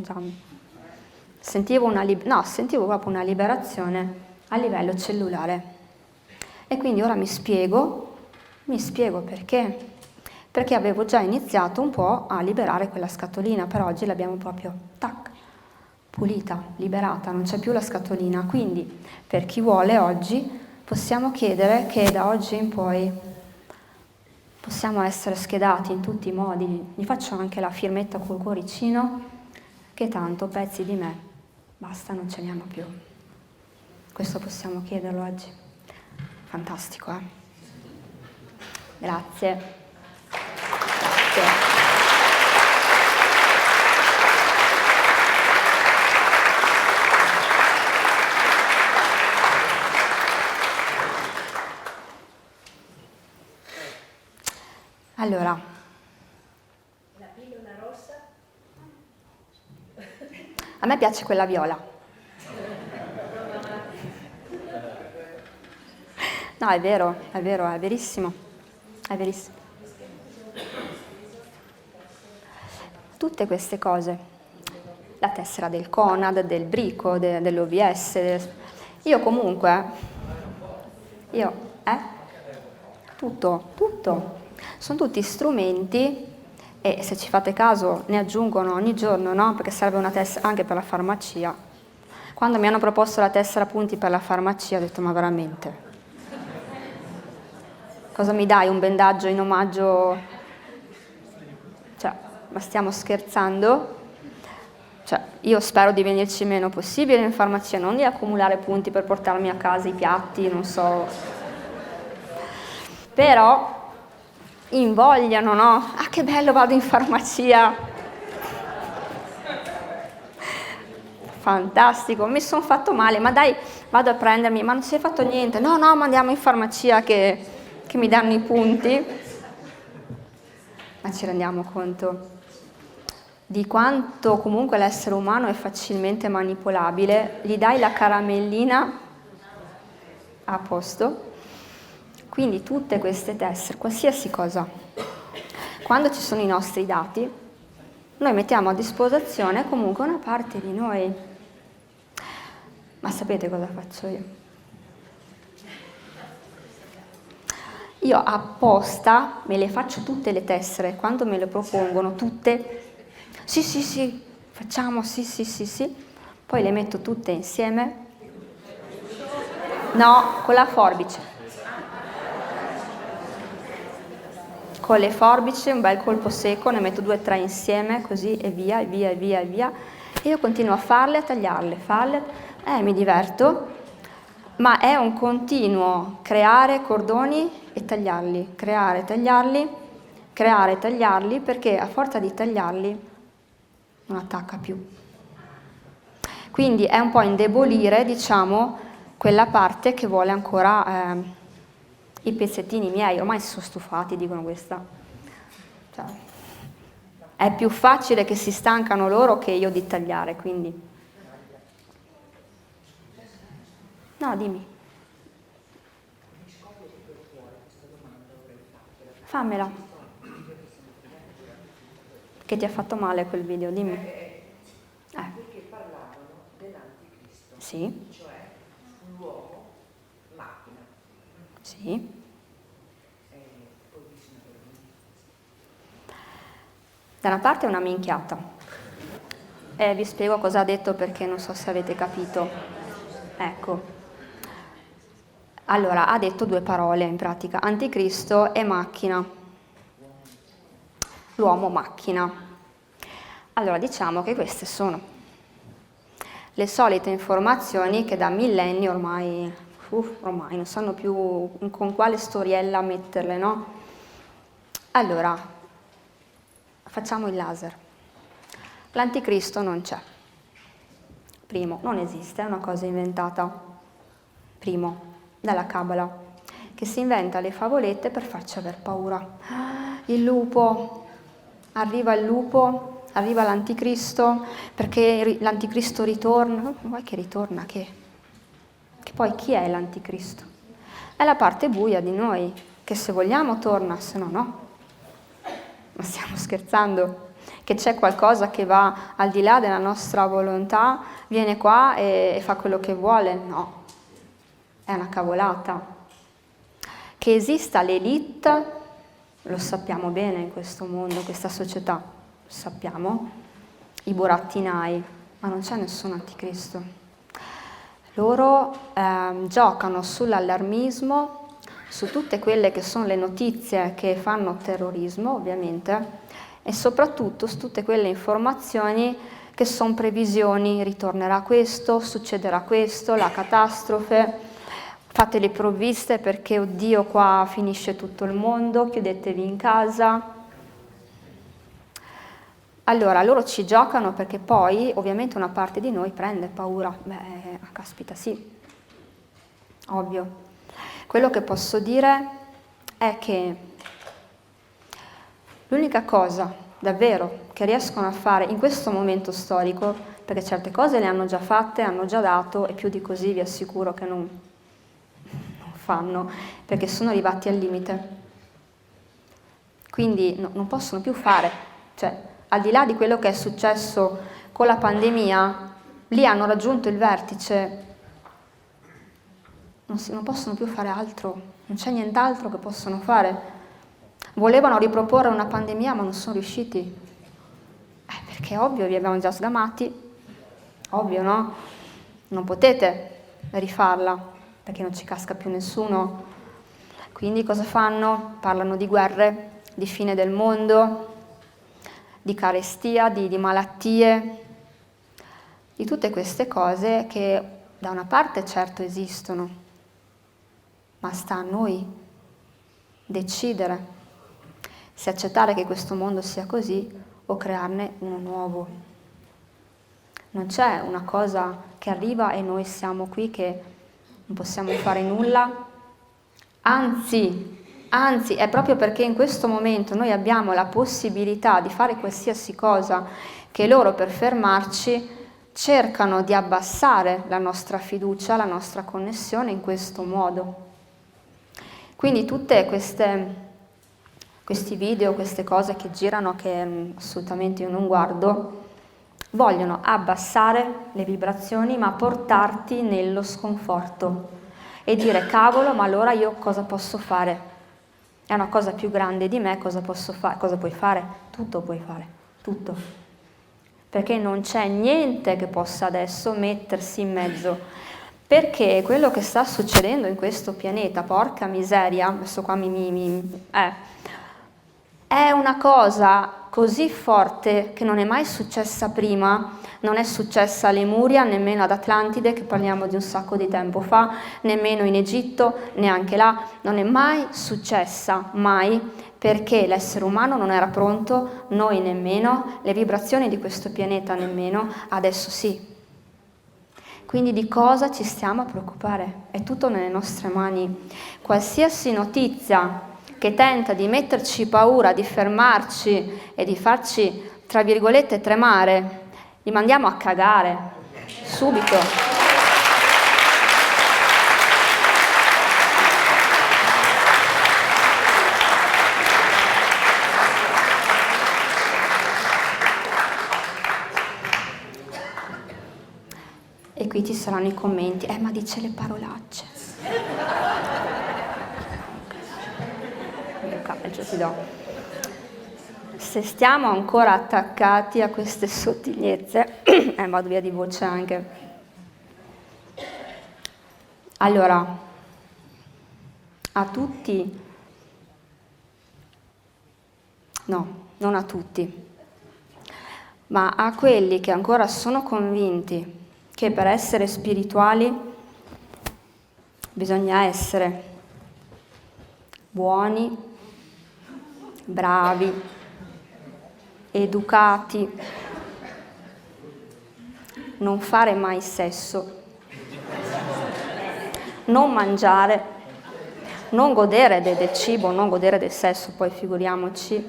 sentivo proprio una liberazione a livello cellulare. E quindi ora mi spiego perché. Perché avevo già iniziato un po' a liberare quella scatolina, per oggi l'abbiamo proprio, tac, pulita, liberata, non c'è più la scatolina. Quindi per chi vuole oggi possiamo chiedere che da oggi in poi possiamo essere schedati in tutti i modi. Gli faccio anche la firmetta col cuoricino, che tanto pezzi di me, basta, non ce ne hanno più. Questo possiamo chiederlo oggi. Fantastico, Grazie. Allora, la pillola rossa? a me piace quella viola. No, è vero, è verissimo, è verissimo. Tutte queste cose, la tessera del Conad, del Brico, dell'OVS, io comunque, tutto. Sono tutti strumenti e se ci fate caso ne aggiungono ogni giorno, no? Perché serve una tessera anche per la farmacia. Quando mi hanno proposto la tessera punti per la farmacia ho detto ma veramente? Cosa mi dai, un bendaggio in omaggio? Cioè, ma stiamo scherzando? Cioè, io spero di venirci meno possibile in farmacia, non di accumulare punti per portarmi a casa i piatti, non so. Però invogliano, no? Ah, che bello, vado in farmacia. Fantastico, mi sono fatto male, ma dai, vado a prendermi, ma non si è fatto niente. No, ma andiamo in farmacia che mi danno i punti. Ma ci rendiamo conto di quanto comunque l'essere umano è facilmente manipolabile. Gli dai la caramellina, a posto. Quindi tutte queste tessere, qualsiasi cosa, quando ci sono i nostri dati, noi mettiamo a disposizione comunque una parte di noi. Ma sapete cosa faccio io? Io apposta me le faccio tutte le tessere, quando me le propongono tutte, sì, facciamo, sì, poi le metto tutte insieme. No, con la forbice. Con le forbici, un bel colpo secco, ne metto 2 o 3 insieme, così e via. E io continuo a farle, a tagliarle, mi diverto, ma è un continuo creare cordoni e tagliarli, creare, tagliarli, perché a forza di tagliarli non attacca più. Quindi è un po' indebolire, diciamo, quella parte che vuole ancora i pezzettini miei, ormai si sono stufati, dicono questa. Cioè, È più facile che si stancano loro che io di tagliare, quindi. No, dimmi. Fammela. Che ti ha fatto male quel video, dimmi. Perché parlavano dell'anticristo, Sì, cioè un uomo macchina. sì. Poi dice una cosa. Da una parte è una minchiata. Vi spiego cosa ha detto perché non so se avete capito. Ecco. Allora, ha detto due parole in pratica, anticristo e macchina. L'uomo macchina. Allora, diciamo che queste sono le solite informazioni che da millenni ormai non sanno più con quale storiella metterle, no? Allora, facciamo il laser. L'anticristo non c'è. Primo, non esiste, è una cosa inventata. Primo, dalla Cabala, che si inventa le favolette per farci aver paura. Il lupo, arriva l'anticristo, perché l'anticristo ritorna. Vuoi che ritorna? Che poi chi è l'anticristo? È la parte buia di noi, che se vogliamo torna, se no no. Ma stiamo scherzando? Che c'è qualcosa che va al di là della nostra volontà, viene qua e fa quello che vuole? No. È una cavolata. Che esista l'élite, lo sappiamo bene in questo mondo, in questa società, lo sappiamo, i burattinai, ma non c'è nessun anticristo. Loro giocano sull'allarmismo, su tutte quelle che sono le notizie che fanno terrorismo, ovviamente, e soprattutto su tutte quelle informazioni che sono previsioni, ritornerà questo, succederà questo, la catastrofe. Fate le provviste perché, oddio, qua finisce tutto il mondo, chiudetevi in casa. Allora, loro ci giocano perché poi, ovviamente, una parte di noi prende paura. Beh, caspita, sì, ovvio. Quello che posso dire è che l'unica cosa, davvero, che riescono a fare in questo momento storico, perché certe cose le hanno già fatte, hanno già dato, e più di così vi assicuro che non fanno, perché sono arrivati al limite. Quindi non possono più fare, cioè al di là di quello che è successo con la pandemia, lì hanno raggiunto il vertice, non possono più fare altro, non c'è nient'altro che possono fare. Volevano riproporre una pandemia ma non sono riusciti, perché ovvio vi abbiamo già sgamati, ovvio, no? Non potete rifarla perché non ci casca più nessuno. Quindi cosa fanno? Parlano di guerre, di fine del mondo, di carestia, di malattie, di tutte queste cose che da una parte certo esistono, ma sta a noi decidere se accettare che questo mondo sia così o crearne uno nuovo. Non c'è una cosa che arriva e noi siamo qui che non possiamo fare nulla, anzi, è proprio perché in questo momento noi abbiamo la possibilità di fare qualsiasi cosa che loro per fermarci cercano di abbassare la nostra fiducia, la nostra connessione in questo modo. Quindi tutte questi video, queste cose che girano, che assolutamente io non guardo, vogliono abbassare le vibrazioni ma portarti nello sconforto e dire cavolo, ma allora io cosa posso fare? È una cosa più grande di me, cosa posso fare? Cosa puoi fare? Tutto puoi fare, tutto. Perché non c'è niente che possa adesso mettersi in mezzo. Perché quello che sta succedendo in questo pianeta, porca miseria, adesso qua è una cosa così forte che non è mai successa prima, non è successa a Lemuria, nemmeno ad Atlantide, che parliamo di un sacco di tempo fa, nemmeno in Egitto, neanche là, non è mai successa, mai, perché l'essere umano non era pronto, noi nemmeno, le vibrazioni di questo pianeta nemmeno, adesso sì. Quindi di cosa ci stiamo a preoccupare? È tutto nelle nostre mani. Qualsiasi notizia che tenta di metterci paura, di fermarci e di farci, tra virgolette, tremare, li mandiamo a cagare, subito. E qui ci saranno i commenti, ma dice le parolacce. Io calcio ti do. Se stiamo ancora attaccati a queste sottigliezze, vado via di voce anche. Allora, a tutti, no, non a tutti, ma a quelli che ancora sono convinti che per essere spirituali bisogna essere buoni, bravi, educati, non fare mai sesso, non mangiare, non godere del cibo, non godere del sesso, poi figuriamoci,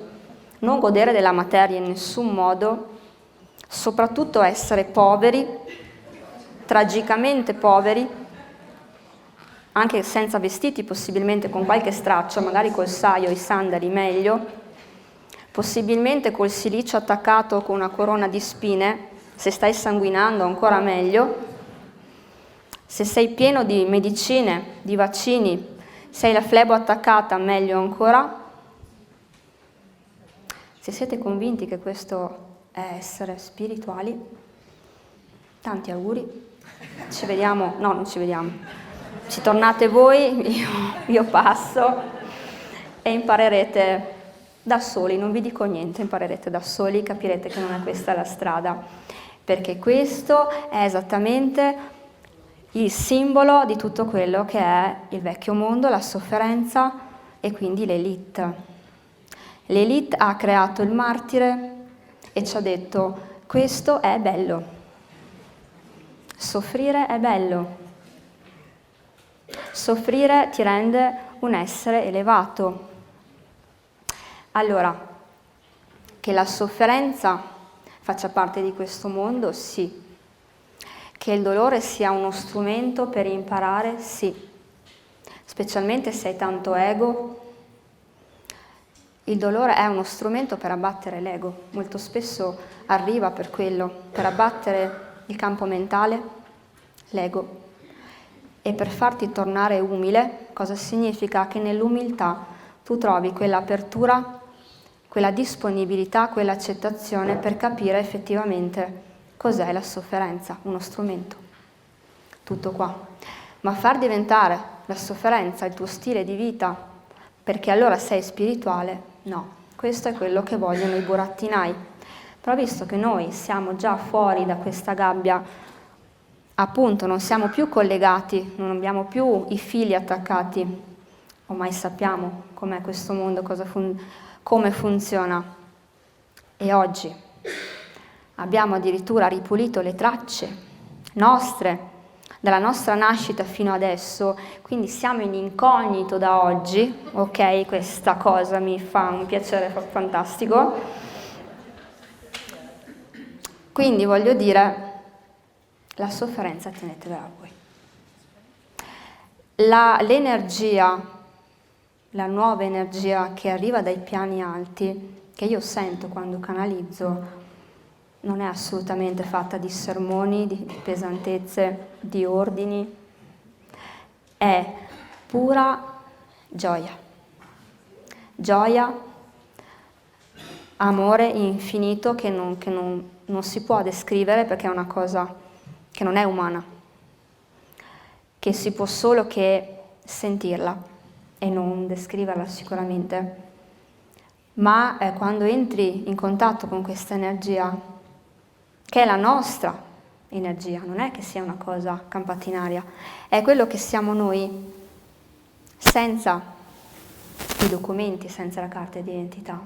non godere della materia in nessun modo, soprattutto essere poveri, tragicamente poveri, anche senza vestiti, possibilmente con qualche straccio, magari col saio, i sandali meglio, possibilmente col silicio attaccato con una corona di spine, se stai sanguinando ancora meglio, se sei pieno di medicine, di vaccini, se hai la flebo attaccata meglio ancora. Se siete convinti che questo è essere spirituali, tanti auguri. Ci vediamo, no, non ci vediamo, ci tornate voi, io passo e imparerete da soli, non vi dico niente, imparerete da soli, capirete che non è questa la strada, perché questo è esattamente il simbolo di tutto quello che è il vecchio mondo, la sofferenza e quindi l'élite. L'élite ha creato il martire e ci ha detto: questo è bello. Soffrire è bello. Soffrire ti rende un essere elevato. Allora, che la sofferenza faccia parte di questo mondo, sì. Che il dolore sia uno strumento per imparare, sì. Specialmente se hai tanto ego. Il dolore è uno strumento per abbattere l'ego. Molto spesso arriva per quello, per abbattere il campo mentale, l'ego, e per farti tornare umile. Cosa significa? Che nell'umiltà tu trovi quell'apertura, quella disponibilità, quell'accettazione per capire effettivamente cos'è la sofferenza, uno strumento. Tutto qua. Ma far diventare la sofferenza il tuo stile di vita perché allora sei spirituale, no. Questo è quello che vogliono i burattinai. Però visto che noi siamo già fuori da questa gabbia, appunto non siamo più collegati, non abbiamo più i fili attaccati, ormai sappiamo com'è questo mondo, come funziona. E oggi abbiamo addirittura ripulito le tracce nostre, dalla nostra nascita fino adesso, quindi siamo in incognito da oggi, ok? Questa cosa mi fa un piacere fantastico. Quindi voglio dire, la sofferenza tenetevela a voi. L'energia, la nuova energia che arriva dai piani alti, che io sento quando canalizzo, non è assolutamente fatta di sermoni, di pesantezze, di ordini, è pura gioia. Gioia, amore infinito che non si può descrivere perché è una cosa che non è umana, che si può solo che sentirla e non descriverla sicuramente. Ma quando entri in contatto con questa energia, che è la nostra energia, non è che sia una cosa campata in aria, è quello che siamo noi senza i documenti, senza la carta d'identità,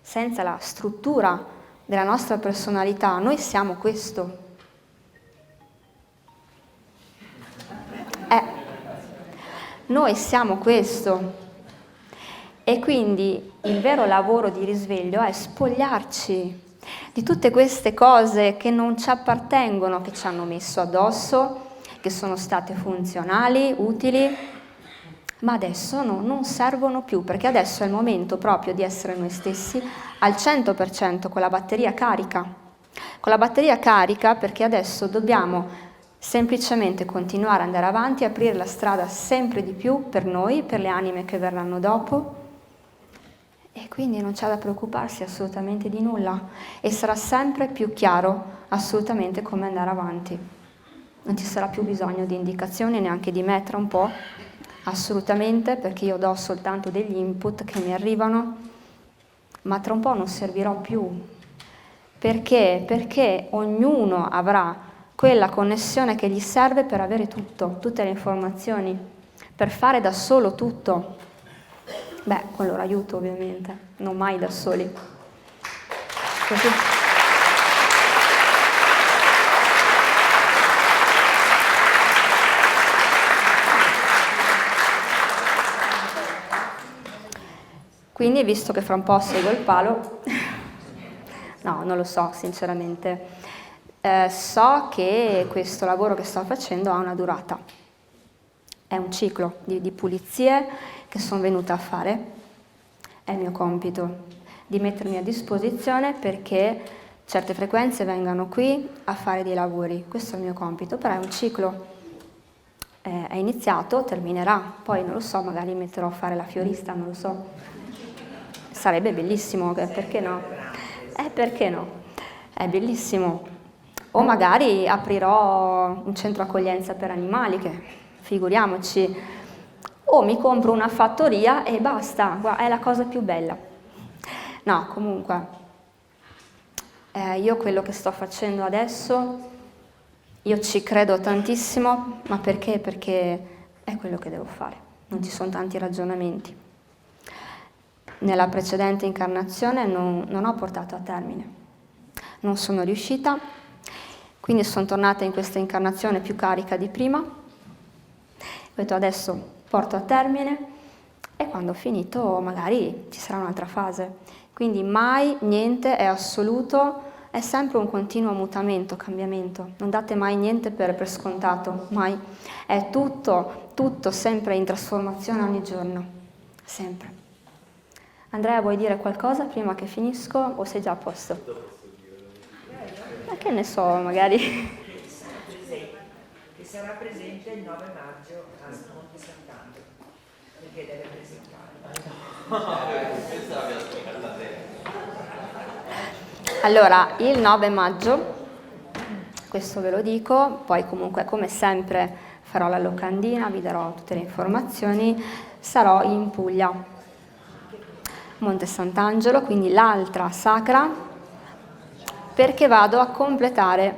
senza la struttura della nostra personalità. Noi siamo questo. Noi siamo questo. E quindi il vero lavoro di risveglio è spogliarci di tutte queste cose che non ci appartengono, che ci hanno messo addosso, che sono state funzionali, utili, ma adesso non servono più, perché adesso è il momento proprio di essere noi stessi al 100% con la batteria carica. Con la batteria carica, perché adesso dobbiamo semplicemente continuare ad andare avanti, aprire la strada sempre di più per noi, per le anime che verranno dopo, e quindi non c'è da preoccuparsi assolutamente di nulla e sarà sempre più chiaro assolutamente come andare avanti. Non ci sarà più bisogno di indicazioni, neanche di me tra un po', assolutamente, perché io do soltanto degli input che mi arrivano, ma tra un po' non servirò più. Perché? Perché ognuno avrà quella connessione che gli serve per avere tutto, tutte le informazioni, per fare da solo tutto. Beh, con il loro aiuto ovviamente, non mai da soli. Così. Quindi, visto che fra un po' seguo il palo, no, non lo so sinceramente, so che questo lavoro che sto facendo ha una durata, è un ciclo di pulizie che sono venuta a fare, è il mio compito di mettermi a disposizione perché certe frequenze vengano qui a fare dei lavori, questo è il mio compito, però è un ciclo, è iniziato, terminerà, poi non lo so, magari metterò a fare la fiorista, non lo so. Sarebbe bellissimo, perché no? Perché no? È bellissimo. O magari aprirò un centro accoglienza per animali, che figuriamoci, o mi compro una fattoria e basta, è la cosa più bella. No, comunque, io quello che sto facendo adesso, io ci credo tantissimo, ma perché? Perché è quello che devo fare, non ci sono tanti ragionamenti. Nella precedente incarnazione non ho portato a termine, non sono riuscita, quindi sono tornata in questa incarnazione più carica di prima, ho detto adesso porto a termine e quando ho finito magari ci sarà un'altra fase, quindi mai niente è assoluto, è sempre un continuo mutamento, cambiamento, non date mai niente per scontato, mai, è tutto sempre in trasformazione ogni giorno, sempre. Andrea, vuoi dire qualcosa prima che finisco o sei già a posto? Che ne so, magari. Che sarà presente il 9 maggio a Monte Sant'Angelo, perché deve presentare. Allora, il 9 maggio, questo ve lo dico, poi comunque come sempre farò la locandina, vi darò tutte le informazioni, sarò in Puglia. Monte Sant'Angelo, quindi l'altra sacra, perché vado a completare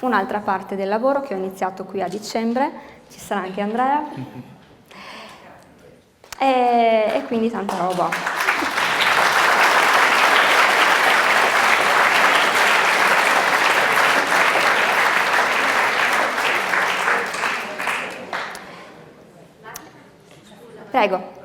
un'altra parte del lavoro che ho iniziato qui a dicembre, ci sarà anche Andrea, e quindi tanta roba. Prego.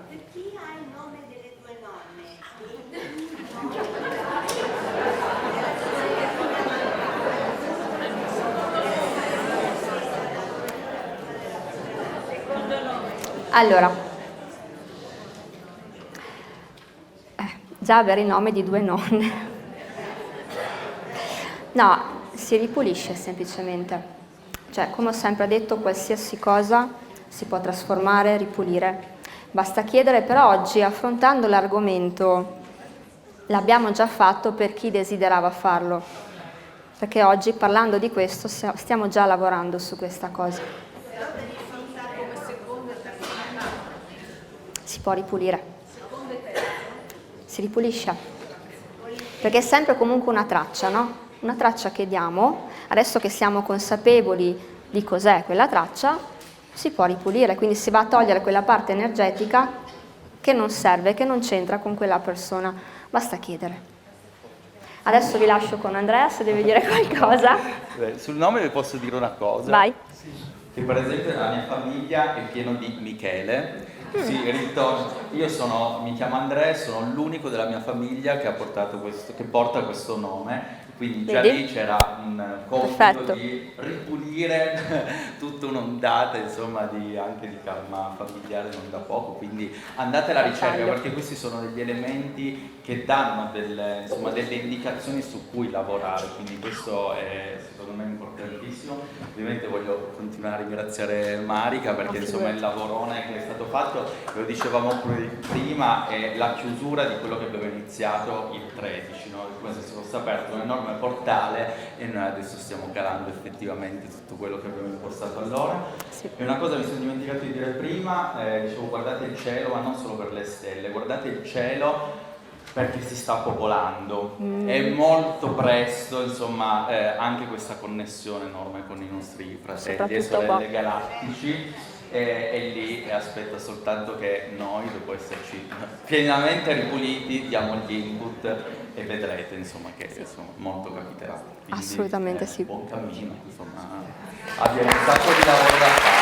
Allora, già avere il nome di 2 nonne. No, si ripulisce semplicemente. Cioè, come ho sempre detto, qualsiasi cosa si può trasformare, ripulire. Basta chiedere, però oggi, affrontando l'argomento, l'abbiamo già fatto per chi desiderava farlo. Perché oggi, parlando di questo, stiamo già lavorando su questa cosa. Si può ripulire, si ripulisce, perché è sempre comunque una traccia, no? Una traccia che diamo, adesso che siamo consapevoli di cos'è quella traccia, si può ripulire, quindi si va a togliere quella parte energetica che non serve, che non c'entra con quella persona, basta chiedere. Adesso vi lascio con Andrea se deve dire qualcosa. Sul nome vi posso dire una cosa. Vai. Che per esempio nella mia famiglia è pieno di Michele, Sì, ritorno. Mi chiamo Andrea, sono l'unico della mia famiglia che che porta questo nome, quindi già Vedi? lì c'era un compito Perfetto. di ripulire tutta un'ondata, insomma, anche di karma familiare non da poco, quindi andate alla ricerca Bello. perché questi sono degli elementi che danno delle indicazioni su cui lavorare, quindi questo è secondo me importantissimo. Ovviamente voglio continuare a ringraziare Marica perché insomma il lavorone che è stato fatto, lo dicevamo prima, è la chiusura di quello che abbiamo iniziato il 13, no? Come se si fosse aperto un enorme portale e noi adesso stiamo calando effettivamente tutto quello che abbiamo impostato allora. Sì. E una cosa mi sono dimenticato di dire prima, dicevo guardate il cielo, ma non solo per le stelle, guardate il cielo perché si sta popolando, è molto presto, insomma, anche questa connessione enorme con i nostri fratelli e Soprattutto sorelle qua. galattici è lì e aspetta soltanto che noi, dopo esserci pienamente ripuliti, diamo gli input e vedrete, insomma, che insomma, molto capiterà. Quindi, Assolutamente sì. buon cammino, insomma, abbiamo un sacco di lavoro da fare.